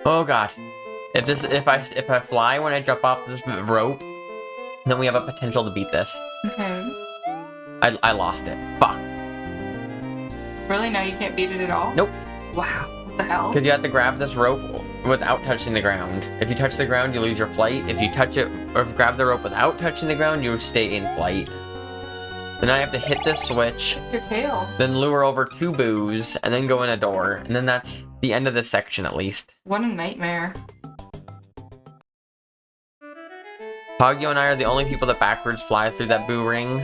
Oh god. If I fly when I jump off this rope, then we have a potential to beat this. Okay. I lost it. Fuck. Really? Now you can't beat it at all? Nope. Wow. What the hell? Because you have to grab this rope without touching the ground. If you touch the ground, you lose your flight. If you touch it, or grab the rope without touching the ground, you stay in flight. Then I have to hit this switch, Your tail. then lure over 2 boos, and then go in a door. And then that's the end of this section, at least. What a nightmare. Pogyo and I are the only people that backwards fly through that boo ring.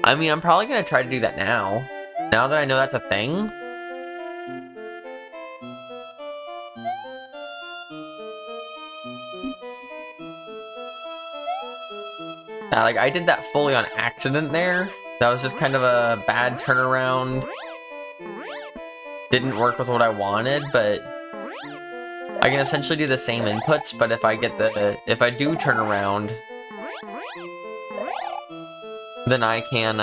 I mean, I'm probably gonna try to do that now. Now that I know that's a thing. Like, I did that fully on accident there. That was just kind of a bad turnaround. Didn't work with what I wanted, but I can essentially do the same inputs, but if I do turn around, then I can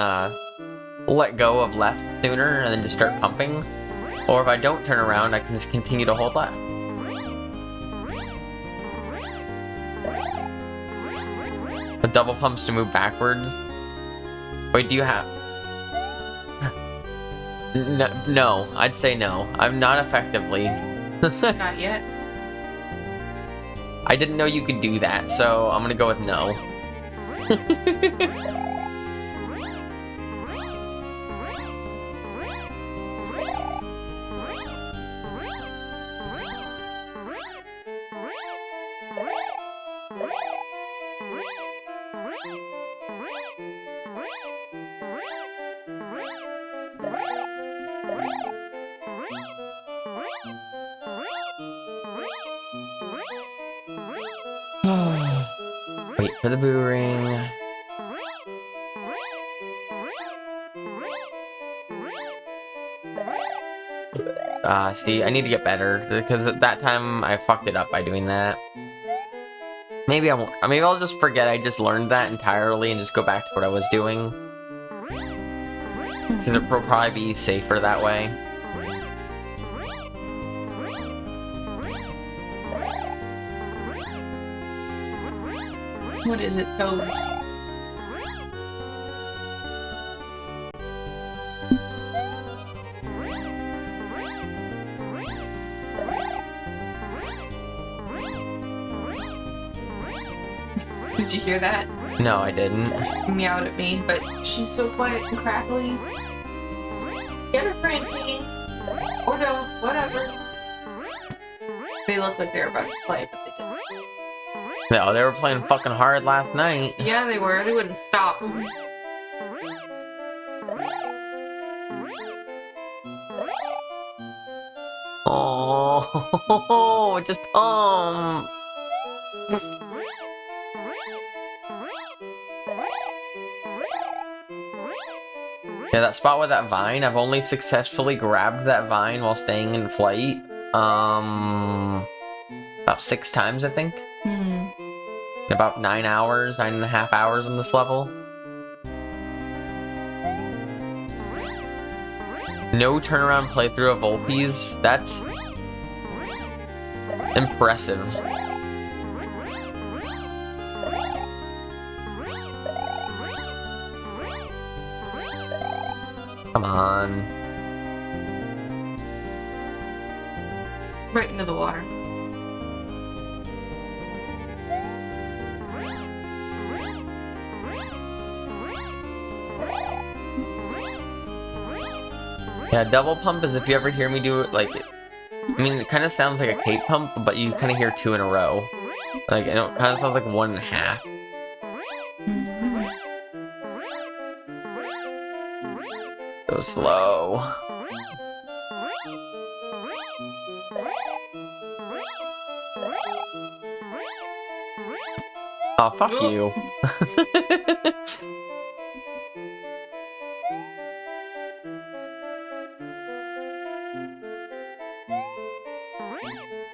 let go of left sooner and then just start pumping. Or if I don't turn around, I can just continue to hold left. The double pumps to move backwards. Wait, do you have... No, I'd say no. I'm not effectively. Not yet. I didn't know you could do that, so I'm gonna go with no. Wait for the boo ring. See, I need to get better, because that time I fucked it up by doing that. Maybe I won't. Maybe I'll just forget I just learned that entirely and just go back to what I was doing. Because it'll probably be safer that way. What is it, Toads? Did you hear that? No, I didn't. Meowed at me, but she's so quiet and crackly. Get her, Francine! Or no, whatever. They look like they're about to play, but they didn't. No, they were playing fucking hard last night. Yeah, they were. They wouldn't stop. Oh, just pump. Yeah, that spot with that vine, I've only successfully grabbed that vine while staying in flight. About 6 times, I think. About 9 hours, 9.5 hours on this level. No turnaround playthrough of Volpeys. That's impressive. Come on. Right into the water. Yeah, double pump is if you ever hear me do it, like, I mean, it kind of sounds like a cape pump, but you kind of hear 2 in a row. Like, it kind of sounds like 1.5. So slow. Oh, fuck you.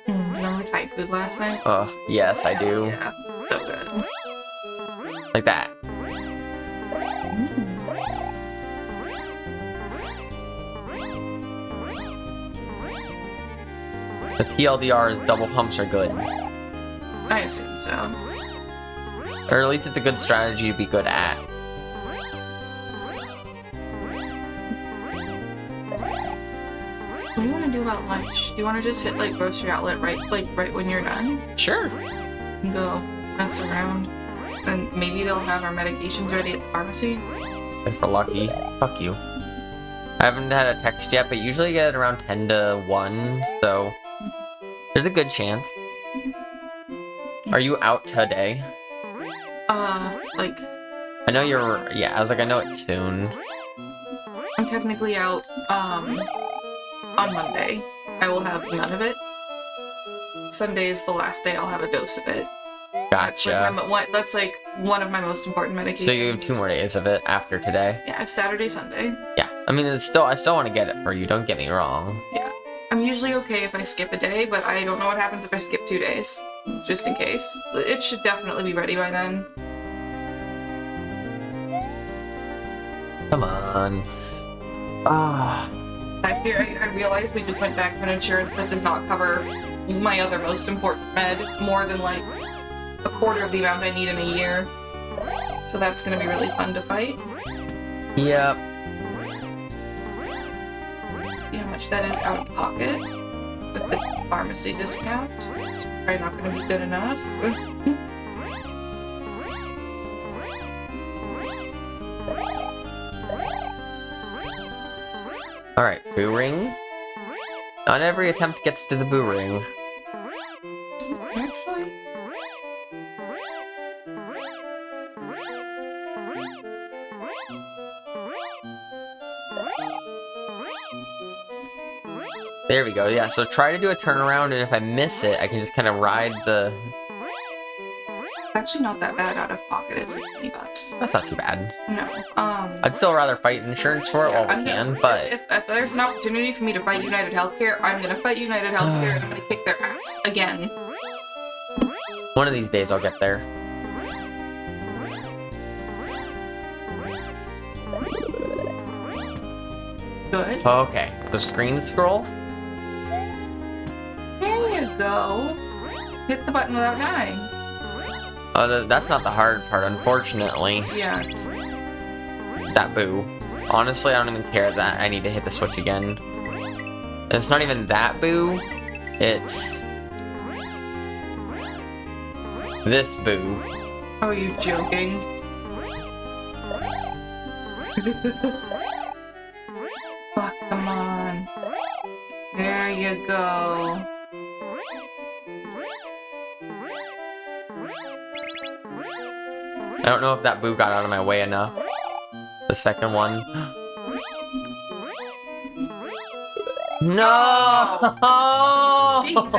Remember Thai food last night? Oh, yes, I do. Yeah, so good. Like that. The TLDR's double pumps are good. I assume so. Or at least it's a good strategy to be good at. What do you want to do about lunch? Do you want to just hit like grocery outlet right when you're done? Sure. And go mess around. And maybe they'll have our medications ready at the pharmacy. If we're lucky. Fuck you. I haven't had a text yet, but usually I get it around 10 to 1, so there's a good chance. Are you out today? Like... I know you're... Yeah, I was like, I know it's soon. I'm technically out, on Monday. I will have none of it. Sunday is the last day I'll have a dose of it. Gotcha. That's like one of my most important medications. So you have 2 more days of it after today? Yeah, I have Saturday, Sunday. Yeah. I mean, I still want to get it for you, don't get me wrong. Yeah. I'm usually okay if I skip a day, but I don't know what happens if I skip 2 days. Just in case. It should definitely be ready by then. Come on. Ah. I realized we just went back to an insurance that does not cover my other most important med more than like a quarter of the amount I need in a year. So that's gonna be really fun to fight. Yep. See how much that is out of pocket with the pharmacy discount. It's probably not gonna be good enough. Alright, boo ring. Not every attempt gets to the boo ring. Actually, There we go, yeah, so try to do a turnaround, and if I miss it, I can just kind of ride the... actually not that bad out of pocket. It's like $20. That's not too bad. No. I'd still rather fight insurance for it while we can, but... If there's an opportunity for me to fight United Healthcare, I'm gonna fight United Healthcare and I'm gonna kick their ass. Again. One of these days I'll get there. Good. Okay, the screen scroll? There you go. Hit the button without dying. Oh, that's not the hard part, unfortunately. Yeah, it's... That boo. Honestly, I don't even care that I need to hit the switch again. And it's not even that boo. It's... this boo. Oh, are you joking? Fuck, come on. There you go. I don't know if that boo got out of my way enough. The second one. No! Jesus.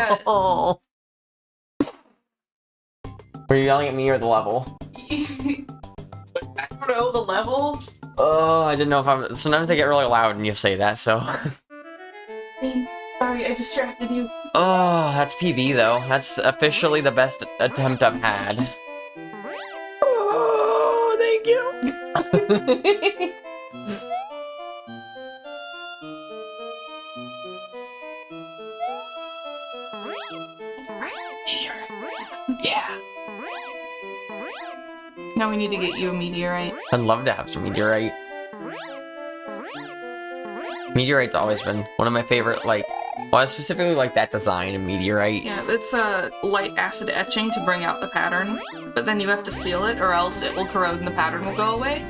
Were you yelling at me or the level? I don't know, the level? Oh, I didn't know if I'm... Sometimes I get really loud when you say that, so... Sorry, I distracted you. Oh, that's PB though. That's officially the best attempt I've had. Oh, thank you. Yeah. Now we need to get you a meteorite. I'd love to have some meteorite. Meteorite's always been one of my favorite, like, well, I specifically like that design of meteorite. Yeah, it's a light acid etching to bring out the pattern, but then you have to seal it or else it will corrode and the pattern will go away.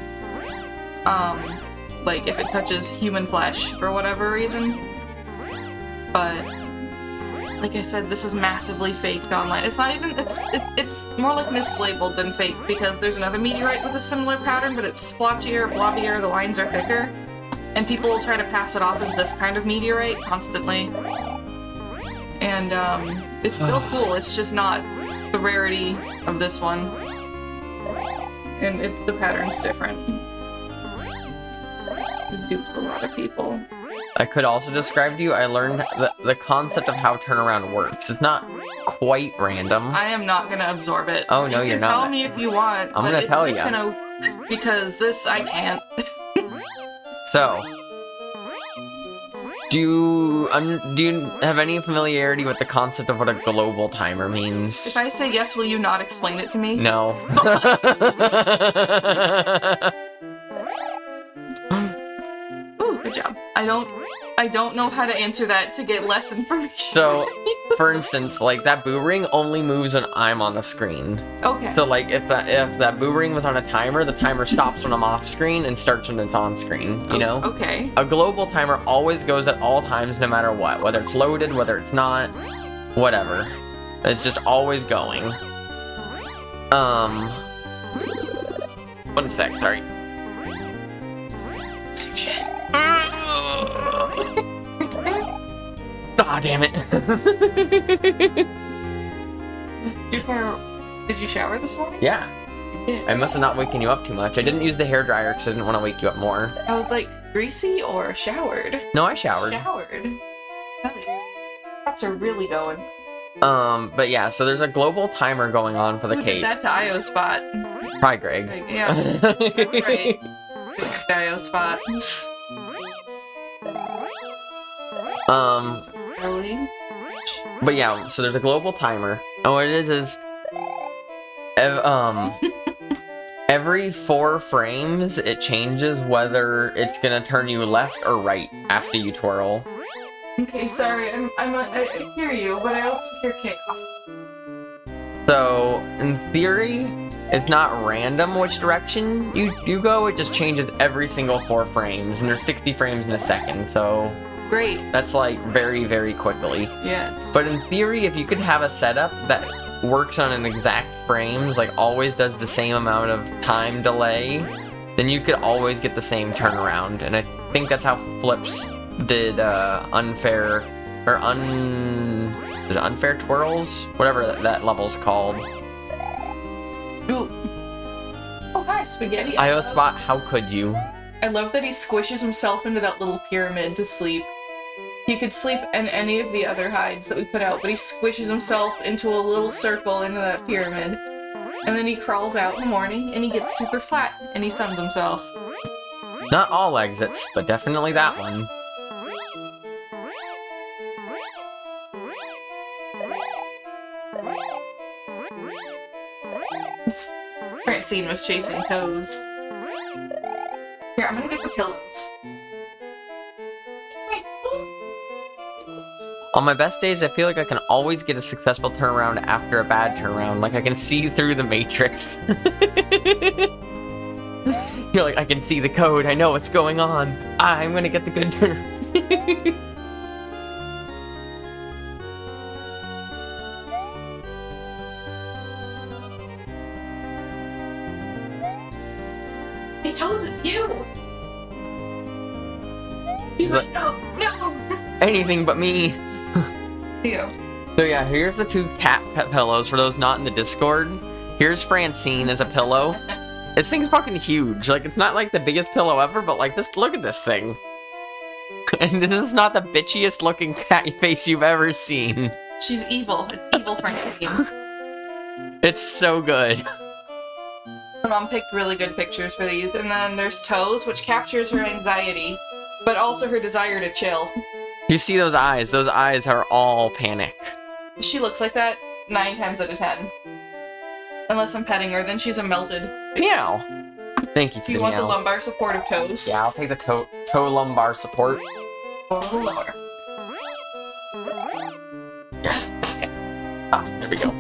Like if it touches human flesh for whatever reason. But like I said, this is massively faked online. It's not even, it's more like mislabeled than fake because there's another meteorite with a similar pattern, but it's splotchier, blobbier, the lines are thicker. And people will try to pass it off as this kind of meteorite constantly. And it's still cool, it's just not the rarity of this one. And the pattern's different. It duped a lot of people. I could also describe to you, I learned the concept of how turnaround works. It's not quite random. I am not gonna absorb it. Oh no, you're not. Tell me if you want. I'm gonna tell you. Because this, I can't. So, do you have any familiarity with the concept of what a global timer means? If I say yes, will you not explain it to me? No. Ooh, good job. I don't know how to answer that to get less information. So, for instance, like that boo ring only moves when I'm on the screen. Okay. So like if that boo ring was on a timer, the timer stops when I'm off screen and starts when it's on screen, you know? Okay. A global timer always goes at all times no matter what, whether it's loaded, whether it's not, whatever. It's just always going. 1 sec, sorry. Shit. Ah, damn it. Did you shower this morning? Yeah. You did. I must have not waken you up too much. I didn't use the hairdryer because I didn't want to wake you up more. I was like, greasy or showered? No, I showered. Showered. Hell yeah. Thoughts are really going. But yeah, so there's a global timer going on for the Who cake. did that to IO Spot? Probably Greg. Like, yeah, that's right. IO Spot. Really? But yeah, so there's a global timer, and what it is every 4 frames it changes whether it's gonna turn you left or right after you twirl. Okay, sorry, I hear you, but I also hear chaos. So in theory, it's not random which direction you go. It just changes every single 4 frames, and there's 60 frames in a second. So. Great. That's like very, very quickly. Yes. But in theory, if you could have a setup that works on an exact frames, like always does the same amount of time delay, then you could always get the same turnaround. And I think that's how Flips did unfair twirls? Whatever that level's called. Ooh. Oh, hi, Spaghetti. IO Spot, how could you? I love that he squishes himself into that little pyramid to sleep. He could sleep in any of the other hides that we put out, but he squishes himself into a little circle into that pyramid. And then he crawls out in the morning, and he gets super flat, and he suns himself. Not all exits, but definitely that one. Francine was chasing toes. Here, I'm gonna get the pillows. On my best days, I feel like I can always get a successful turnaround after a bad turnaround. Like I can see through the matrix. I feel like I can see the code. I know what's going on. I'm gonna get the good turn. He told us it's you! He's like, no! Anything but me. You. So yeah, here's the 2 cat pet pillows for those not in the Discord. Here's Francine as a pillow. This thing's fucking huge. Like, it's not like the biggest pillow ever, but like this, look at this thing. And this is not the bitchiest looking cat face you've ever seen. She's evil. It's evil Francine. It's so good. My mom picked really good pictures for these, and then there's Toes, which captures her anxiety, but also her desire to chill. You see those eyes? Those eyes are all panic. She looks like that 9 times out of 10. Unless I'm petting her, then she's a melted. Meow. Thank you for Do you the want meow. the lumbar support of Toes? Yeah, I'll take the toe lumbar support. A little lower. Yeah. Ah, there we go.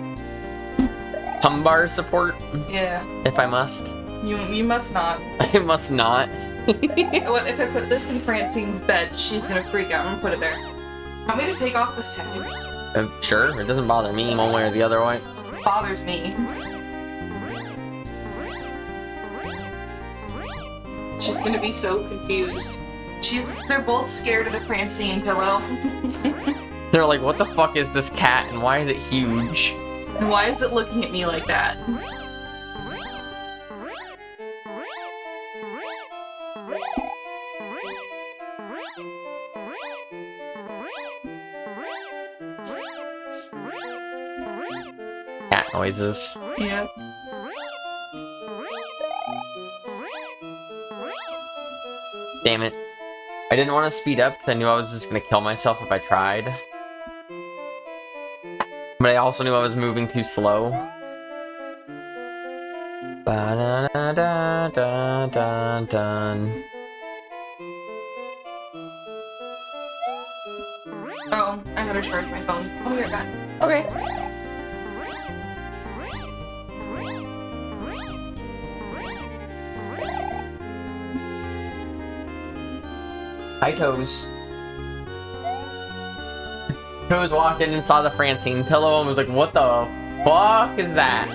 Bar support, Yeah. if I must. You must not. I must not. What if I put this in Francine's bed? She's gonna freak out. I'm gonna put it there. Want me to take off this tag? Sure, it doesn't bother me one way or the other way. It bothers me. She's gonna be so confused. They're both scared of the Francine pillow. They're like, what the fuck is this cat and why is it huge? And why is it looking at me like that? Cat noises. Yeah. Damn it. I didn't want to speed up because I knew I was just going to kill myself if I tried. But I also knew I was moving too slow. Ba-da-da-da-da-da-dun. Oh, I gotta charge my phone. I'll be right back. Okay. Hi, Toes. Toes walked in and saw the Francine pillow and was like, what the fuck is that?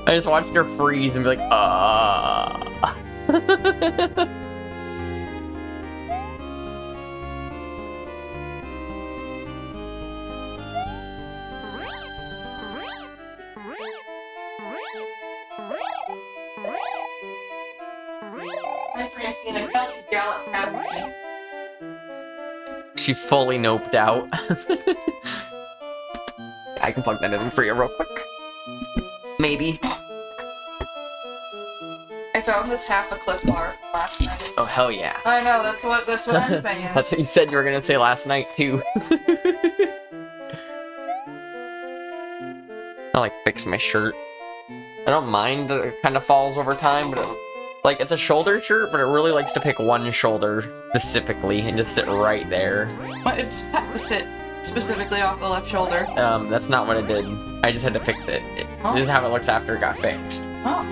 I just watched her freeze and be like, Hi, Francine. I felt you gallop past me. She fully noped out. I can plug that in for you real quick. Maybe. I found this half a Cliff Bar last night. Oh, hell yeah. I know, that's what I'm saying. That's what you said you were gonna say last night, too. I like fix my shirt. I don't mind that it kind of falls over time, but like it's a shoulder shirt, but it really likes to pick one shoulder specifically and just sit right there. But it's had to sit specifically off the left shoulder. That's not what it did. I just had to fix it. This is how it looks after it got fixed. Oh.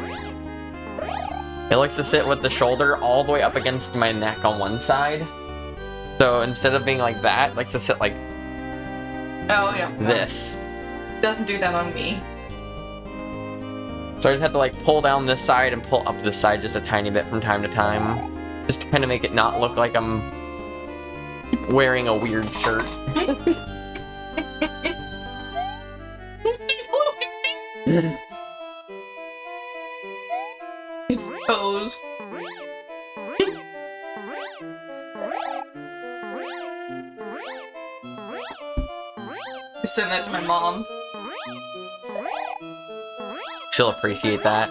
It likes to sit with the shoulder all the way up against my neck on one side. So instead of being like that, it likes to sit like Oh, yeah. this. Doesn't do that on me. So I just have to like pull down this side and pull up this side just a tiny bit from time to time. Just to kind of make it not look like I'm wearing a weird shirt. It's toes. I sent that to my mom. She'll appreciate that.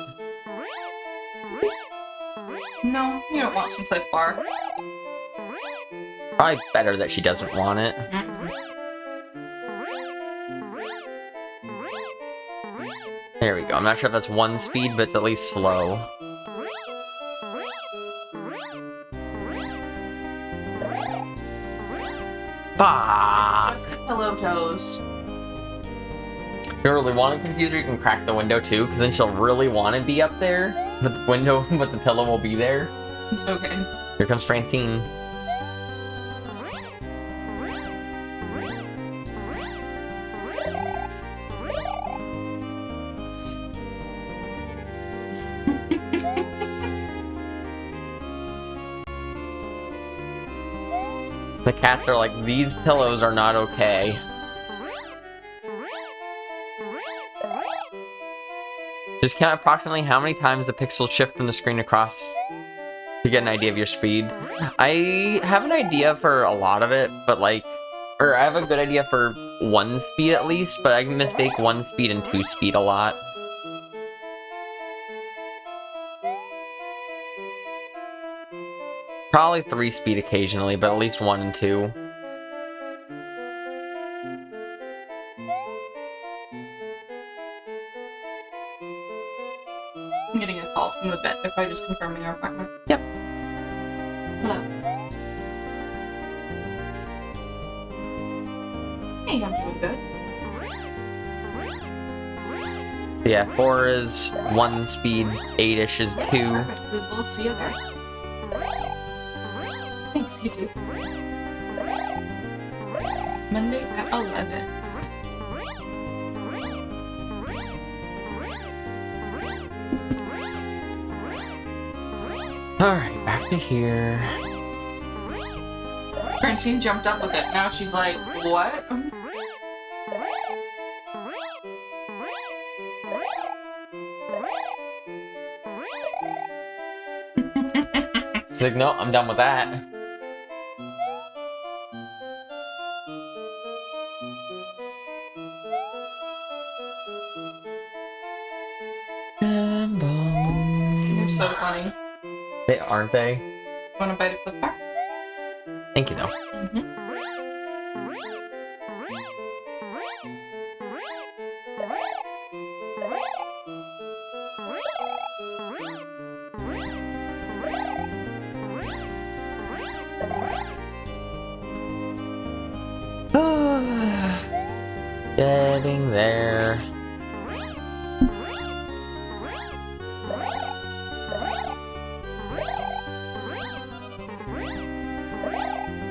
No, you don't want some Cliff Bar. Probably better that she doesn't want it. There we go. I'm not sure if that's one speed, but it's at least slow. Fuck! Just pillow toes. If you really want to confuse her, you can crack the window too, because then she'll really want to be up there, but the window, but the pillow will be there. It's okay. Here comes Francine. The cats are like, these pillows are not okay. Just count approximately how many times the pixels shift from the screen across to get an idea of your speed. I have an idea for a lot of it, but like, or I have a good idea for one speed at least, but I can mistake one speed and two speed a lot. Probably 3 speed occasionally, but at least 1 and 2. I'm getting a call from the vet if I just confirming our appointment. Yep. Hello. Hey, I'm doing good. So yeah, 4 is 1 speed, 8-ish is 2. Perfect. We'll see you there. Thanks, you too. Monday at 11. Alright, back to here. Francine jumped up with it. Now she's like, what? She's like, no, I'm done with that. They're so funny. They aren't they? Want to bite a flip bar? Thank you though. Getting there.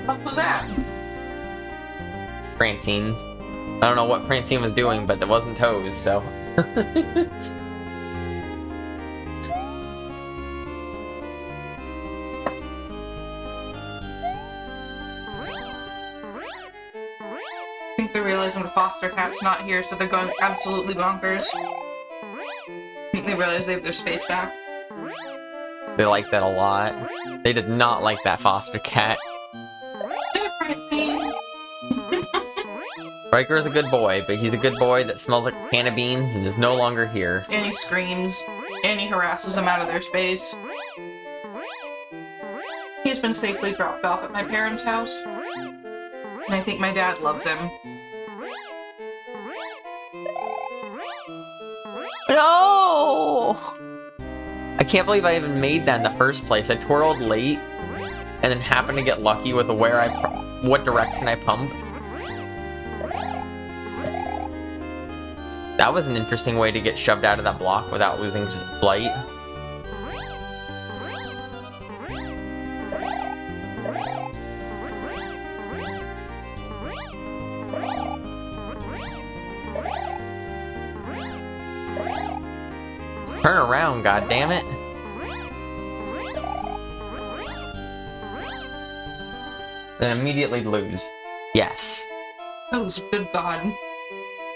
What was that? Francine. I don't know what Francine was doing, but it wasn't toes, so. I think they're realizing the foster cat's not here, so they're going absolutely bonkers. I think they realize they have their space back. They like that a lot. They did not like that foster cat. Hey, Francine! Riker is a good boy, but he's a good boy that smells like a can of beans and is no longer here. And he screams, and he harasses them out of their space. He's been safely dropped off at my parents' house. And I think my dad loves him. No! I can't believe I even made that in the first place. I twirled late, and then happened to get lucky with what direction I pumped. That was an interesting way to get shoved out of that block without losing flight. Turn around, goddammit. Then immediately lose. Yes. Oh, good God.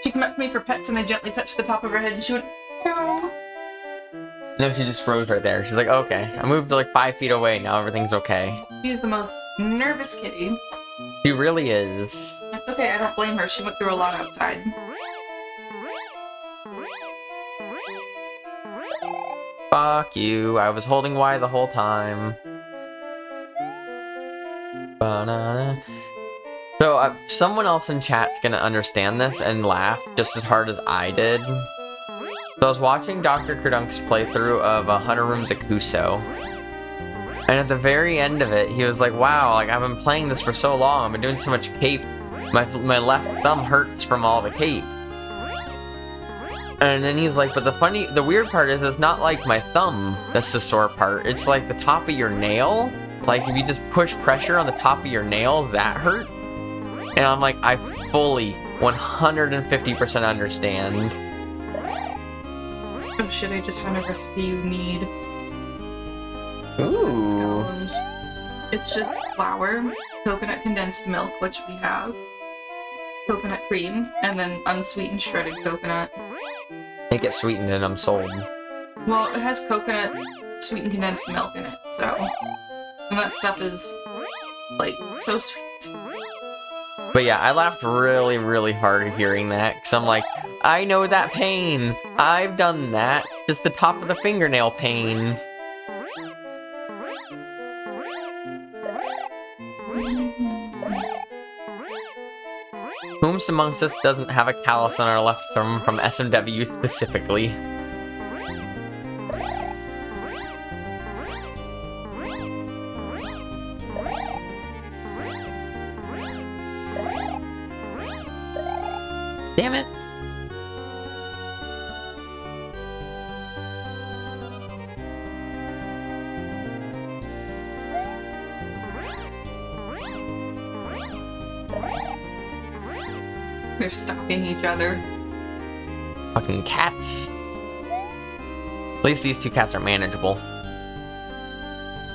She came up to me for pets and I gently touched the top of her head and she went, no. No, she just froze right there. She's like, okay. I moved like 5 feet away, now everything's okay. She's the most nervous kitty. She really is. It's okay, I don't blame her. She went through a lot outside. Fuck you. I was holding Y the whole time. Banana. So, someone else in chat's gonna understand this and laugh just as hard as I did. So I was watching Dr. Kerdunk's playthrough of 100 Rooms at Kuso. And at the very end of it, he was like, wow, like I've been playing this for so long, I've been doing so much cape, my left thumb hurts from all the cape. And then he's like, but the weird part is it's not like my thumb that's the sore part, it's like the top of your nail. Like if you just push pressure on the top of your nail, that hurt. And I'm like, I fully 150% understand. Oh shit, I just found a recipe you need. Ooh. It's just flour, coconut condensed milk, which we have, coconut cream, and then unsweetened shredded coconut. Make it sweetened and I'm sold. Well, it has coconut sweetened condensed milk in it, so... And that stuff is, like, so sweet. But yeah, I laughed really, really hard hearing that, because I'm like, I know that pain! I've done that! Just the top of the fingernail pain. Whomst amongst us doesn't have a callus on our left thumb from SMW specifically? Damn it. They're stalking each other. Fucking cats. At least these two cats are manageable.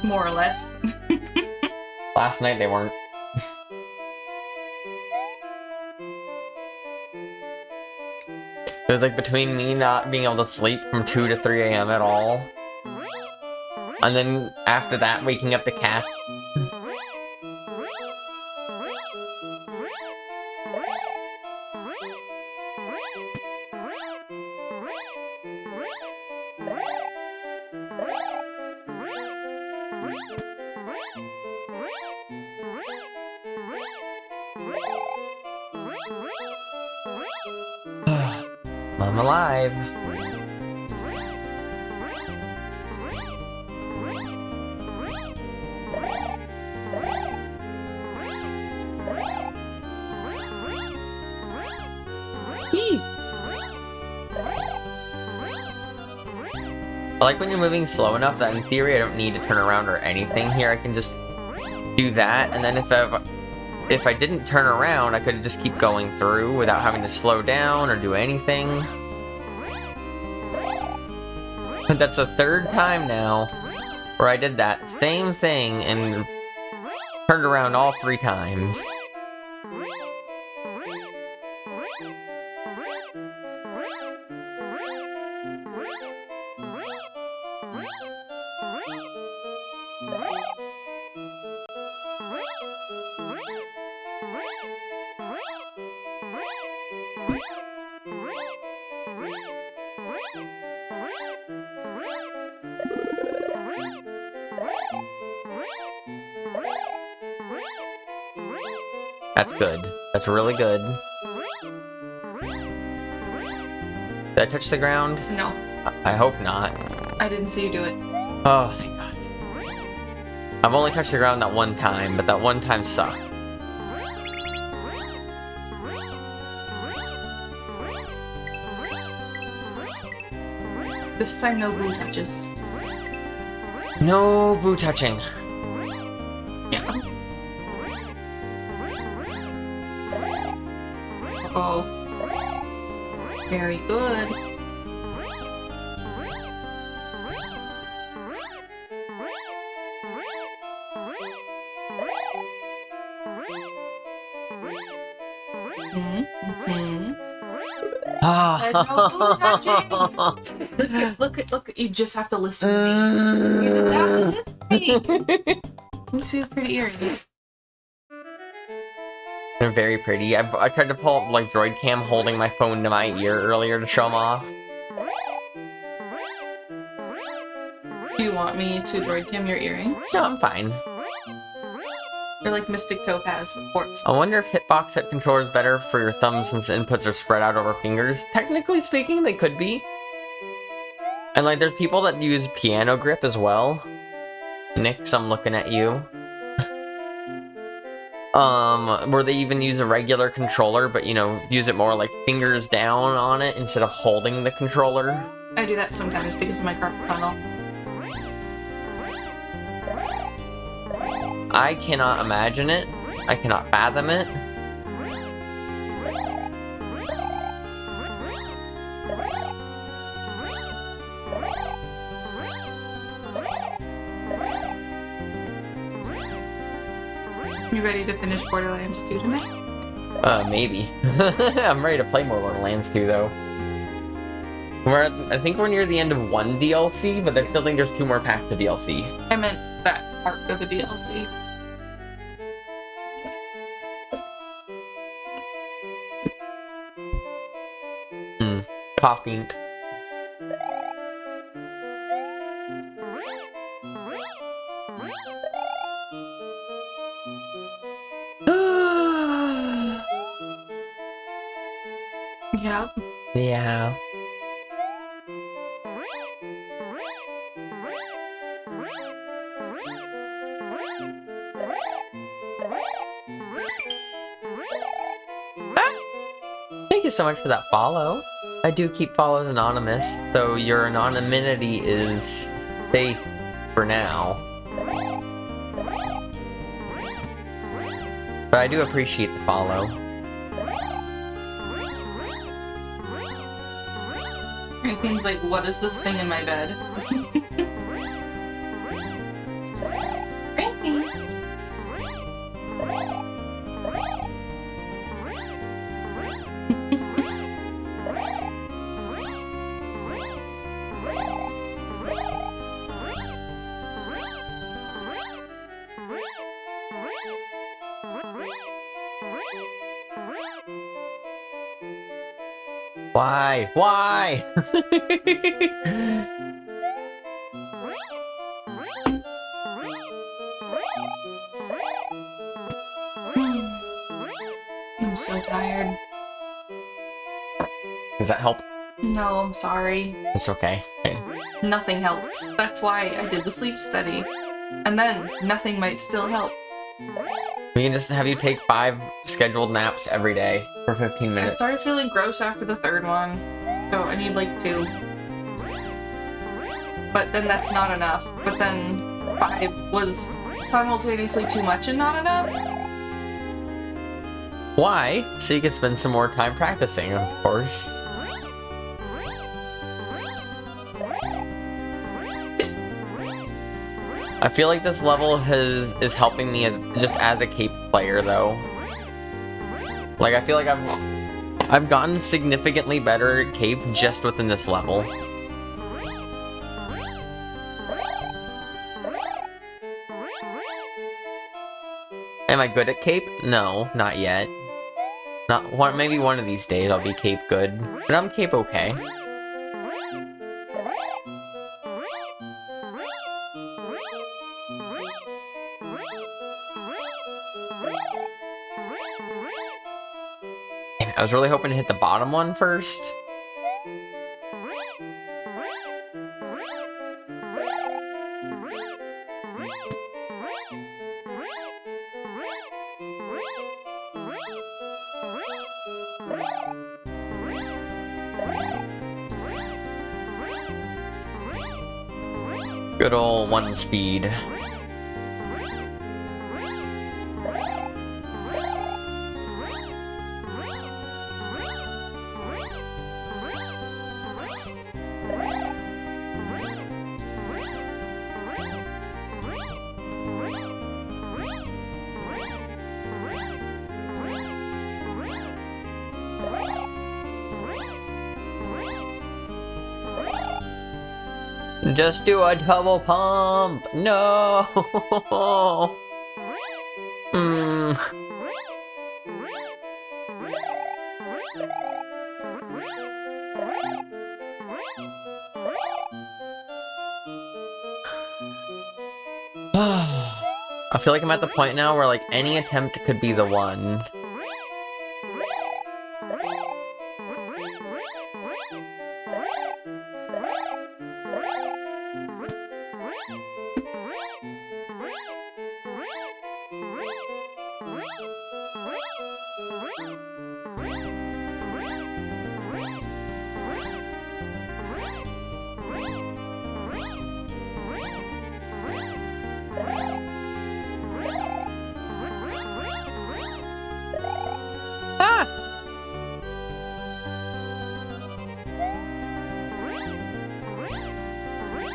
More or less. Last night they weren't. It was like between me not being able to sleep from 2 to 3 a.m. at all, and then after that waking up the cat. I'm alive. I like when you're moving slow enough that in theory I don't need to turn around or anything here. I can just do that, and then if I didn't turn around, I could just keep going through without having to slow down or do anything. But that's the third time now where I did that same thing and turned around all 3 times. That's good. That's really good. Did I touch the ground? No. I hope not. I didn't see you do it. Oh, thank God. I've only touched the ground that one time, but that one time sucked. This time, no glue touches. No boo touching. Yeah. Oh. Very good. Said no boo touching. Look, you just have to listen to me. You just have to listen to me. You see the pretty earring. They're very pretty. I tried to pull up like droid cam holding my phone to my ear earlier to show them off. Do you want me to droid cam your earring? No, I'm fine. They're like Mystic Topaz reports. I wonder if hitbox hip controller is better for your thumbs since the inputs are spread out over fingers. Technically speaking, they could be. And like, there's people that use piano grip as well. Nix, I'm looking at you. Where they even use a regular controller, but you know, use it more like fingers down on it instead of holding the controller. I do that sometimes because of my carpal tunnel. I cannot imagine it. I cannot fathom it. You ready to finish Borderlands 2 tonight? Maybe. I'm ready to play more Borderlands 2 though. I think we're near the end of one DLC, but I still think there's 2 more packs of DLC. I meant that part of the DLC. Coffee. Yeah. Yeah. Hey Thank you so much for that follow. I do keep follows anonymous, so your anonymity is safe for now. But I do appreciate the follow. Francine's like, what is this thing in my bed? Francine! Why? Why? I'm so tired. Does that help? No, I'm sorry. It's okay. Okay. Nothing helps. That's why I did the sleep study. And then, nothing might still help. We can just have you take 5 scheduled naps every day for 15 I minutes. started feeling gross after the 3rd one, so I need like 2. But then that's not enough. But then 5 was simultaneously too much and not enough. Why? So you can spend some more time practicing, of course. I feel like this level is helping me as a cape player though. Like I feel like I've gotten significantly better at cape just within this level. Am I good at cape? No, not yet. Maybe one of these days I'll be cape good, but I'm cape okay. I was really hoping to hit the bottom one first. Good ol' 1 speed. Just do a double pump! No! I feel like I'm at the point now where like any attempt could be the one.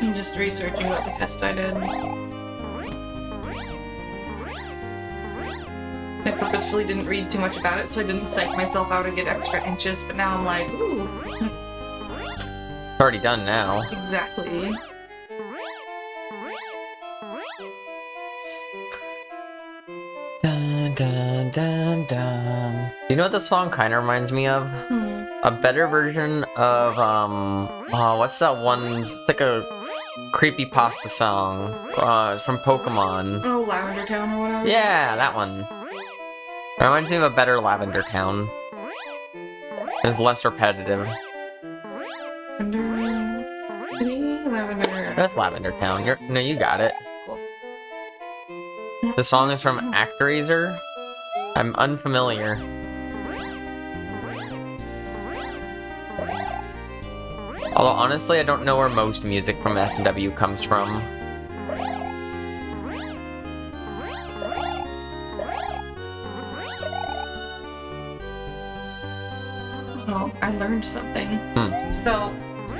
I'm just researching what the test I did. I purposefully didn't read too much about it, so I didn't psych myself out and get extra anxious, but now I'm like, ooh. It's already done now. Exactly. Dun, dun, dun, dun. You know what this song kind of reminds me of? A better version of, what's that one? It's like a creepypasta song. It's from Pokemon. Oh, Lavender Town or whatever? Yeah, that one. It reminds me of a better Lavender Town. It's less repetitive. Lavender. That's Lavender Town. No, you got it. Cool. The song is from Actraiser. I'm unfamiliar. Although honestly, I don't know where most music from S&W comes from. Oh, I learned something. So,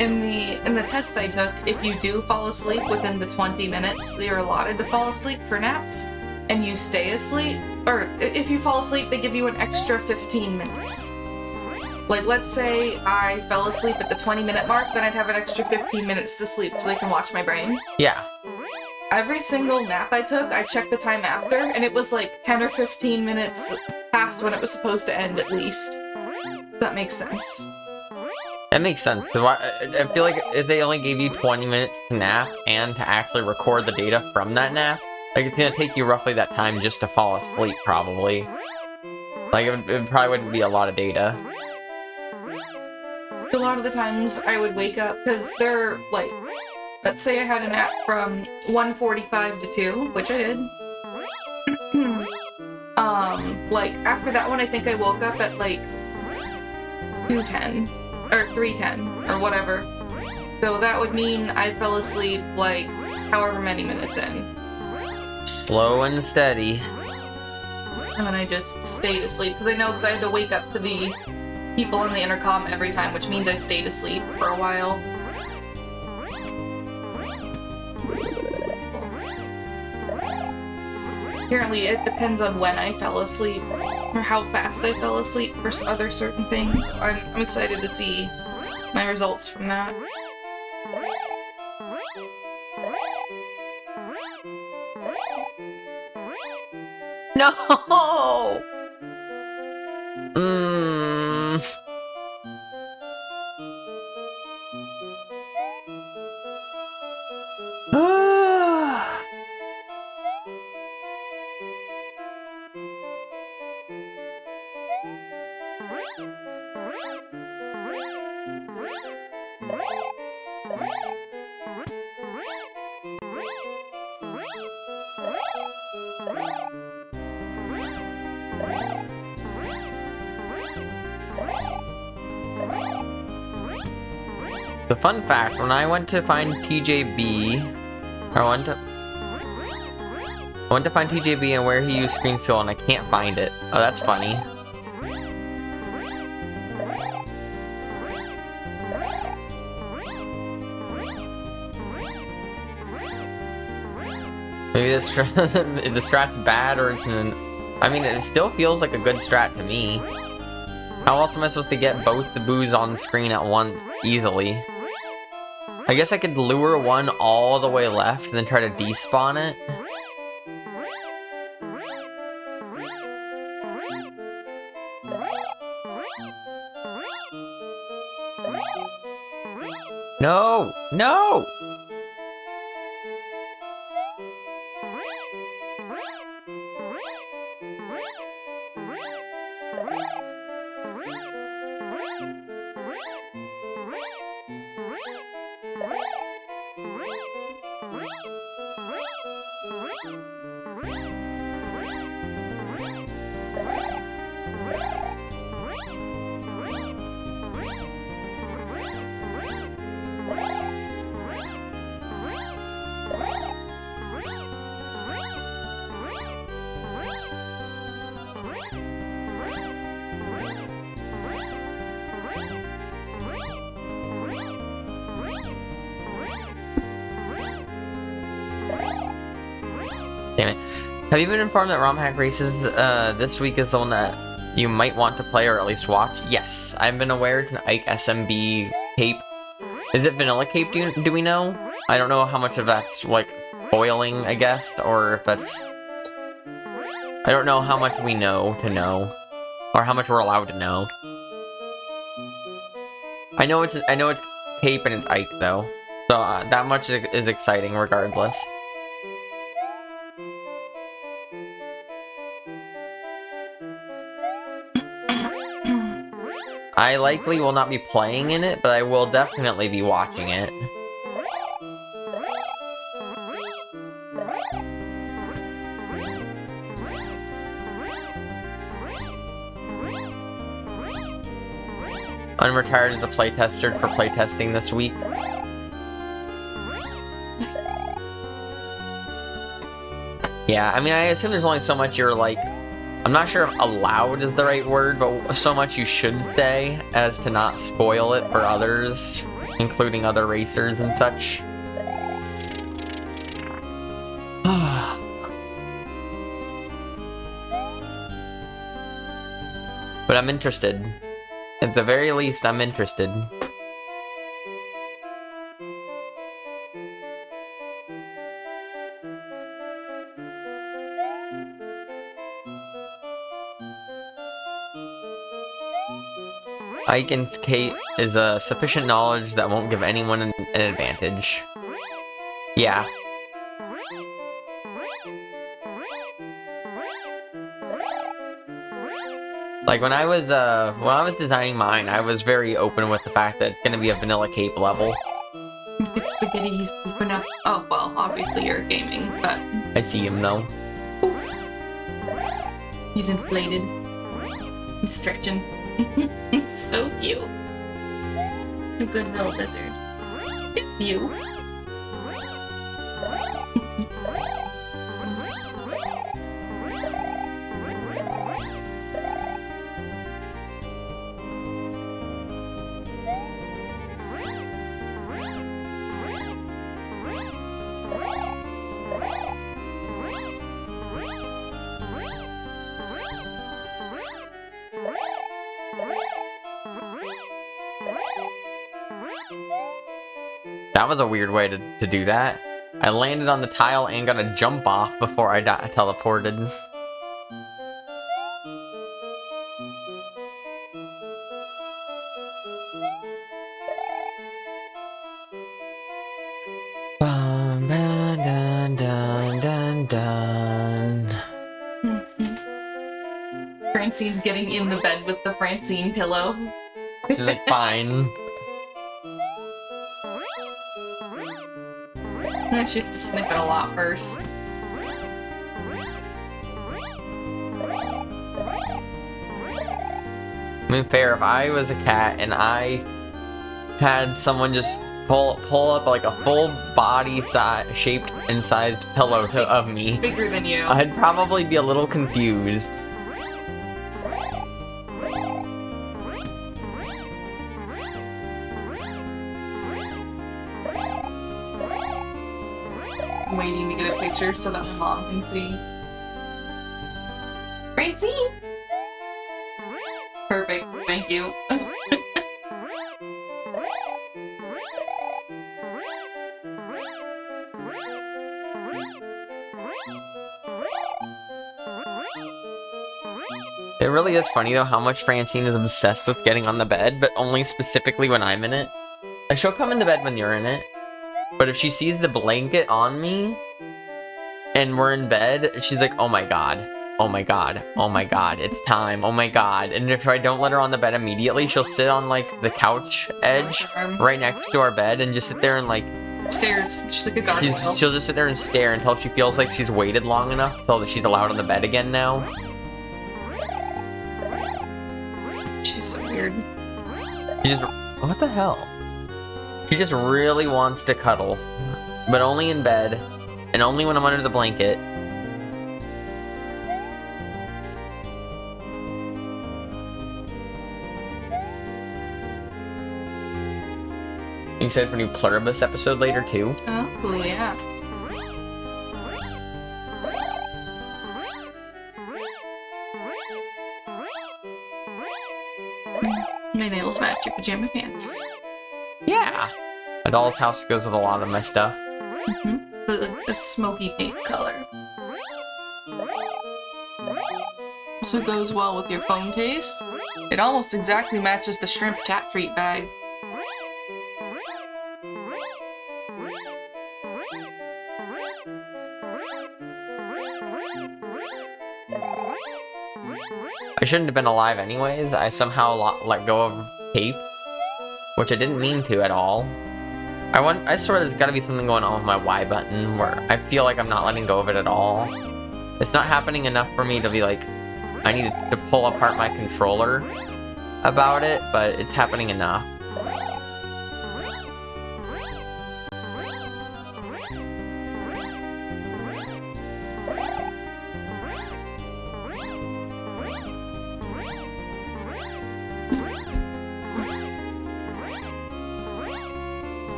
in the test I took, if you do fall asleep within the 20 minutes that you're allotted to fall asleep for naps, and you stay asleep, or if you fall asleep, they give you an extra 15 minutes. Like, let's say I fell asleep at the 20-minute mark, then I'd have an extra 15 minutes to sleep so they can watch my brain. Yeah. Every single nap I took, I checked the time after, and it was like 10 or 15 minutes past when it was supposed to end at least. That makes sense. That makes sense, because I feel like if they only gave you 20 minutes to nap and to actually record the data from that nap, like it's gonna take you roughly that time just to fall asleep, probably. Like, it probably wouldn't be a lot of data. A lot of the times I would wake up, because they're like, let's say I had a nap from 1:45 to 2, which I did. Like, after that one, I think I woke up at like 2:10, or 3:10, or whatever. So that would mean I fell asleep like however many minutes in. Slow and steady. And then I just stayed asleep, because I had to wake up to the people on the intercom every time, which means I stayed asleep for a while. Apparently, it depends on when I fell asleep, or how fast I fell asleep for other certain things. So I'm excited to see my results from that. No! The fun fact, when I went to find TJB, I went to find TJB and where he used screen seal and I can't find it. Oh, that's funny. Maybe the strat's bad, or it's I mean, it still feels like a good strat to me. How else am I supposed to get both the boos on the screen at once easily? I guess I could lure one all the way left and then try to despawn it. No! No! Damn it. Have you been informed that ROM hack races this week is the one that you might want to play or at least watch? Yes, I've been aware it's an Ike SMB cape. Is it vanilla cape, do we know? I don't know how much of that's, like, spoiling, I guess, or if that's... I don't know how much we know to know, or how much we're allowed to know. I know it's cape and it's Ike, though, so that much is exciting regardless. I likely will not be playing in it, but I will definitely be watching it. I'm retired as a playtester for playtesting this week. Yeah, I mean, I assume there's only so much you're like, I'm not sure if allowed is the right word, but so much you should say as to not spoil it for others, including other racers and such. But I'm interested. At the very least, I'm interested. Ike and Kate is a sufficient knowledge that won't give anyone an advantage. Yeah. Like when I was designing mine, I was very open with the fact that it's gonna be a vanilla Cape level. Spaghetti, he's pooping up. Oh well, obviously you're gaming, but I see him though. Oof. He's inflated. He's stretching. He's so cute. A good little lizard. It's you. That was a weird way to do that. I landed on the tile and got a jump off before I teleported. Dun, dun, dun, dun, dun. Francine's getting in the bed with the Francine pillow. She's like, fine. She has to sniff it a lot first. I mean, fair, if I was a cat and I had someone just pull up like a full body shaped and sized pillow of me, Bigger than you. I'd probably be a little confused. Waiting to get a picture so that my mom can see. Francine! Perfect, thank you. It really is funny though how much Francine is obsessed with getting on the bed, but only specifically when I'm in it. Like, she'll come into bed when you're in it, but if she sees the blanket on me and we're in bed, she's like, oh my god, oh my god, oh my god, it's time, oh my god. And if I don't let her on the bed immediately, she'll sit on like the couch edge right next to our bed and just sit there and like Stares. She's like a gargoyle. she'll just sit there and stare until she feels like she's waited long enough so that she's allowed on the bed again now. She's so weird. She just, what the hell? She just really wants to cuddle, but only in bed, and only when I'm under the blanket. You excited for a new Pluribus episode later too? Oh, yeah. My nails match your pajama pants. Yeah. My doll's house goes with a lot of my stuff. The smoky pink color. Also goes well with your phone case. It almost exactly matches the shrimp cat treat bag. I shouldn't have been alive anyways. I somehow let go of tape, which I didn't mean to at all. I swear there's gotta be something going on with my Y button where I feel like I'm not letting go of it at all. It's not happening enough for me to be like, I need to pull apart my controller about it, but it's happening enough.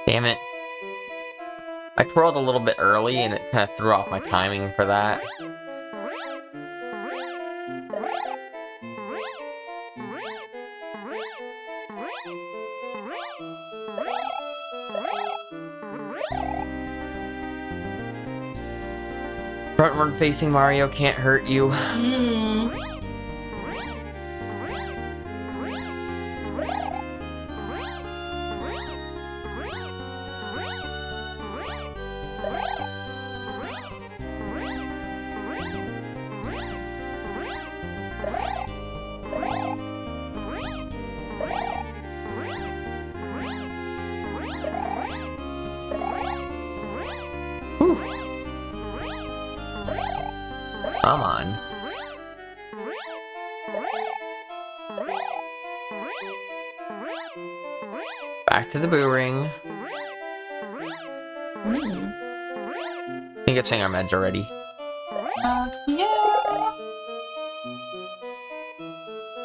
Damn it. I twirled a little bit early and it kind of threw off my timing for that. Front run facing Mario can't hurt you. Whew. Come on. Back to the boo ring. I think it's saying our meds are ready. Yeah.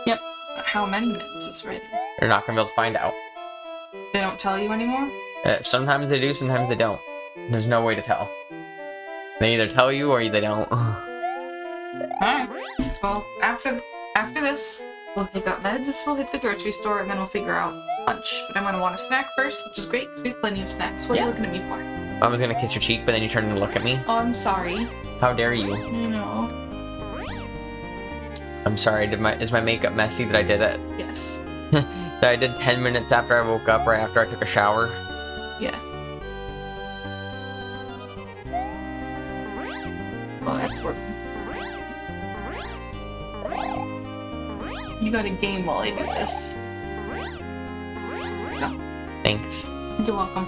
Yep. How many minutes is ready? You're not gonna be able to find out. They don't tell you anymore? Sometimes they do, sometimes they don't. There's no way to tell. They either tell you or they don't. Alright. Well, after this, we'll pick up meds, we'll hit the grocery store, and then we'll figure out lunch. But I'm gonna want a snack first, which is great, because we have plenty of snacks. What are you looking at me for? I was gonna kiss your cheek, but then you turned and look at me. Oh, I'm sorry. How dare you? No. I'm sorry, is my makeup messy that I did it? Yes. That I did 10 minutes after I woke up, right after I took a shower? Yes. Well, that's working. You got a game while I do this. Go. Thanks. You're welcome.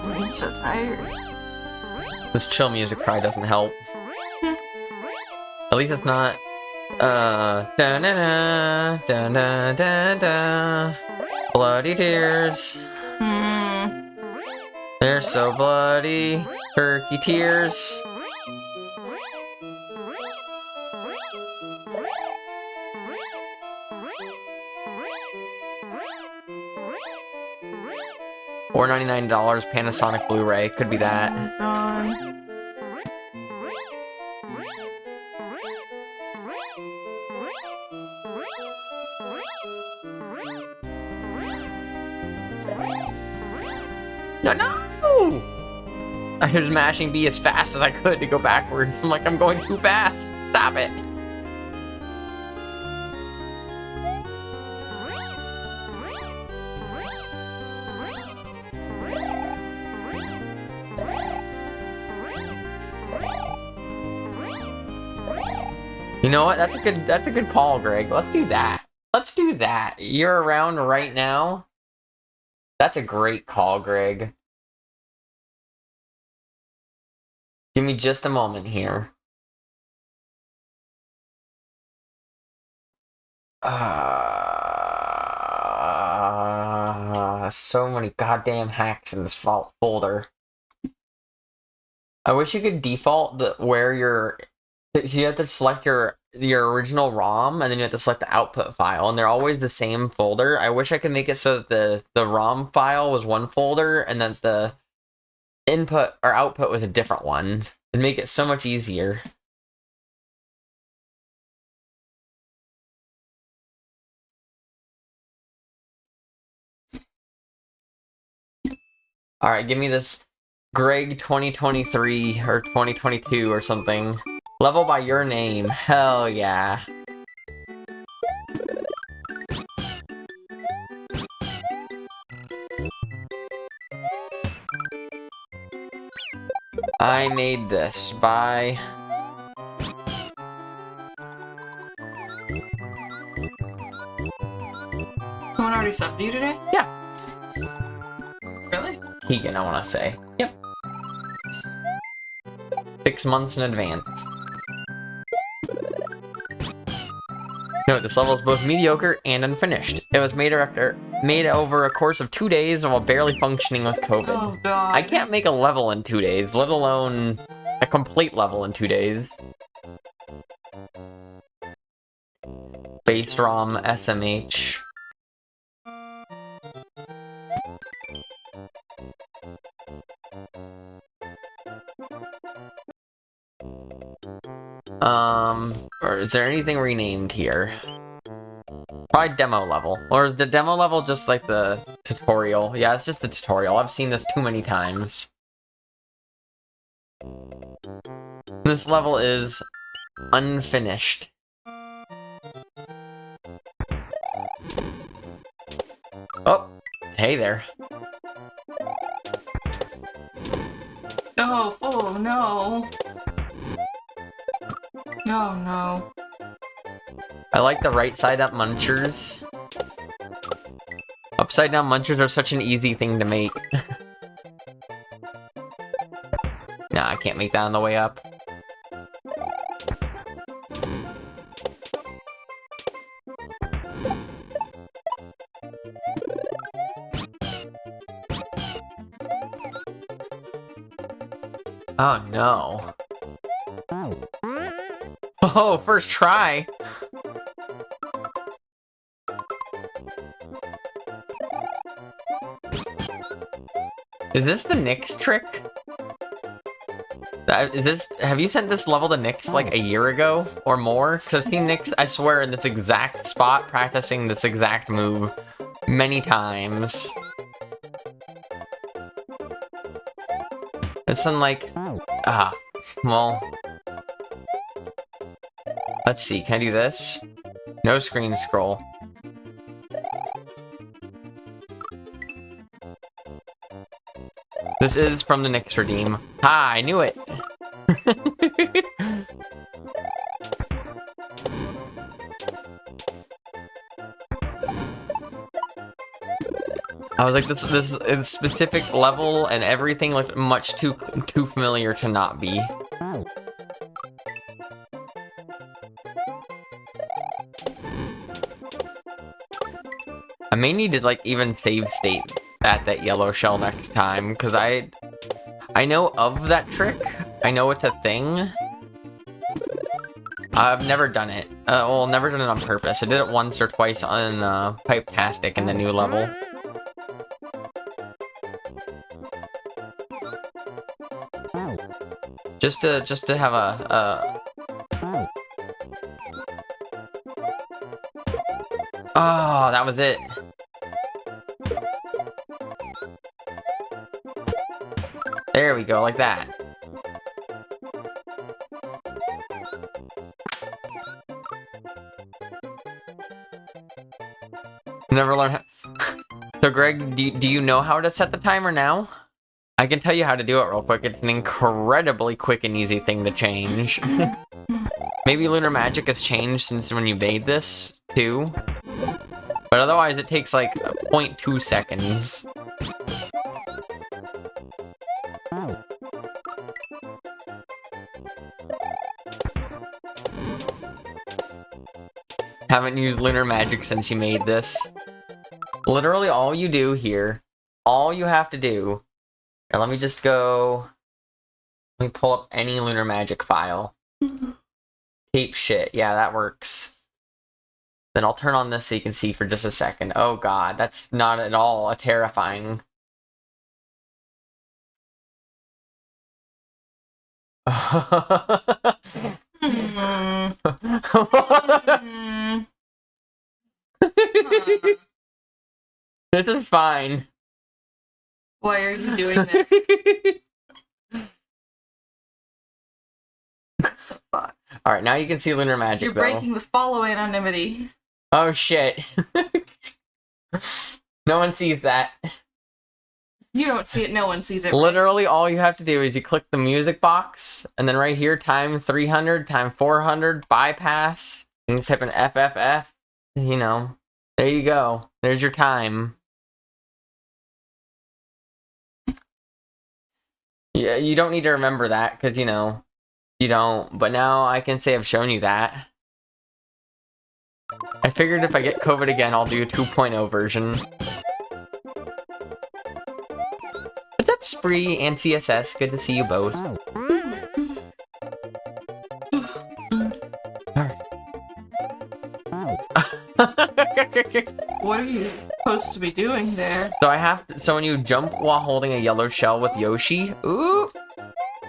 I'm so tired. This chill music probably doesn't help. At least it's not. Da da da da da da da. Bloody tears. They're so bloody. Turkey tears. $499 Panasonic Blu-ray. Could be that. No! I was mashing B as fast as I could to go backwards. I'm like, I'm going too fast. Stop it. You know what? That's a good call, Greg. Let's do that. Let's do that. You're around right now. That's a great call, Greg. Give me just a moment here. So many goddamn hacks in this folder. I wish you could default where you have to select your original ROM, and then you have to select the output file, and they're always the same folder. I wish I could make it so that the ROM file was one folder, and that the input or output was a different one. It'd make it so much easier. Alright, give me this Greg 2023 or 2022 or something. Level by your name. Hell yeah. I made this by... Someone already subbed you today? Yeah. Really? Keegan, I want to say. Yep. 6 months in advance. Note, this level is both mediocre and unfinished. It was made over a course of 2 days while barely functioning with COVID. Oh god. I can't make a level in 2 days, let alone a complete level in 2 days. Base ROM SMH. Or is there anything renamed here? Probably demo level. Or is the demo level just like the tutorial? Yeah, it's just the tutorial. I've seen this too many times. This level is unfinished. Oh, hey there. Oh no. Oh no. I like the right side up munchers. Upside down munchers are such an easy thing to make. Nah, I can't make that on the way up. Oh no. Oh, first try. Is this the Nyx trick? Have you sent this level to Nyx like a year ago or more? Because I've seen Nyx, I swear, in this exact spot practicing this exact move many times. It's in like, well, let's see, can I do this? No screen scroll. This is from the Nyx redeem. Ha, I knew it. I was like, this specific level and everything looked much too familiar to not be. I may need to like even save state at that yellow shell next time, because I know of that trick. I know it's a thing. I've never done it. Well, never done it on purpose. I did it once or twice on Pipe-tastic in the new level. Just to have a Oh, that was it. There we go, like that. Never learned how... So Greg, do you know how to set the timer now? I can tell you how to do it real quick. It's an incredibly quick and easy thing to change. Maybe Lunar Magic has changed since when you made this, too. But otherwise, it takes like 0.2 seconds. Haven't used Lunar Magic since you made this. Literally all you do here, all you have to do... Here, let me just go... Let me pull up any Lunar Magic file. Tape shit, yeah, that works. Then I'll turn on this so you can see for just a second. Oh god, that's not at all terrifying. This is fine. Why are you doing this? Alright, now you can see Lunar Magic, You're breaking the follow anonymity. Oh shit. No one sees that. You don't see it, no one sees it. Literally, all you have to do is you click the music box, and then right here, time 300, time 400, bypass, and you type in FFF, you know, there you go. There's your time. Yeah, you don't need to remember that, because, you know, you don't, but now I can say I've shown you that. I figured if I get COVID again, I'll do a 2.0 version. What's up, Spree and CSS? Good to see you both. What are you supposed to be doing there? So when you jump while holding a yellow shell with Yoshi, ooh.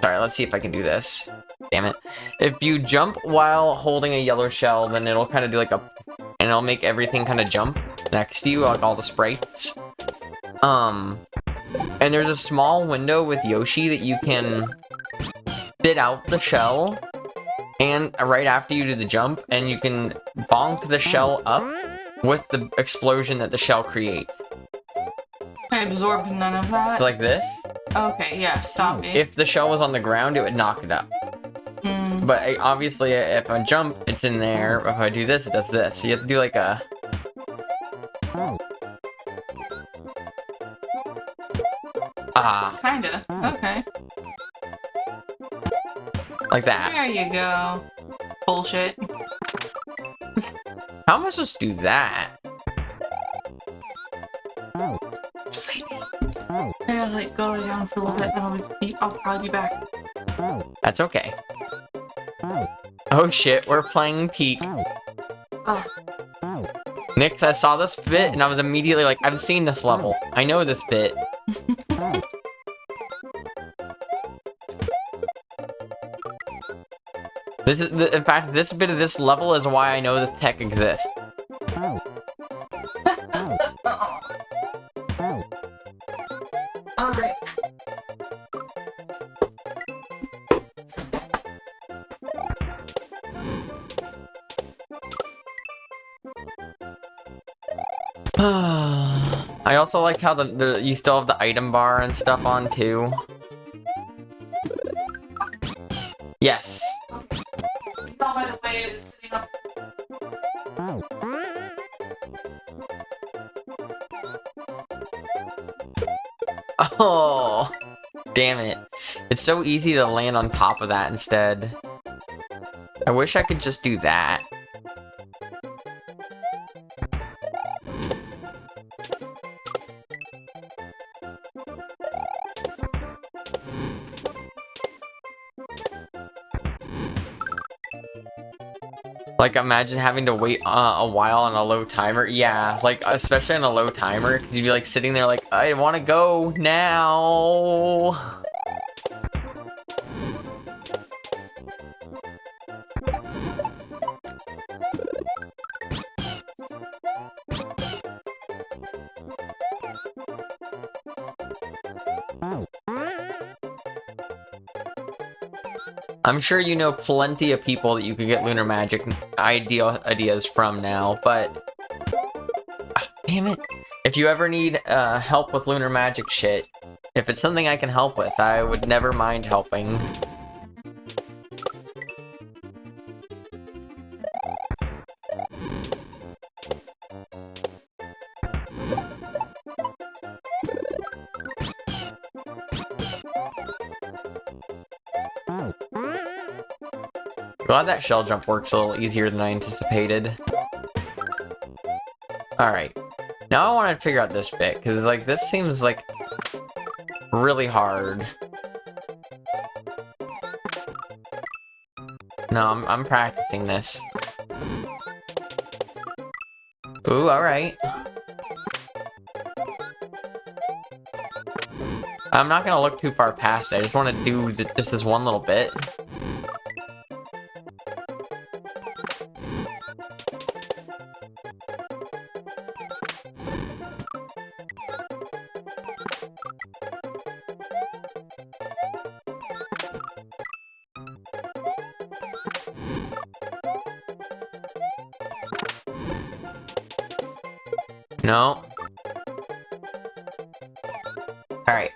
Sorry, let's see if I can do this. Damn it. If you jump while holding a yellow shell, then it'll kind of do like a, and it'll make everything kind of jump next to you, like all the sprites. And there's a small window with Yoshi that you can spit out the shell, and right after you do the jump, and you can bonk the shell up with the explosion that the shell creates. I absorbed none of that. So like this. Okay, yeah, stop it. If the shell was on the ground, it would knock it up. But obviously, if I jump, it's in there. If I do this, it does this. So you have to do like a... Kinda. Okay. Like that. There you go. Bullshit. How am I supposed to do that? Sleepy. Yeah, like go lay down for a little bit, then I'll probably be back. That's okay. Oh shit, we're playing Peak. Oh. Nix, I saw this bit and I was immediately like, I've seen this level. I know this bit. This is, in fact, this bit of this level is why I know this tech exists. Alright. I also like how you still have the item bar and stuff on too. Yes. Oh, by the way, it is sitting up. Oh, damn it. It's so easy to land on top of that instead. I wish I could just do that. Like, imagine having to wait a while on a low timer. Yeah, like, especially on a low timer, because you'd be, like, sitting there like, I want to go now. I'm sure you know plenty of people that you could get lunar magic ideas from now, but damn it. If you ever need help with lunar magic shit, if it's something I can help with, I would never mind helping. Glad that shell jump works a little easier than I anticipated. Alright. Now I want to figure out this bit, because like this seems like really hard. No, I'm practicing this. Ooh, alright. I'm not gonna look too far past it. I just want to do just this one little bit. No. Alright.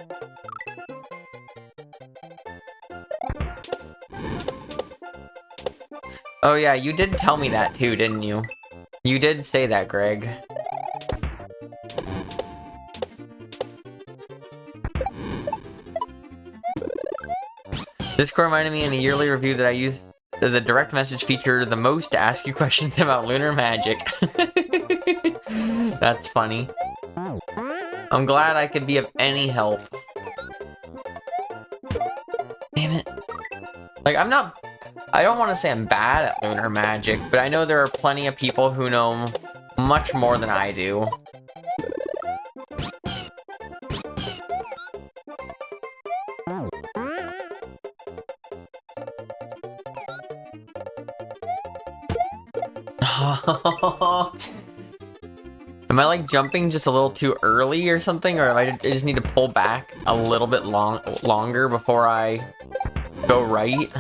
Oh yeah, you did tell me that too, didn't you? You did say that, Greg. Discord reminded me in a yearly review that I used the direct message feature the most to ask you questions about lunar magic. That's funny. I'm glad I could be of any help. Damn it. Like, I don't want to say I'm bad at lunar magic, but I know there are plenty of people who know much more than I do. Am I like jumping just a little too early or something, or I just need to pull back a little bit longer before I go right?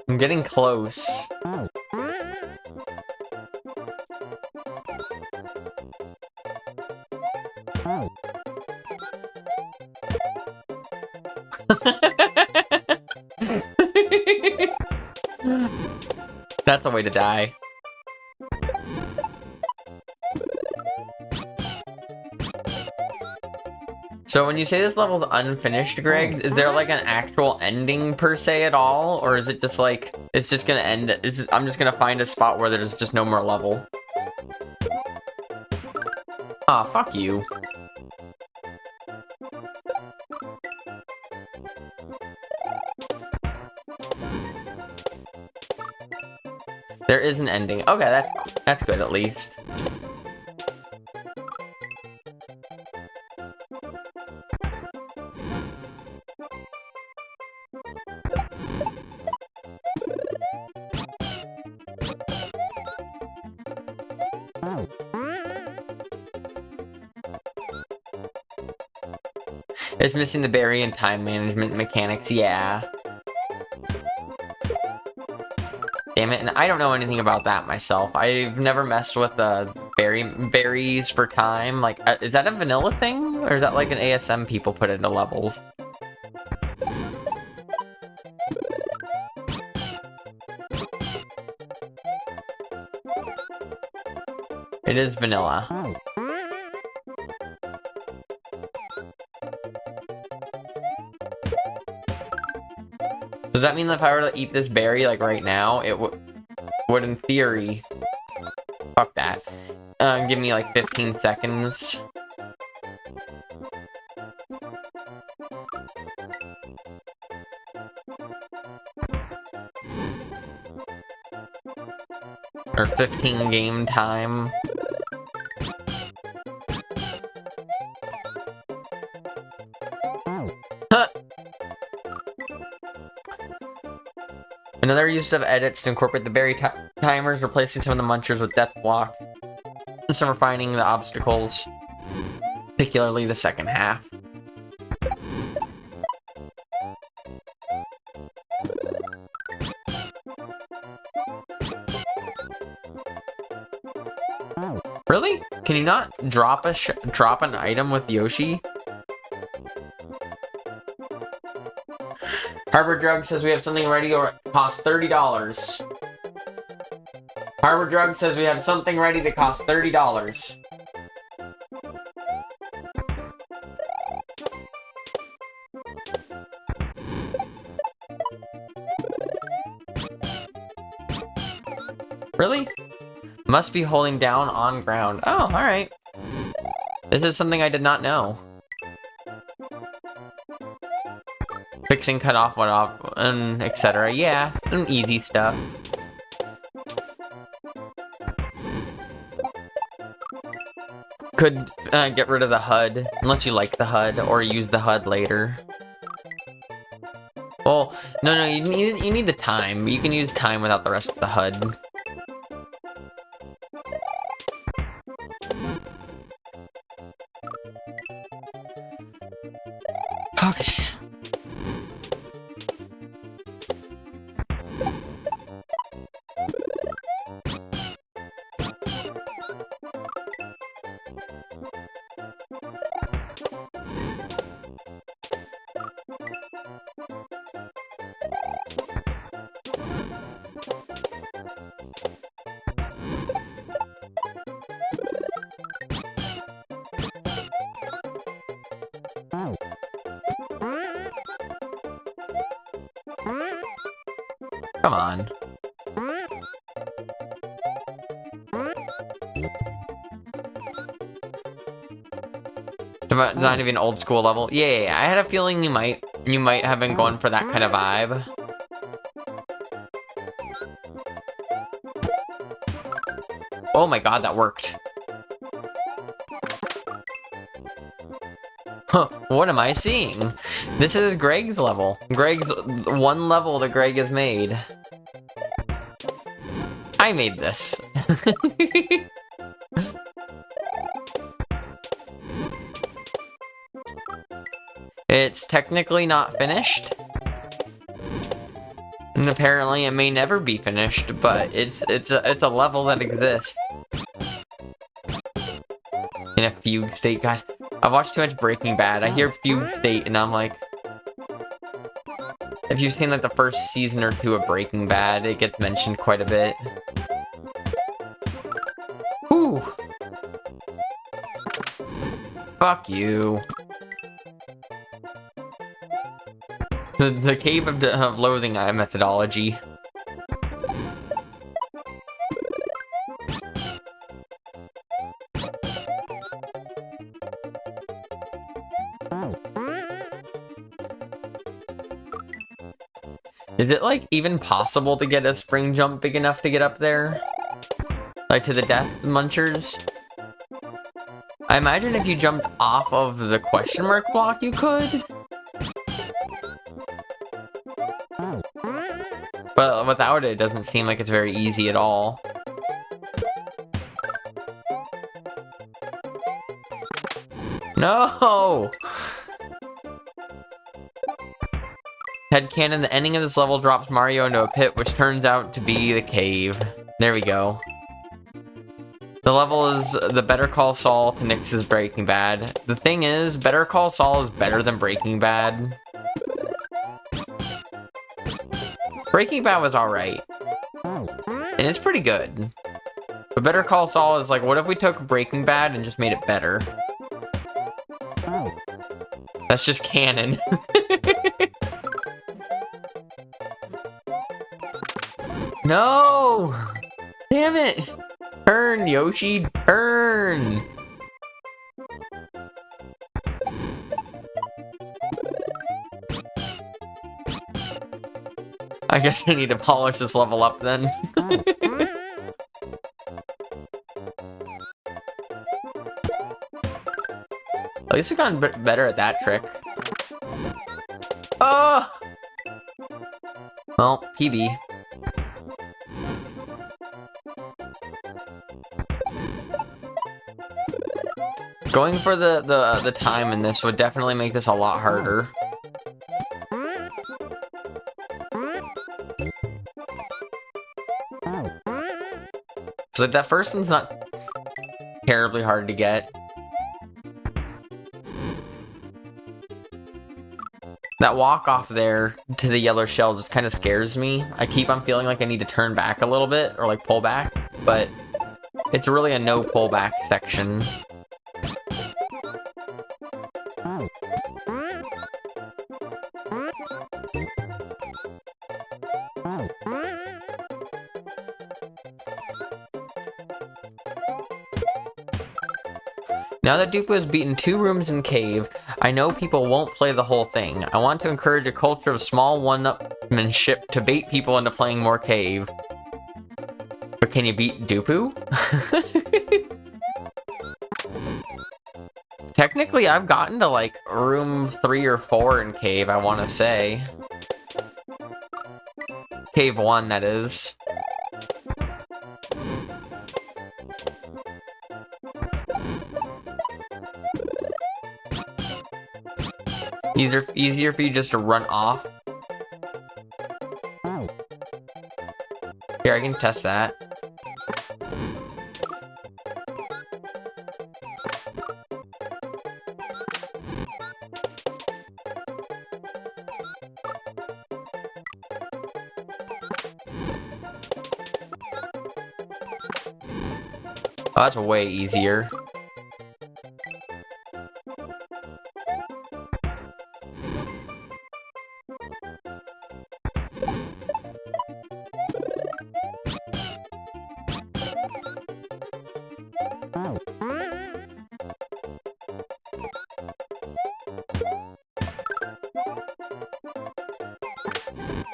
I'm getting close. That's a way to die. So when you say this level's unfinished, Greg, is there like an actual ending per se at all? Or is it just like, it's just gonna end, I'm just gonna find a spot where there's just no more level? Aw, fuck you. There is an ending. Okay, that's good at least. It's missing the berry and time management mechanics, yeah. Damn it, and I don't know anything about that myself. I've never messed with the berries for time. Like, is that a vanilla thing? Or is that like an ASM people put into levels? It is vanilla. Does that mean that if I were to eat this berry, like, right now, it would in theory... Fuck that. Give me, like, 15 seconds. Or 15 game time. Huh. Another use of edits to incorporate the berry timers, replacing some of the munchers with death blocks, and some refining the obstacles, particularly the second half. Really? Can you not drop an item with Yoshi? Harbor Drug says we have something ready or it costs $30. Harbor Drug says we have something ready that costs $30. Really? Must be holding down on ground. Oh, alright. This is something I did not know. Fixing cut off what off and etc. Yeah, some easy stuff. Could get rid of the HUD, unless you like the HUD, or use the HUD later. Well, no, you need the time. You can use time without the rest of the HUD. Okay. Come on. Not even old school level. Yeah, I had a feeling you might have been going for that kind of vibe. Oh my god, that worked. Huh, what am I seeing? This is Greg's level. Greg's one level that Greg has made. I made this. It's technically not finished. And apparently it may never be finished, but it's a level that exists. In a fugue state. God, I've watched too much Breaking Bad. I hear fugue state and I'm like, if you've seen like the first season or two of Breaking Bad, it gets mentioned quite a bit. Whew. Fuck you. The Cave of Loathing methodology. Is it, like, even possible to get a spring jump big enough to get up there? Like, to the death munchers? I imagine if you jumped off of the question mark block, you could? But without it, it doesn't seem like it's very easy at all. No! Headcanon, the ending of this level drops Mario into a pit, which turns out to be the cave. There we go. The level is the Better Call Saul to Nyx's Breaking Bad. The thing is, Better Call Saul is better than Breaking Bad. Breaking Bad was alright. And it's pretty good. But Better Call Saul is like, what if we took Breaking Bad and just made it better? That's just canon. No! Damn it! Turn, Yoshi, turn! I guess I need to polish this level up then. At least we've gotten better at that trick. Oh! Well, PB. Going for the time in this would definitely make this a lot harder. So like, that first one's not terribly hard to get. That walk off there to the yellow shell just kind of scares me. I keep on feeling like I need to turn back a little bit, or like pull back, but it's really a no pullback section. Now that Dupu has beaten 2 rooms in Cave, I know people won't play the whole thing. I want to encourage a culture of small one-upmanship to bait people into playing more Cave. But can you beat Dupu? Technically, I've gotten to like room 3 or 4 in Cave, I want to say. Cave 1, that is. Easier for you just to run off. Here, I can test that. Oh, that's way easier.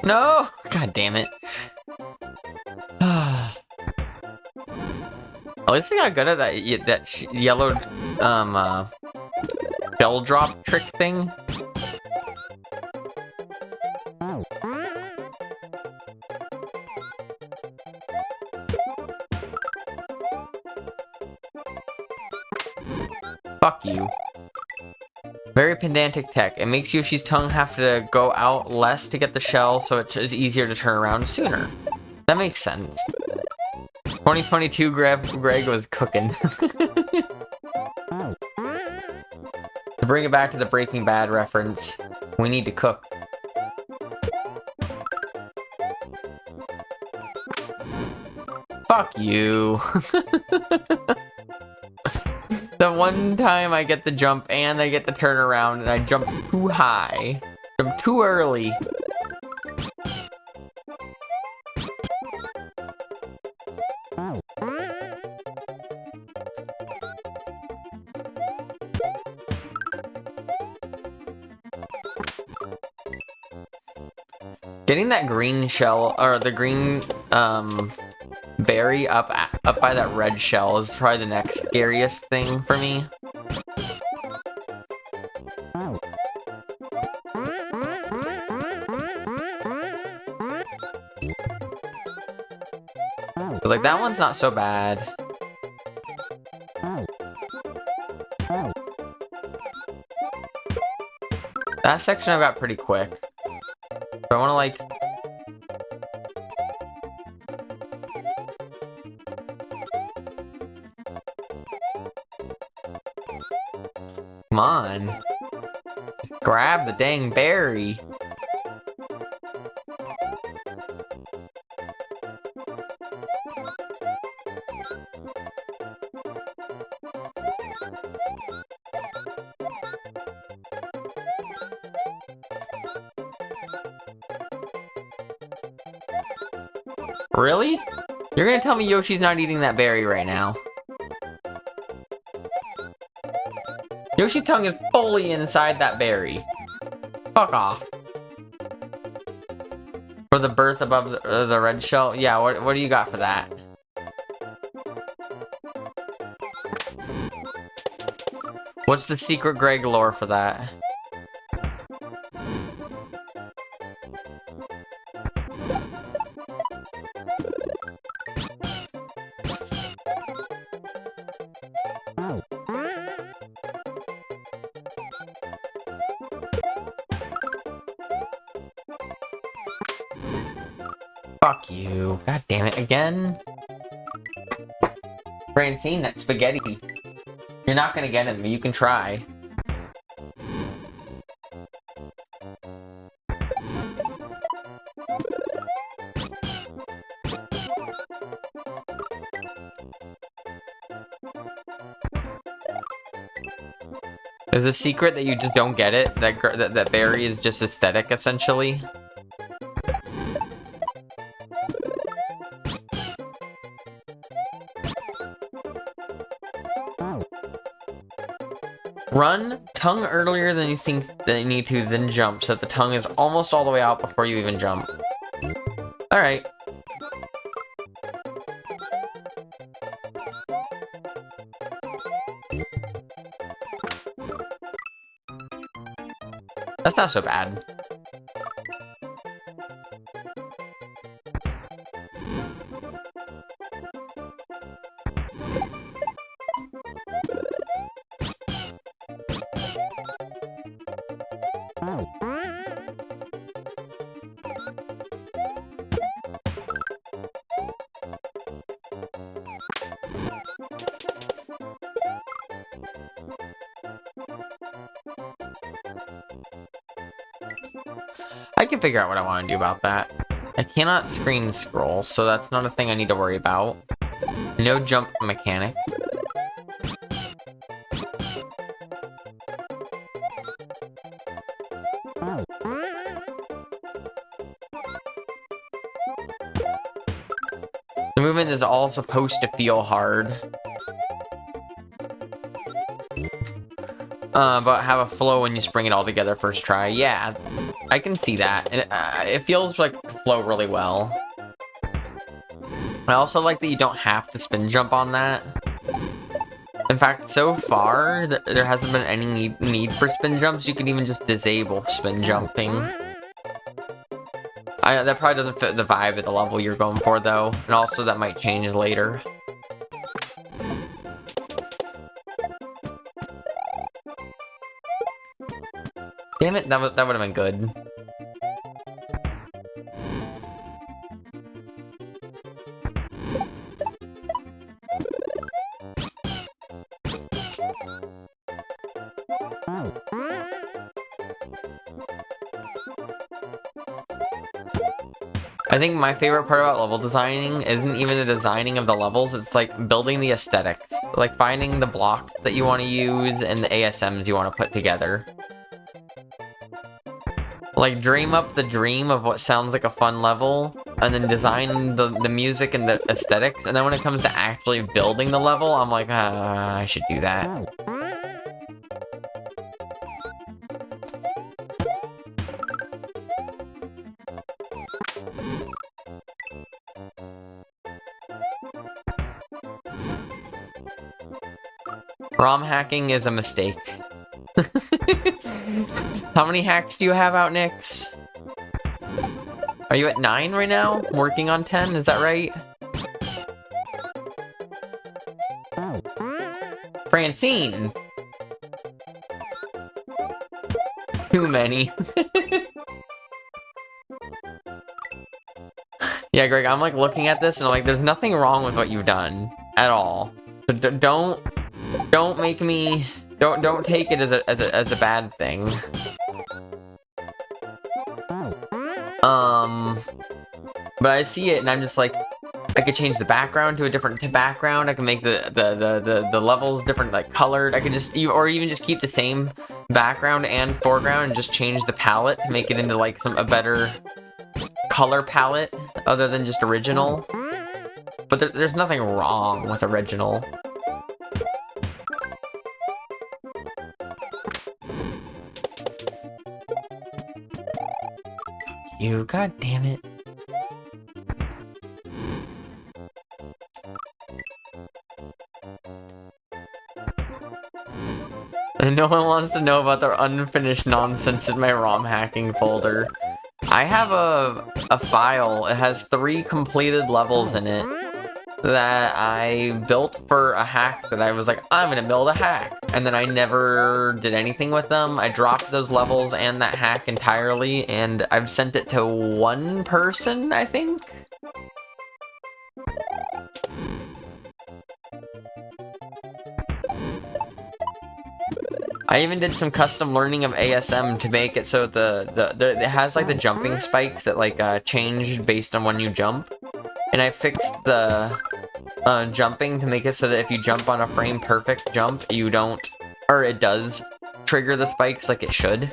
No! God damn it. At least I got good at that yellow, shell drop trick thing. Fuck you. Very pedantic tech. It makes Yoshi's tongue have to go out less to get the shell, so it is easier to turn around sooner. That makes sense. 2022 Greg was cooking. To bring it back to the Breaking Bad reference, we need to cook. Fuck you. The one time I get the jump and I get the turn around and I jump too high. Jump too early. Getting that green shell, or the green, berry up by that red shell is probably the next scariest thing for me. Like, that one's not so bad. That section I got pretty quick. So I want to, like... Come on. Just grab the dang berry. Really? You're gonna tell me Yoshi's not eating that berry right now? Yoshi's tongue is fully inside that berry. Fuck off. For the birth above the red shell? Yeah, what do you got for that? What's the secret Greg lore for that? Fuck you. God damn it, again? Francine, that spaghetti. You're not gonna get him, you can try. Is the secret that you just don't get it? That berry is just aesthetic, essentially? Run tongue earlier than you think that you need to, then jump, so that the tongue is almost all the way out before you even jump. Alright. That's not so bad. I can figure out what I want to do about that. I cannot screen scroll, so that's not a thing I need to worry about. No jump mechanic. The movement is all supposed to feel hard. But have a flow when you spring it all together first try. Yeah, I can see that, and it feels like it could flow really well. I also like that you don't have to spin jump on that. In fact, so far, there hasn't been any need for spin jumps. You can even just disable spin jumping. That probably doesn't fit the vibe of the level you're going for, though. And also, that might change later. Damn it, that would have been good. I think my favorite part about level designing isn't even the designing of the levels, it's like building the aesthetics. Like finding the blocks that you want to use and the ASMs you want to put together. Like dream up the dream of what sounds like a fun level, and then design the music and the aesthetics, and then when it comes to actually building the level, I'm like, I should do that. ROM hacking is a mistake. How many hacks do you have out, Nyx? Are you at 9 right now? Working on 10, is that right? Francine! Too many. Yeah, Greg, I'm like looking at this and I'm like, there's nothing wrong with what you've done at all. So don't make me, don't take it as a bad thing. But I see it and I'm just like, I could change the background to a different background. I can make the levels different, like colored. I could just, or even just keep the same background and foreground and just change the palette to make it into like a better color palette other than just original. But there's nothing wrong with original. You, god damn it. And no one wants to know about the unfinished nonsense in my ROM hacking folder. I have a file, it has 3 completed levels in it that I built for a hack that I was like, I'm gonna build a hack. And then I never did anything with them. I dropped those levels and that hack entirely, and I've sent it to 1 person, I think? I even did some custom learning of ASM to make it so it has like the jumping spikes that like change based on when you jump. And I fixed the jumping to make it so that if you jump on a frame perfect jump, you don't, or it does trigger the spikes like it should.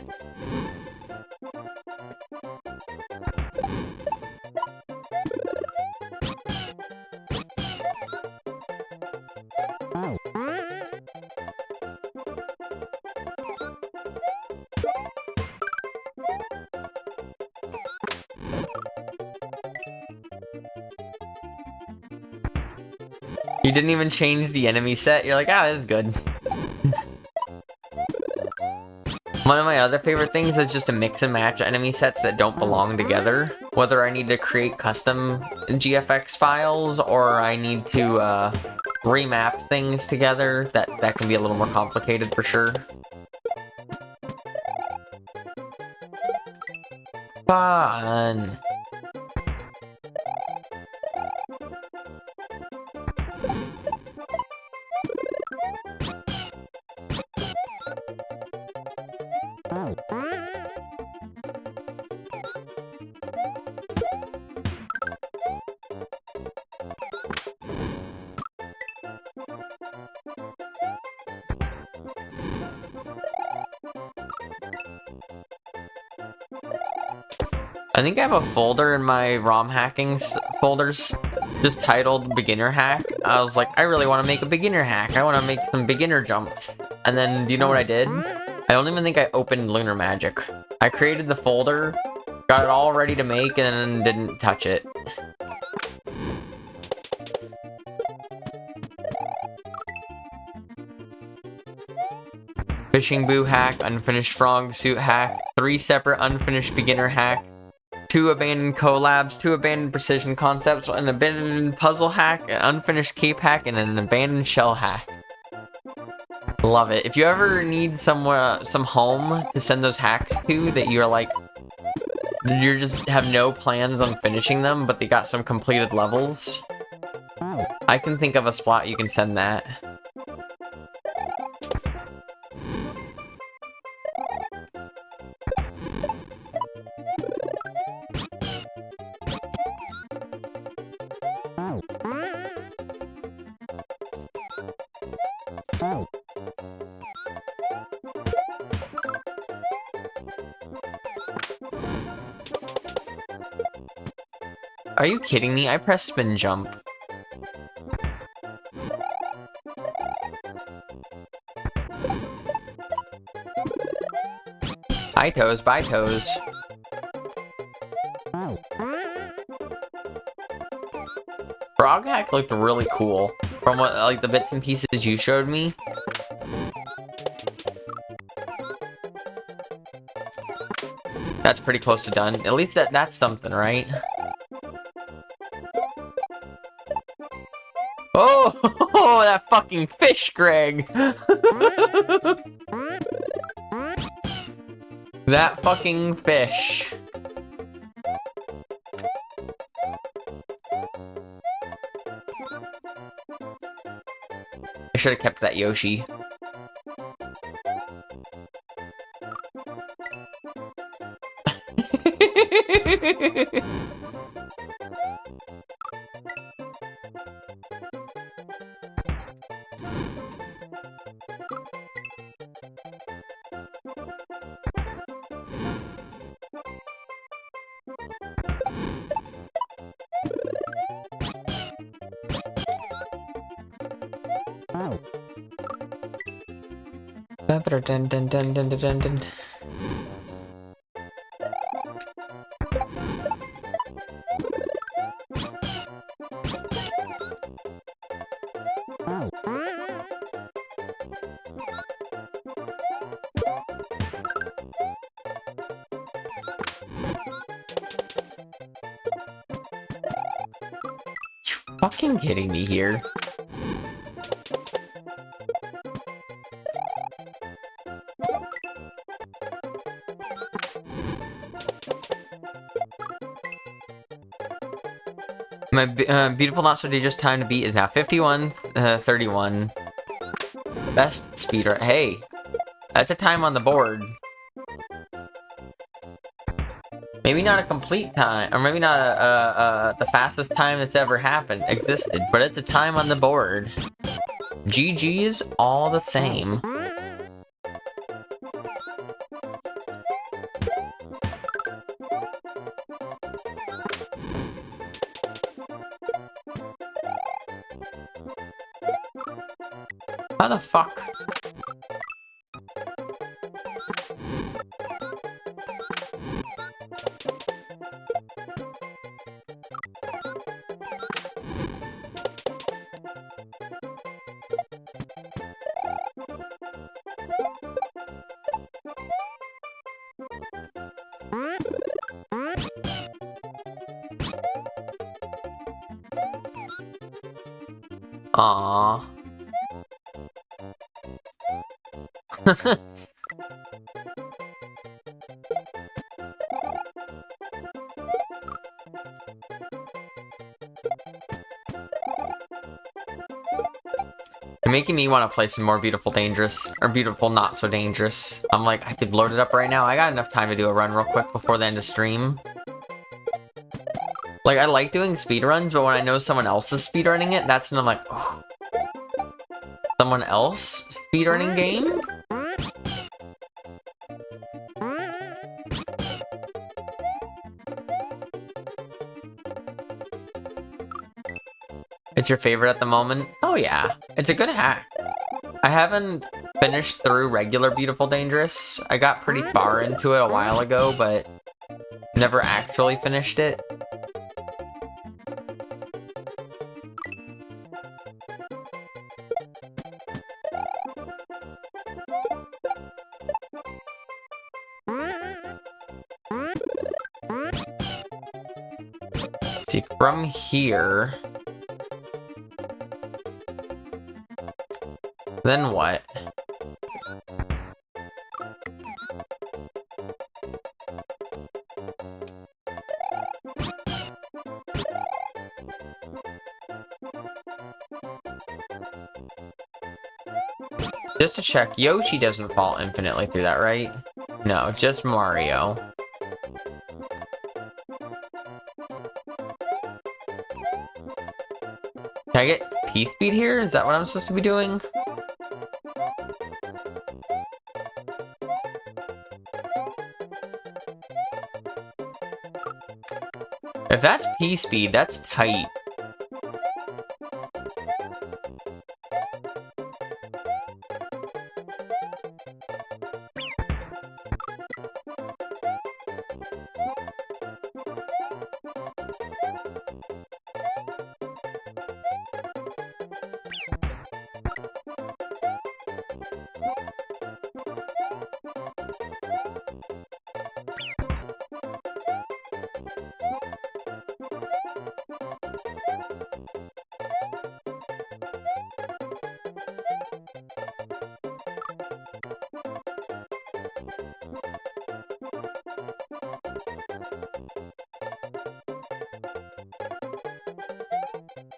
You didn't even change the enemy set. You're like, this is good. One of my other favorite things is just to mix and match enemy sets that don't belong together. Whether I need to create custom GFX files or I need to remap things together, that can be a little more complicated for sure. Fun. I think I have a folder in my ROM hacking folders just titled beginner hack. I was like, I really want to make a beginner hack. I want to make some beginner jumps. And then, do you know what I did? I don't even think I opened Lunar Magic. I created the folder, got it all ready to make, and then didn't touch it. Fishing boo hack, unfinished frog suit hack, 3 separate unfinished beginner hack, 2 abandoned collabs, 2 abandoned precision concepts, an abandoned puzzle hack, an unfinished cape hack, and an abandoned shell hack. Love it. If you ever need some home to send those hacks to that you're like, you just have no plans on finishing them, but they got some completed levels, I can think of a spot you can send that. Are you kidding me? I pressed spin jump. Hi toes, bye toes. Frog hack looked really cool. From what, like, the bits and pieces you showed me. That's pretty close to done. At least that's something, right? Oh, that fucking fish, Greg! That fucking fish. I should have kept that Yoshi. Dun, dun, dun, dun, dun, dun. Fucking kidding me here. My beautiful not so dangerous time to beat is now 51:31. Best speedrun. Hey, that's a time on the board. Maybe not a complete time, or maybe not the fastest time that's ever existed, but it's a time on the board. GG's all the same. How the fuck? Aww. You're making me want to play some more Beautiful Dangerous, or Beautiful Not So Dangerous. I'm like, I could load it up right now. I got enough time to do a run real quick before the end of stream. Like, I like doing speedruns, but when I know someone else is speedrunning it, that's when I'm like, oh. Someone else speedrunning game? It's your favorite at the moment? Oh yeah, it's a good hack. I haven't finished through regular Beautiful Dangerous. I got pretty far into it a while ago, but never actually finished it. See, from here... Then what? Just to check, Yoshi doesn't fall infinitely through that, right? No, just Mario. Can I get P-Speed here? Is that what I'm supposed to be doing? If that's P-Speed, that's tight.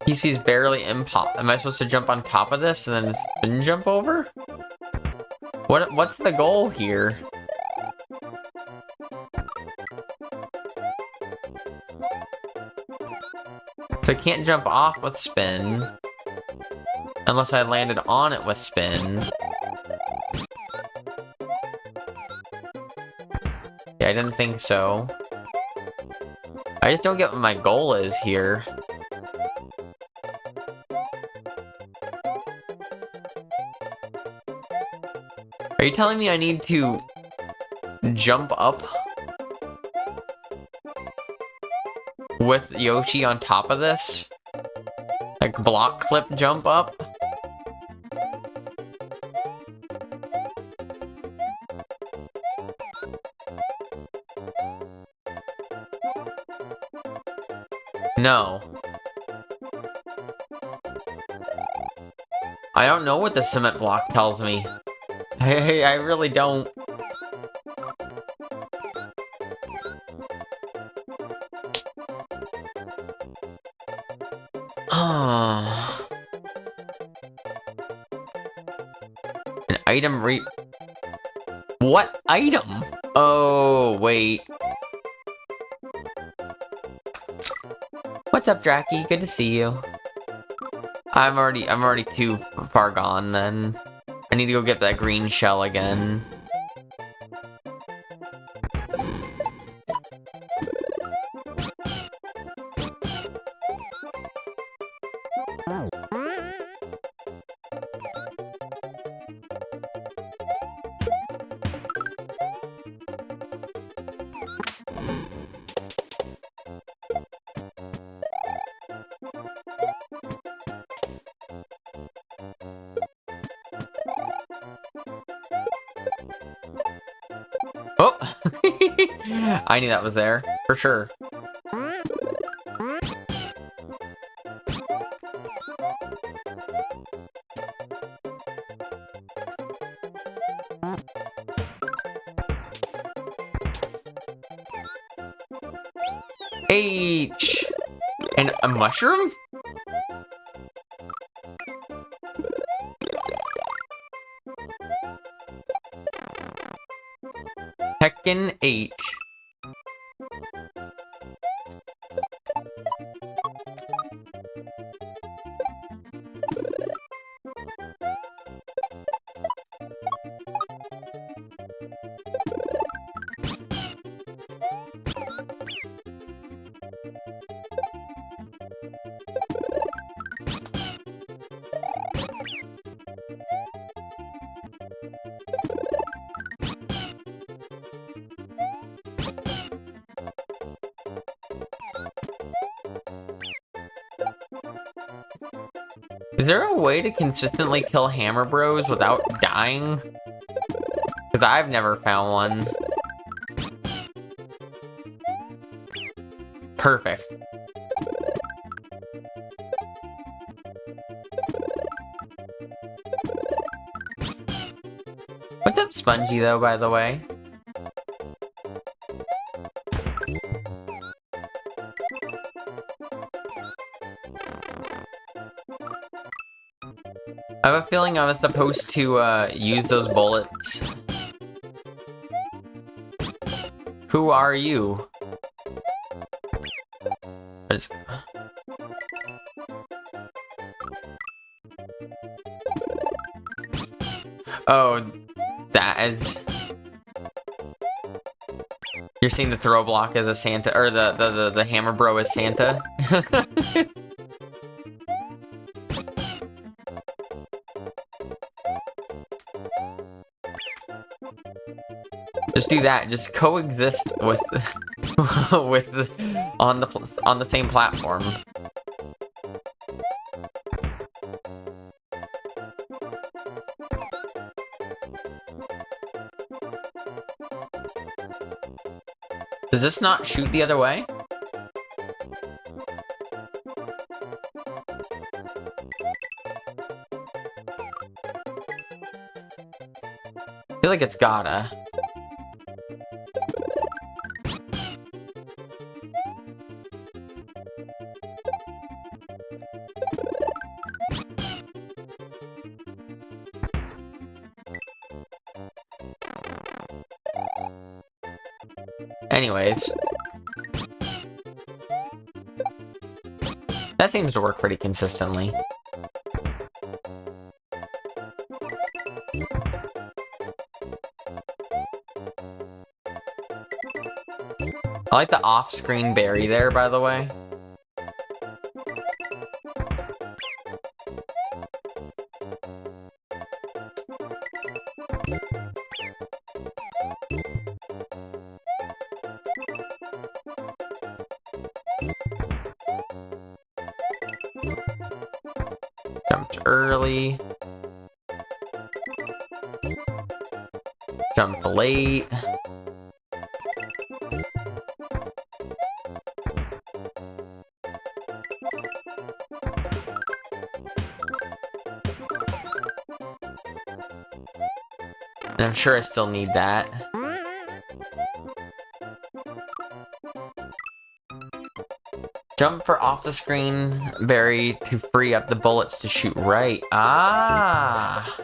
He's barely impossible. Am I supposed to jump on top of this and then spin jump over? What's the goal here? So I can't jump off with spin. Unless I landed on it with spin. Yeah, I didn't think so. I just don't get what my goal is here. Are you telling me I need to jump up with Yoshi on top of this? Like block clip jump up? No. I don't know what the cement block tells me. Hey, I really don't. An item What item? Oh, wait. What's up, Dracky? Good to see you. I'm already too far gone then. I need to go get that green shell again. Oh! I knew that was there, for sure. H! And a mushroom? Heckin' H. Is there a way to consistently kill Hammer Bros without dying? Because I've never found one. Perfect. What's up, Spongy, though, by the way? I have a feeling I was supposed to use those bullets. Who are you? Oh, that is... You're seeing the throw block as a Santa, or the Hammer Bro as Santa? Just do that. Just coexist with on the same platform. Does this not shoot the other way? I feel like it's gotta. Anyways. That seems to work pretty consistently. I like the off-screen berry there, by the way. Jumped early. Jumped late. And I'm sure I still need that. Jump for off the screen berry to free up the bullets to shoot right. Ah!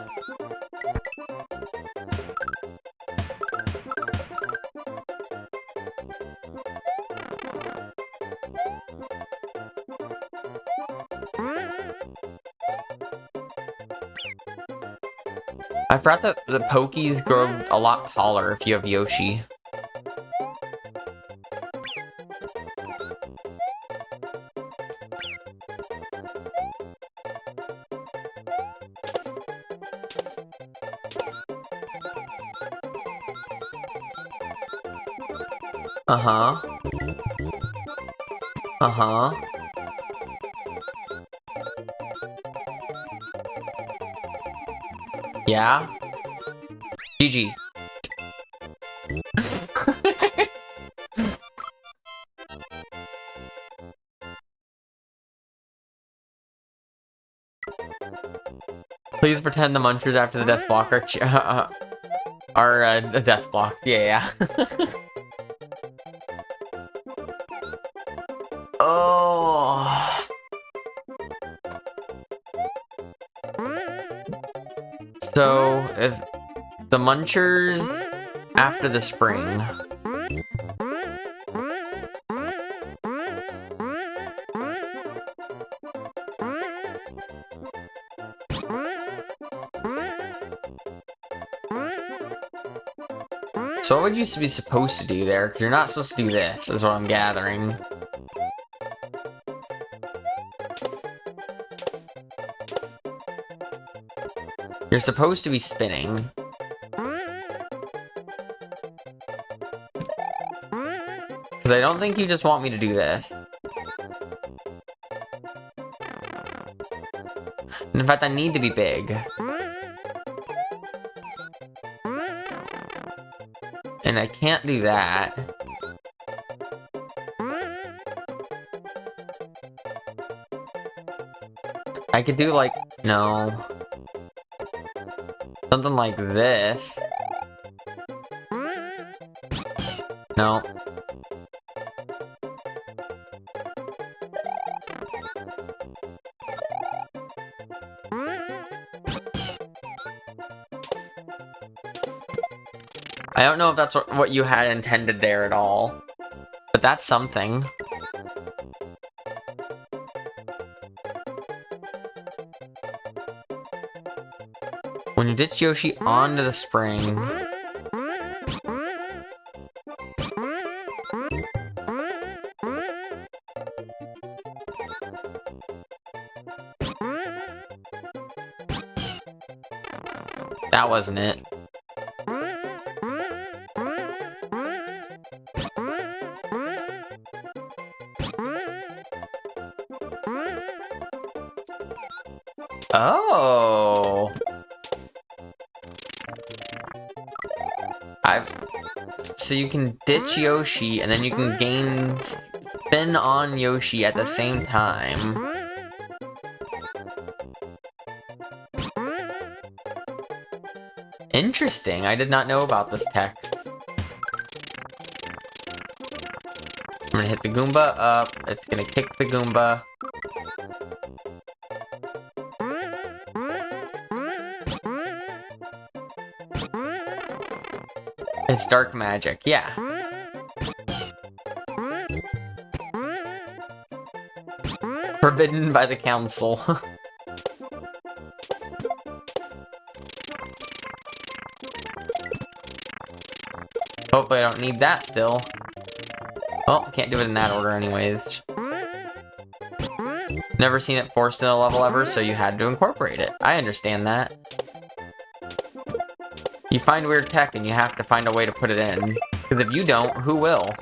I forgot that the Pokies grow a lot taller if you have Yoshi. Uh-huh. Uh-huh. Yeah? GG. Please pretend the munchers after the death block are the death block. Yeah, yeah. Oh. So, if the munchers after the spring. So what would you be supposed to do there? Because you're not supposed to do this, is what I'm gathering. You're supposed to be spinning. Because I don't think you just want me to do this. In fact, I need to be big. And I can't do that. I could do like, no. Something like this. No. I don't know if that's what you had intended there at all, but that's something. When you ditch Yoshi onto the spring... That wasn't it. Oh. So you can ditch Yoshi and then you can gain spin on Yoshi at the same time. Interesting, I did not know about this tech. I'm gonna hit the Goomba up, it's gonna kick the Goomba. It's dark magic, yeah. Forbidden by the council. Hopefully I don't need that still. Well, can't do it in that order anyways. Never seen it forced in a level ever, so you had to incorporate it. I understand that. You find weird tech and you have to find a way to put it in. Because if you don't, who will?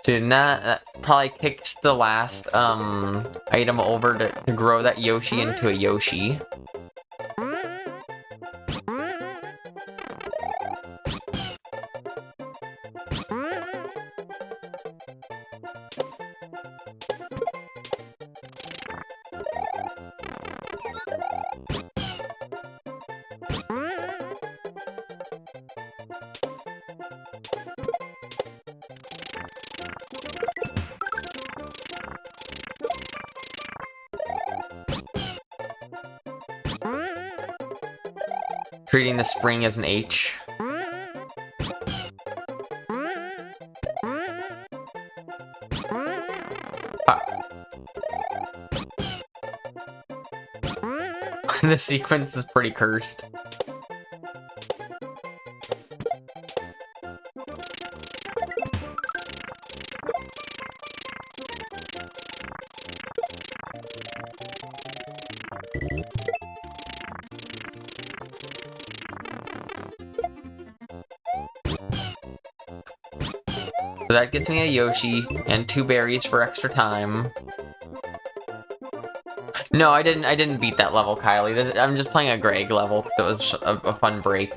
So that probably kicks the last item over to grow that Yoshi into a Yoshi. Treating the spring as an H. The sequence is pretty cursed. So that gets me a Yoshi and 2 berries for extra time. No, I didn't beat that level, Kylie. I'm just playing a Greg level because it was a fun break.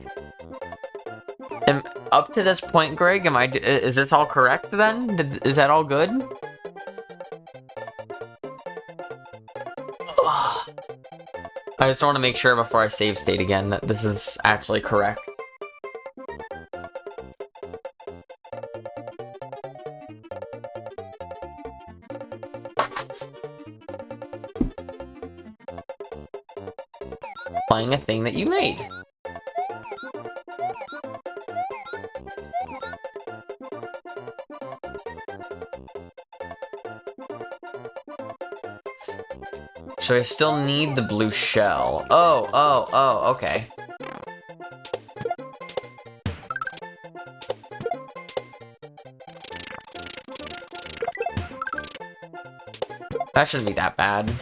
And up to this point, Greg, is this all correct then? Is that all good? I just want to make sure before I save state again that this is actually correct. Playing a thing that you made. So I still need the blue shell. Oh, okay. That shouldn't be that bad.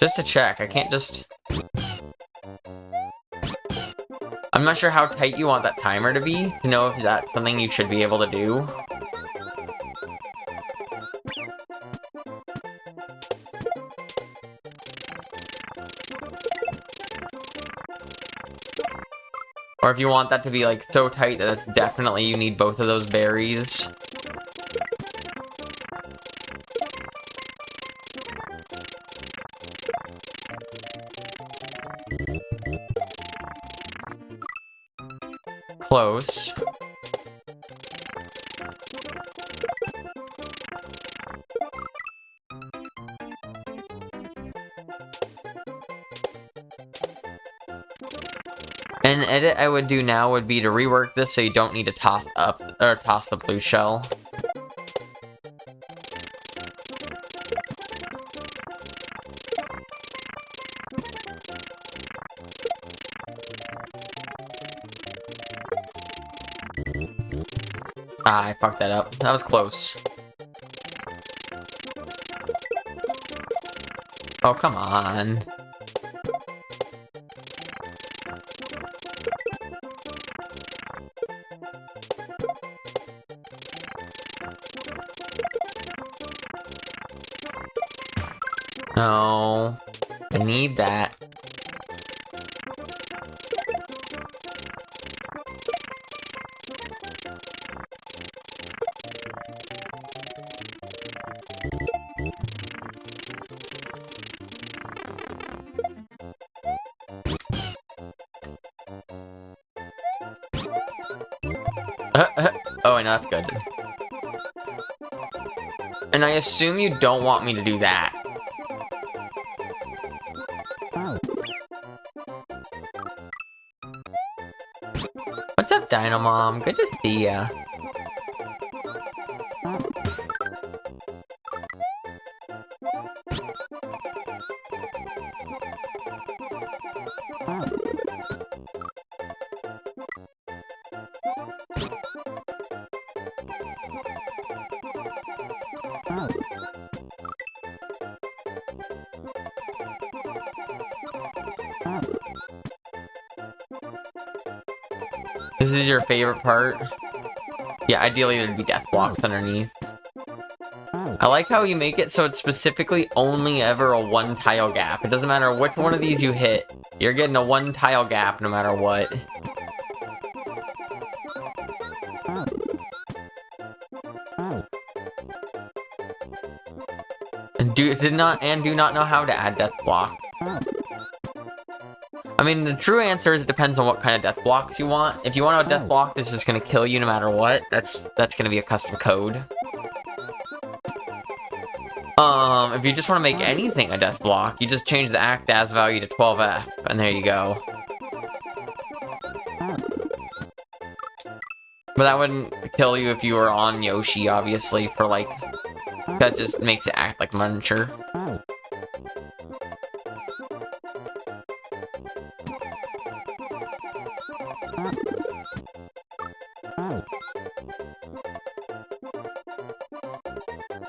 Just to check, I can't just... I'm not sure how tight you want that timer to be, to know if that's something you should be able to do. Or if you want that to be, like, so tight that it's definitely you need both of those berries. Close. An edit I would do now would be to rework this so you don't need to toss up or toss the blue shell. Ah, I fucked that up. That was close. Oh, come on. No, I need that. Oh, and that's good. And I assume you don't want me to do that. What's up, Dino Mom? Good to see ya. This is your favorite part? Yeah, ideally there'd be death blocks underneath. I like how you make it so it's specifically only ever a one tile gap. It doesn't matter which one of these you hit, you're getting a one tile gap no matter what. And do not know how to add death block. I mean, the true answer is it depends on what kind of death blocks you want. If you want a death block that's just gonna kill you no matter what, that's gonna be a custom code. If you just want to make anything a death block, you just change the act as value to 12F, and there you go. But that wouldn't kill you if you were on Yoshi, obviously, for like... That just makes it act like Muncher.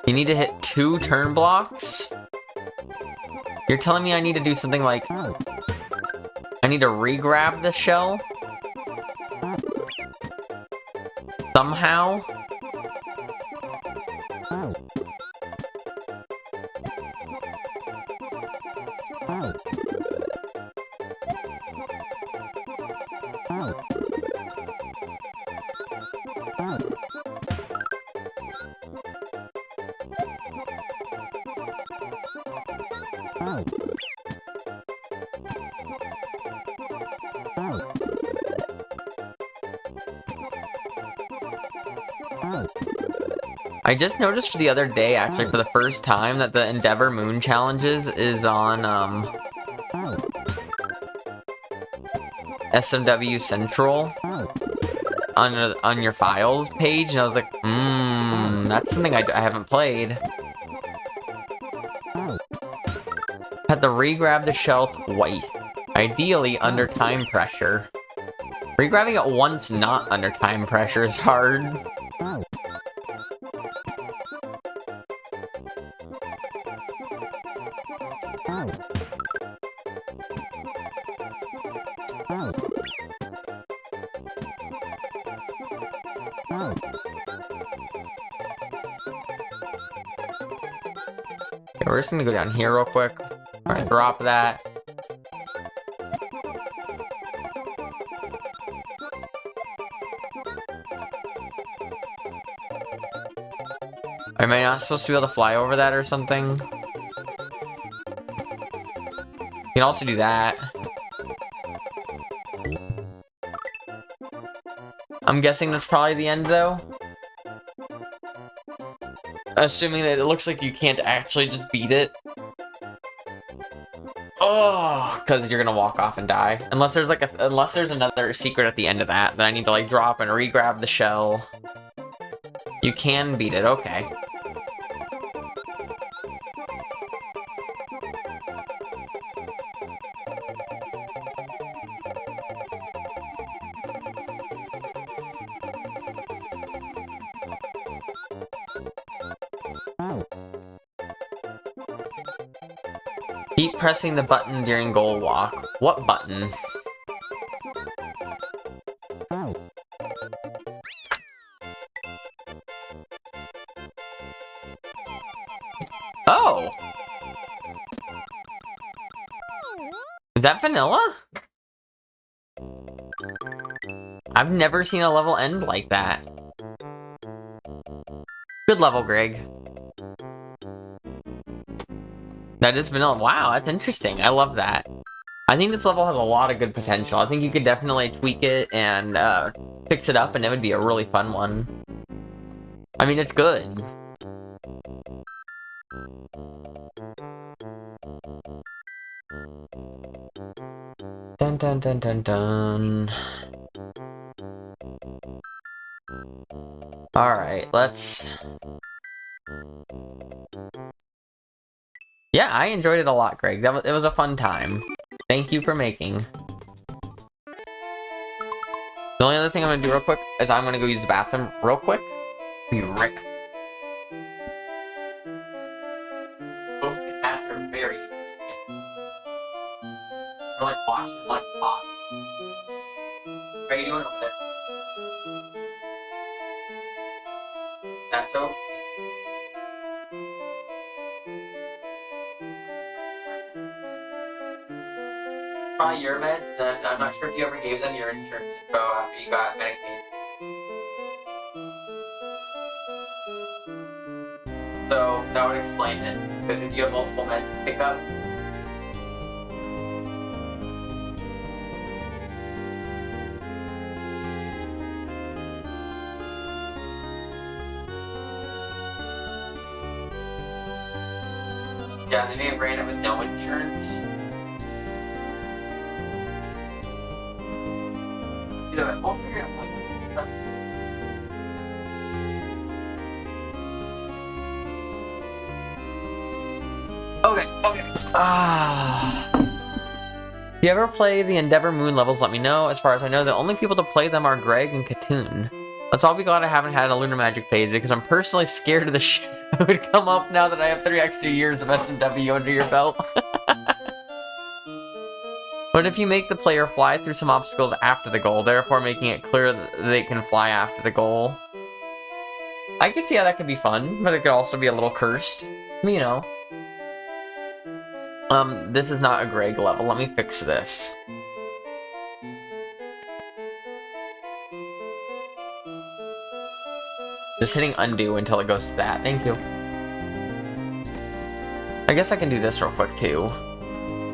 You need to hit 2 turn blocks? You're telling me I need to do something like... I need to re-grab the shell? Somehow? I just noticed the other day, actually, for the first time, that the Endeavor Moon Challenges is on, SMW Central on your files page, and I was like, that's something I haven't played. Had to re-grab the shell twice, ideally under time pressure. Re-grabbing it once not under time pressure is hard. Okay, we're just gonna go down here real quick. Alright, drop that. Am I not supposed to be able to fly over that or something? You can also do that. I'm guessing that's probably the end, though. Assuming that it looks like you can't actually just beat it. Oh, because you're gonna walk off and die. Unless there's like unless there's another secret at the end of that I need to like drop and re-grab the shell. You can beat it, okay. Keep pressing the button during goal walk. What button? Oh! Is that vanilla? I've never seen a level end like that. Good level, Greg. That is vanilla. Wow, that's interesting. I love that. I think this level has a lot of good potential. I think you could definitely tweak it and fix it up, and it would be a really fun one. I mean, it's good. Dun dun dun dun dun. Alright, let's... Yeah, I enjoyed it a lot, Greg. It was a fun time. Thank you for making. The only other thing I'm gonna do real quick is I'm gonna go use the bathroom real quick. Be right back. Both the cats are very interesting. They're like washing like pot. What are you doing over there? That's okay. Probably your meds, then I'm not sure if you ever gave them your insurance info after you got Medicaid. So that would explain it. Because if you have multiple meds to pick up, yeah, they may have ran it with no insurance. Either way, we'll figure it out. Okay. If you ever play the Endeavor Moon levels, let me know. As far as I know, the only people to play them are Greg and Katoon. Let's all be glad I haven't had a Lunar Magic phase, because I'm personally scared of the shit that would come up now that I have 3 extra years of S&W under your belt. But if you make the player fly through some obstacles after the goal, therefore making it clear that they can fly after the goal, I can see how that could be fun, but it could also be a little cursed. You know. This is not a Greg level. Let me fix this. Just hitting undo until it goes to that. Thank you. I guess I can do this real quick too.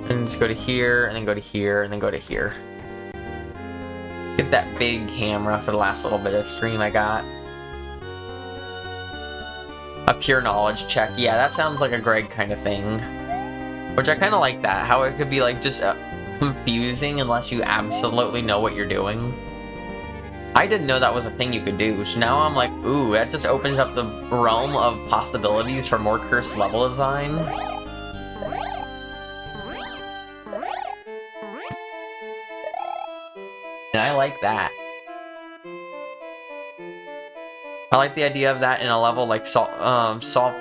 And just go to here, and then go to here, and then go to here. Get that big camera for the last little bit of stream I got. A pure knowledge check. Yeah, that sounds like a Greg kind of thing. Which I kind of like that. How it could be like just confusing unless you absolutely know what you're doing. I didn't know that was a thing you could do. So now I'm like, ooh, that just opens up the realm of possibilities for more cursed level design. And I like that. I like the idea of that in a level like solve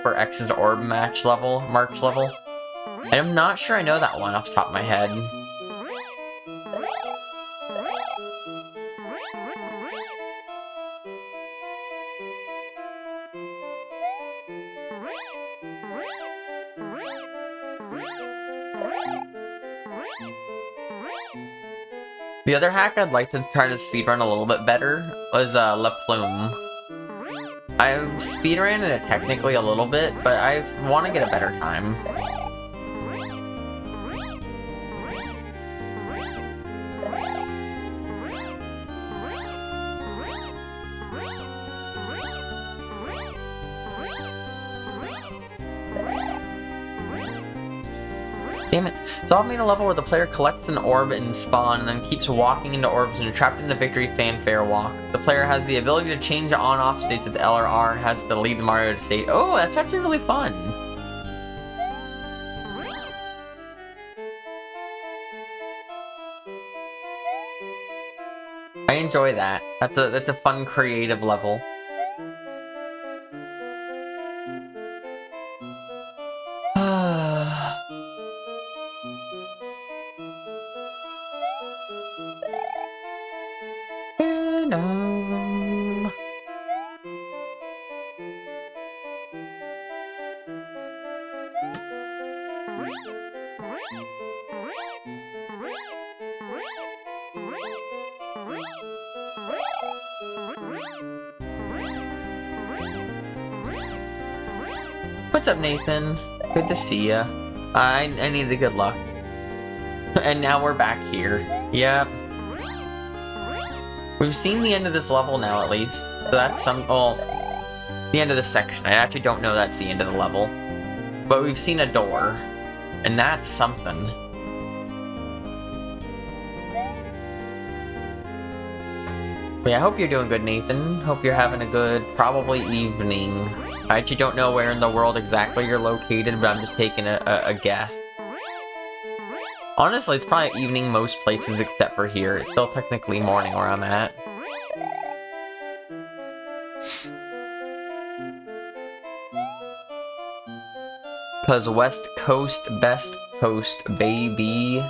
for X's orb match level, March level. I'm not sure I know that one off the top of my head. The other hack I'd like to try to speedrun a little bit better was Le Plume. I speedran it technically a little bit, but I want to get a better time. Damn it. Solve made a level where the player collects an orb in spawn and then keeps walking into orbs and you're trapped in the victory fanfare walk. The player has the ability to change on-off states with L or R and has to lead the Mario state. Oh, that's actually really fun. I enjoy that. That's a fun creative level. What's up, Nathan? Good to see ya. I need the good luck. And now we're back here. Yep. We've seen the end of this level now, at least. So that's the end of this section. I actually don't know that's the end of the level. But we've seen a door. And that's something. But yeah, I hope you're doing good, Nathan. Hope you're having a good, probably evening. I actually don't know where in the world exactly you're located, but I'm just taking a guess. Honestly, it's probably evening most places except for here. It's still technically morning where I'm at. Cause West Coast, best coast, baby.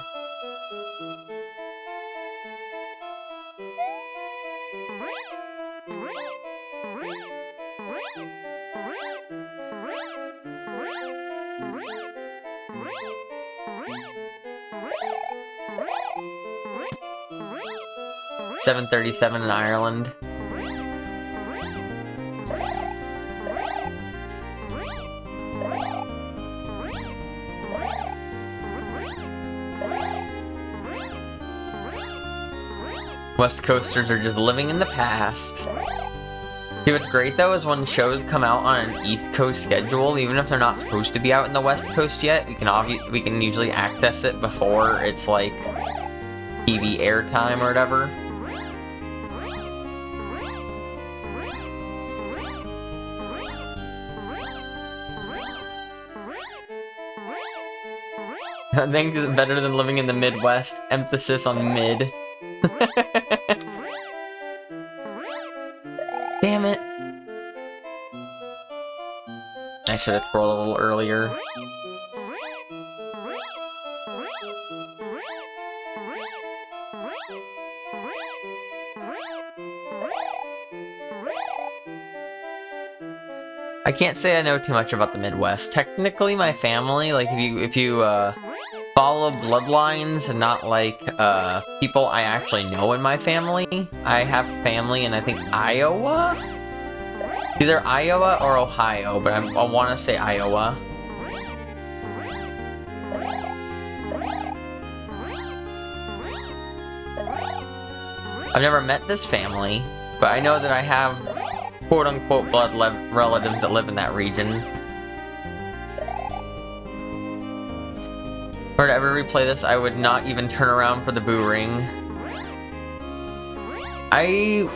$7.37 in Ireland. West Coasters are just living in the past. See, what's great though is when shows come out on an East Coast schedule, even if they're not supposed to be out in the West Coast yet, we can usually access it before it's like TV airtime or whatever. I think it's better than living in the Midwest. Emphasis on mid. Damn it. I should have twirled a little earlier. I can't say I know too much about the Midwest. Technically, my family, like if you follow bloodlines and not like people I actually know in my family, I have family in I think Iowa? Either Iowa or Ohio, but I want to say Iowa. I've never met this family, but I know that I have quote-unquote blood relatives that live in that region. If I were to ever replay this, I would not even turn around for the boo ring. I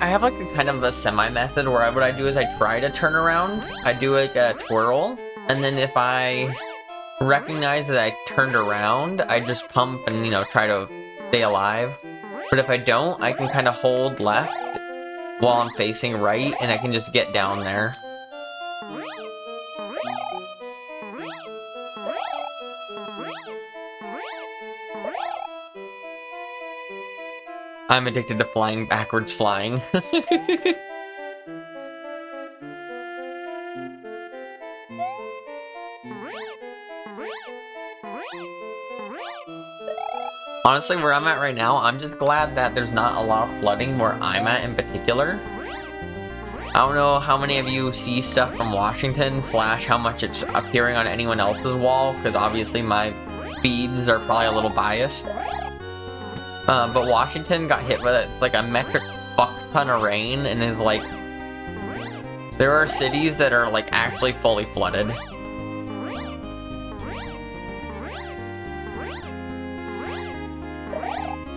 have like a kind of a semi-method where what I do is I try to turn around, I do like a twirl, and then if I recognize that I turned around, I just pump and, you know, try to stay alive. But if I don't, I can kind of hold left while I'm facing right, and I can just get down there. I'm addicted to flying backwards flying. Honestly, where I'm at right now, I'm just glad that there's not a lot of flooding where I'm at in particular. I don't know how many of you see stuff from Washington / how much it's appearing on anyone else's wall, because obviously my feeds are probably a little biased. But Washington got hit with like a metric fuck ton of rain and is like... There are cities that are like actually fully flooded.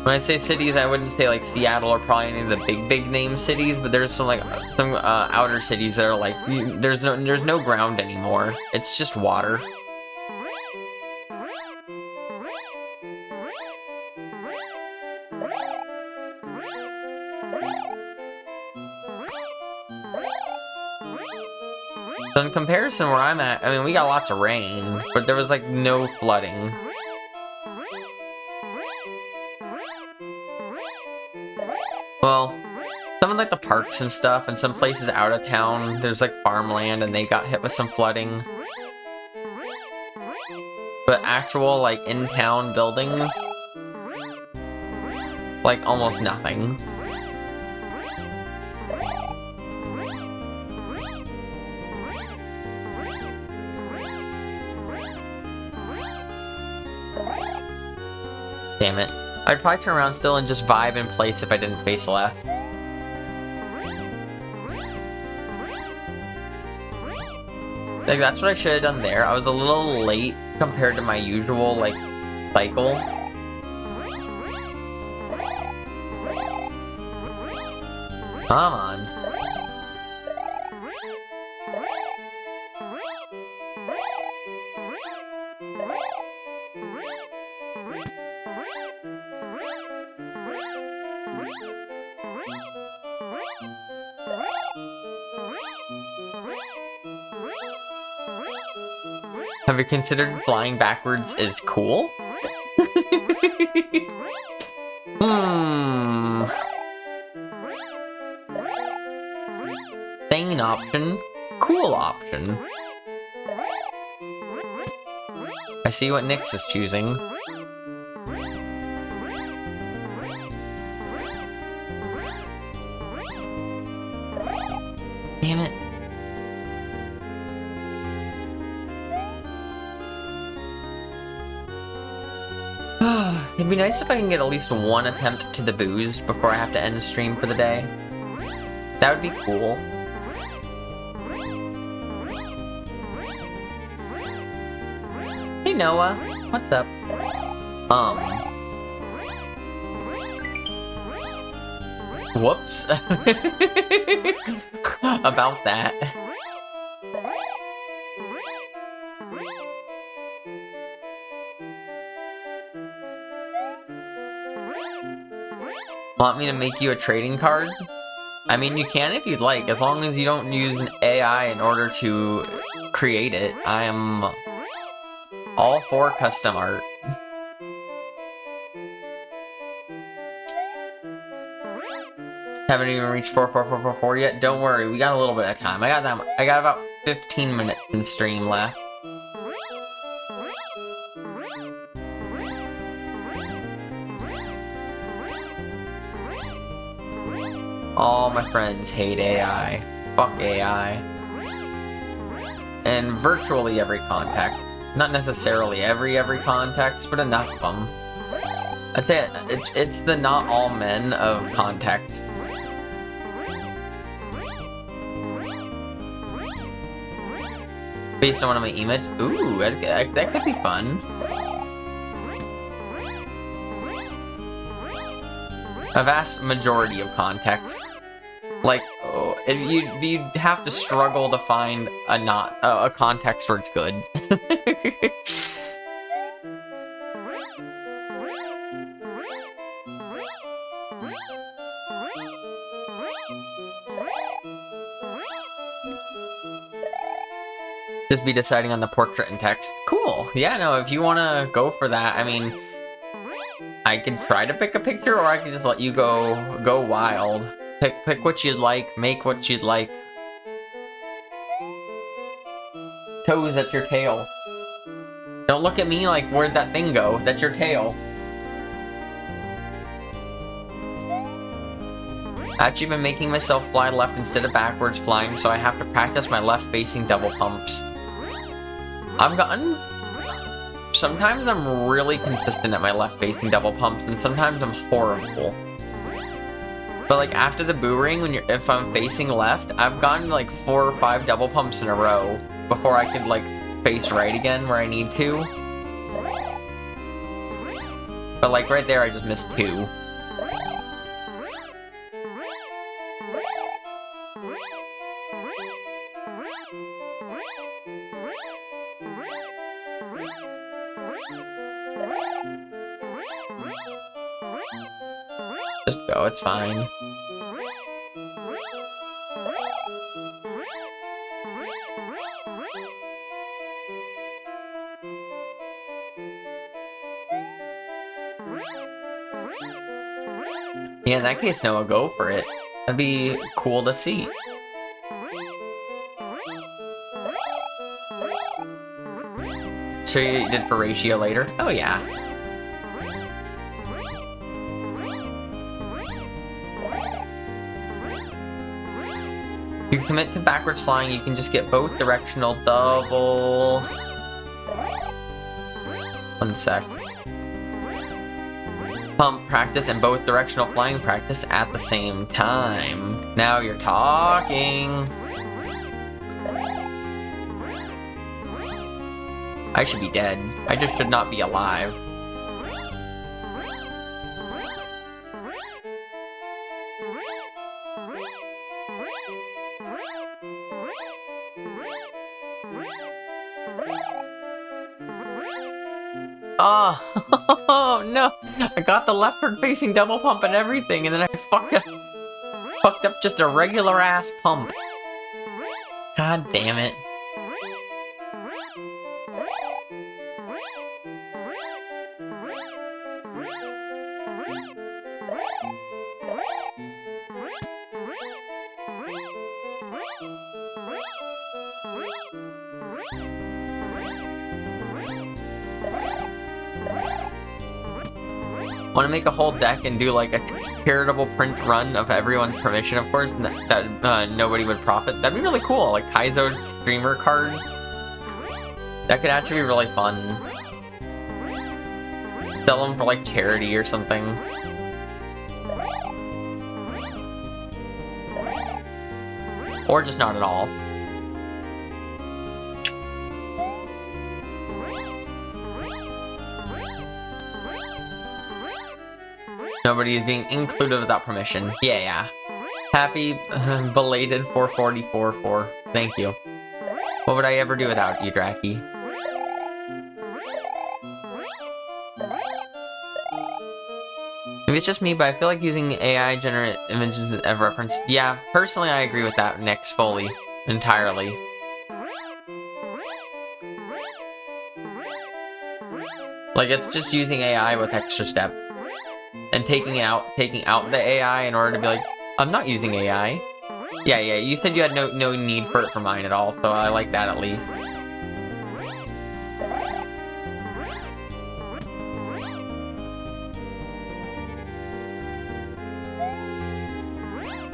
When I say cities, I wouldn't say like Seattle or probably any of the big name cities, but there's some outer cities that are like there's no ground anymore. It's just water. So in comparison where I'm at, I mean we got lots of rain, but there was like no flooding. Well, some of like the parks and stuff and some places out of town, there's like farmland and they got hit with some flooding. But actual like in-town buildings, like almost nothing. Damn it. I'd probably turn around still and just vibe in place if I didn't face left. Like, that's what I should have done there. I was a little late compared to my usual, like, cycle. Come on. Have you considered flying backwards is cool? Sane option, cool option. I see what Nyx is choosing. Damn it. It'd be nice if I can get at least one attempt to the boost before I have to end the stream for the day. That would be cool. Hey Noah, what's up? Whoops. About that. Want me to make you a trading card? I mean, you can if you'd like, as long as you don't use an AI in order to create it. I am all for custom art. Haven't even reached 44444 yet? Don't worry, we got a little bit of time. I got about 15 minutes in the stream left. All my friends hate AI. Fuck AI. And virtually every contact. Not necessarily every context, but enough of them. I'd say it's the not all men of context. Based on one of my emotes. Ooh, that could be fun. A vast majority of context. Like, oh, you'd have to struggle to find a context where it's good. Just be deciding on the portrait and text. Cool. Yeah, no, if you want to go for that, I mean, I could try to pick a picture, or I could just let you go wild. Pick what you'd like, make what you'd like. Toes, that's your tail. Don't look at me like, where'd that thing go? That's your tail. I've actually been making myself fly left instead of backwards flying, so I have to practice my left-facing double pumps. I've gotten... Sometimes I'm really consistent at my left-facing double pumps, and sometimes I'm horrible. But like after the boo ring, if I'm facing left, I've gotten like 4 or 5 double pumps in a row before I could like face right again where I need to. But like right there, I just missed 2. Just go, it's fine. Yeah, in that case, no, I'll go for it. That'd be cool to see. So you did for ratio later? Oh yeah. If you commit to backwards flying, you can just get both directional double... One sec. Pump practice and both directional flying practice at the same time. Now you're talking. I should be dead. I just should not be alive. Oh, no! I got the leftward facing double pump and everything, and then I fucked up just a regular ass pump. God damn it. Want to make a whole deck and do like a charitable print run of everyone's permission, of course, and that nobody would profit. That'd be really cool, like Kaizo's streamer card. That could actually be really fun. Sell them for like charity or something. Or just not at all. Nobody is being included without permission. Yeah. Happy belated 444-4. Thank you. What would I ever do without you, Draki? Maybe it's just me, but I feel like using AI generate images as reference. Yeah, personally I agree with that, Nix, fully. Entirely. Like, it's just using AI with extra steps. And taking out the AI in order to be like, I'm not using AI. Yeah, you said you had no need for it for mine at all, so I like that at least.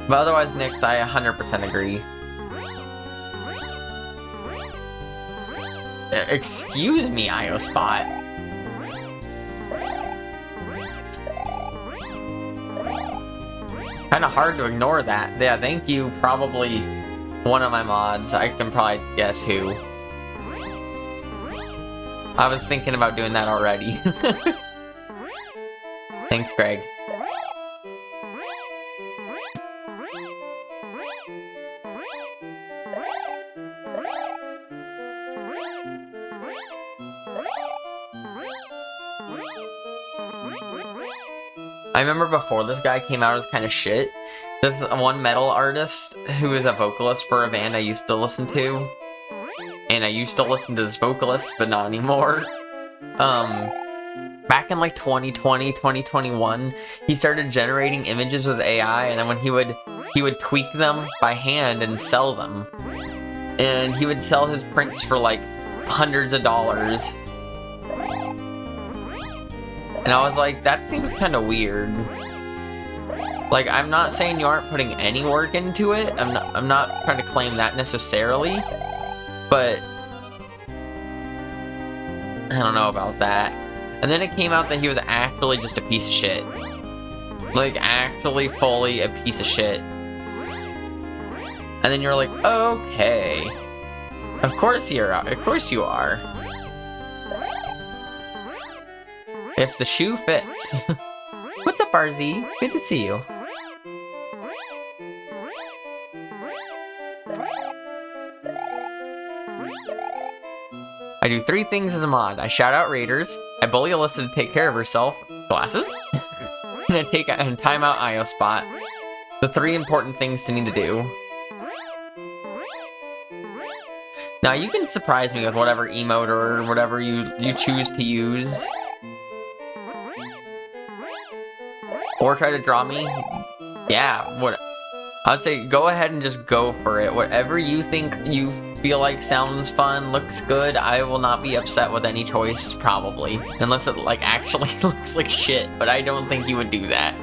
But otherwise, Nix, I 100% agree. Excuse me, IOSpot. Kind of hard to ignore that. Yeah, thank you, probably one of my mods. I can probably guess who. I was thinking about doing that already. Thanks, Greg. I remember before this guy came out as kind of shit, there's one metal artist who is a vocalist for a band I used to listen to. And I used to listen to this vocalist, but not anymore. Back in like 2020, 2021, he started generating images with AI, and then when he would tweak them by hand and sell them. And he would sell his prints for like hundreds of dollars. And I was like, that seems kind of weird. Like, I'm not saying you aren't putting any work into it. I'm not trying to claim that necessarily. But I don't know about that. And then it came out that he was actually just a piece of shit. Like, actually fully a piece of shit. And then you're like, okay. Of course you are. Of course you are. If the shoe fits. What's up, RZ? Good to see you. I do 3 things as a mod. I shout out raiders, I bully Alyssa to take care of herself, glasses, and I take a time out IO spot. The 3 important things to need to do. Now you can surprise me with whatever emote or whatever you choose to use. Or try to draw me. Yeah, what I would say go ahead and just go for it. Whatever you think you feel like sounds fun, looks good, I will not be upset with any choice, probably. Unless it like actually looks like shit, but I don't think you would do that.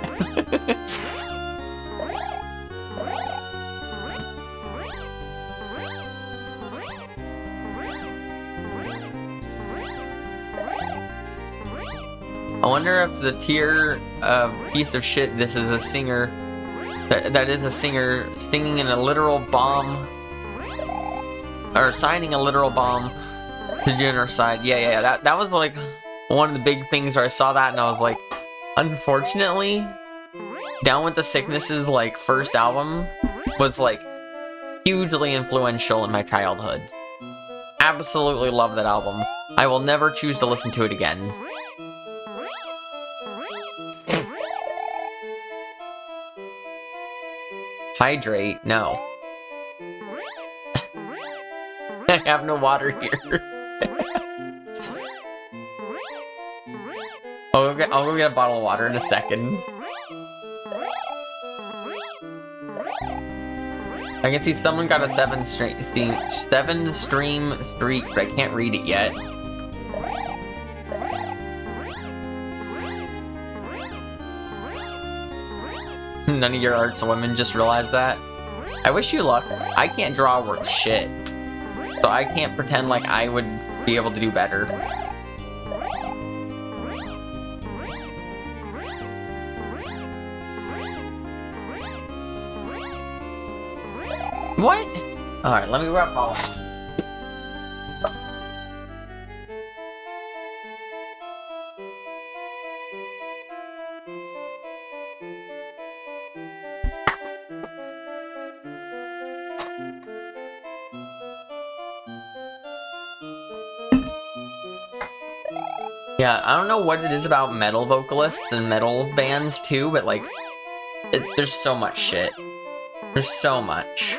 I wonder if the tier piece of shit this is a singer that is a singer singing in a literal bomb or signing a literal bomb to genocide. Yeah, that was like one of the big things where I saw that and I was like, unfortunately, Down with the Sickness's like first album was like hugely influential in my childhood. Absolutely love that album. I will never choose to listen to it again. Hydrate? No. I have no water here. I'll go get a bottle of water in a second. I can see someone got a 7 stream streak, but I can't read it yet. None of your arts women just realized that. I wish you luck. I can't draw worth shit. So I can't pretend like I would be able to do better. What? Alright, let me wrap all up. Yeah, I don't know what it is about metal vocalists and metal bands too, but like, there's so much shit. There's so much.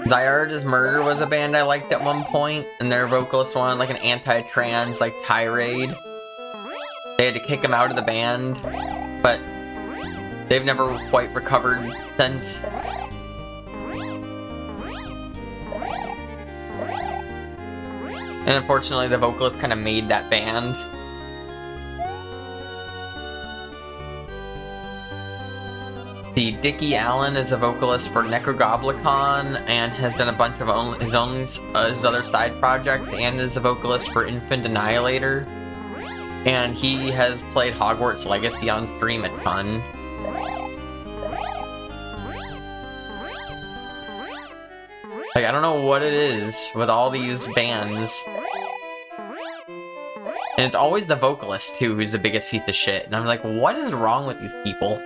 Diarda's Murder was a band I liked at one point, and their vocalist wanted like an anti-trans like tirade. They had to kick him out of the band, but they've never quite recovered since. And unfortunately, the vocalist kind of made that band. The Dickie Allen is a vocalist for Necrogoblicon and has done a bunch of his other side projects, and is the vocalist for Infant Annihilator. And he has played Hogwarts Legacy on stream a ton. Like, I don't know what it is with all these bands. And it's always the vocalist, too, who's the biggest piece of shit. And I'm like, what is wrong with these people?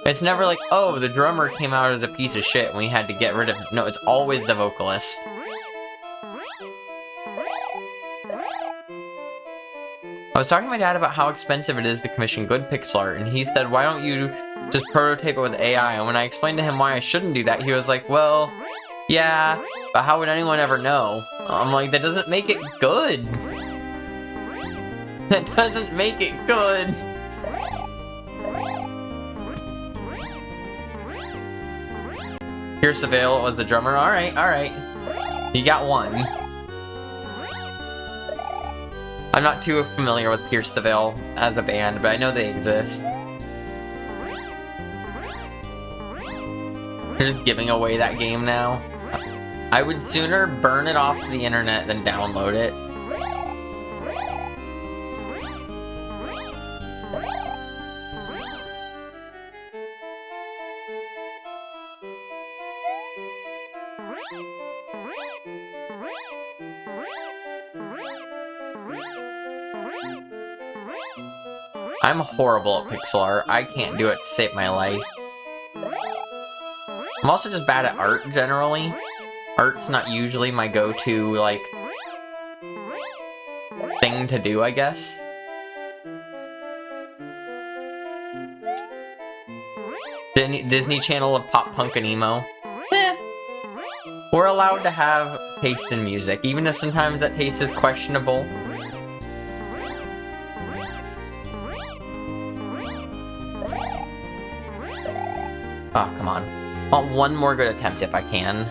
It's never like, oh, the drummer came out as a piece of shit and we had to get rid of him. No, it's always the vocalist. I was talking to my dad about how expensive it is to commission good pixel art, and he said, why don't you just prototype it with AI? And when I explained to him why I shouldn't do that, he was like, well, yeah, but how would anyone ever know? I'm like, that doesn't make it good. That doesn't make it good. Pierce the Veil was the drummer. Alright, alright. You got one. I'm not too familiar with Pierce the Veil as a band, but I know they exist. They're just giving away that game now. I would sooner burn it off the internet than download it. I'm horrible at pixel art. I can't do it to save my life. I'm also just bad at art generally. Art's not usually my go-to, like, thing to do, I guess. Disney Channel of pop punk and emo. We're allowed to have taste in music, even if sometimes that taste is questionable. Oh, come on. I want one more good attempt if I can.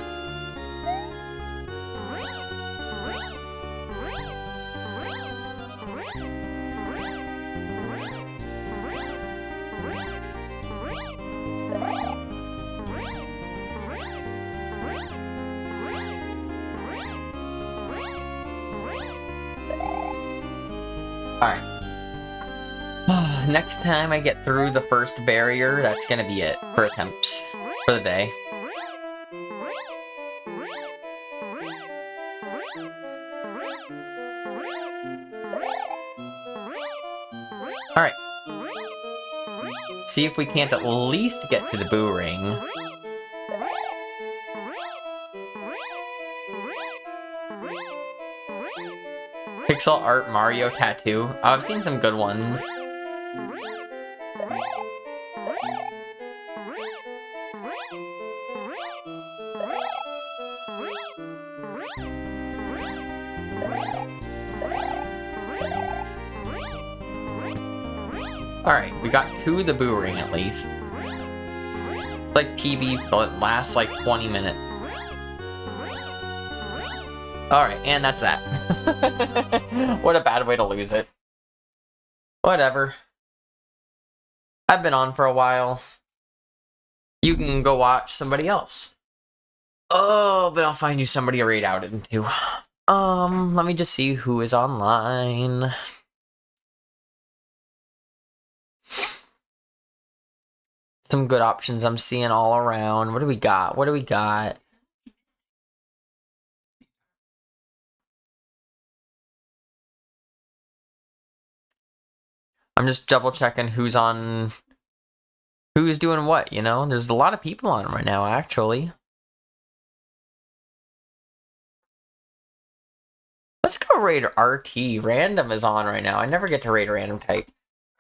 Alright. Next time I get through the first barrier, that's gonna be it for attempts for the day. Alright. See if we can't at least get to the Boo Ring. Pixel art Mario tattoo. Oh, I've seen some good ones. Alright, we got to the Boo Ring at least. It's like PB, but it lasts like 20 minutes. Alright, and that's that. What a bad way to lose it. Whatever. I've been on for a while. You can go watch somebody else. Oh, but I'll find you somebody to raid out into. Let me just see who is online. Some good options I'm seeing all around. What do we got? What do we got? I'm just double checking who's on, who's doing what, you know? There's a lot of people on right now, actually. Let's go raid RT. Random is on right now. I never get to raid a random type.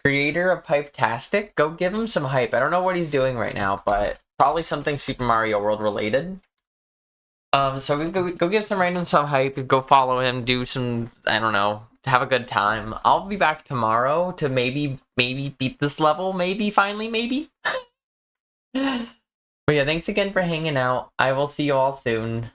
Creator of Pipe-tastic, go give him some hype. I don't know what he's doing right now, but probably something Super Mario World related. So go give some random some hype. Go follow him. Do some, I don't know, have a good time. I'll be back tomorrow to maybe beat this level. Maybe finally, maybe. But yeah, thanks again for hanging out. I will see you all soon.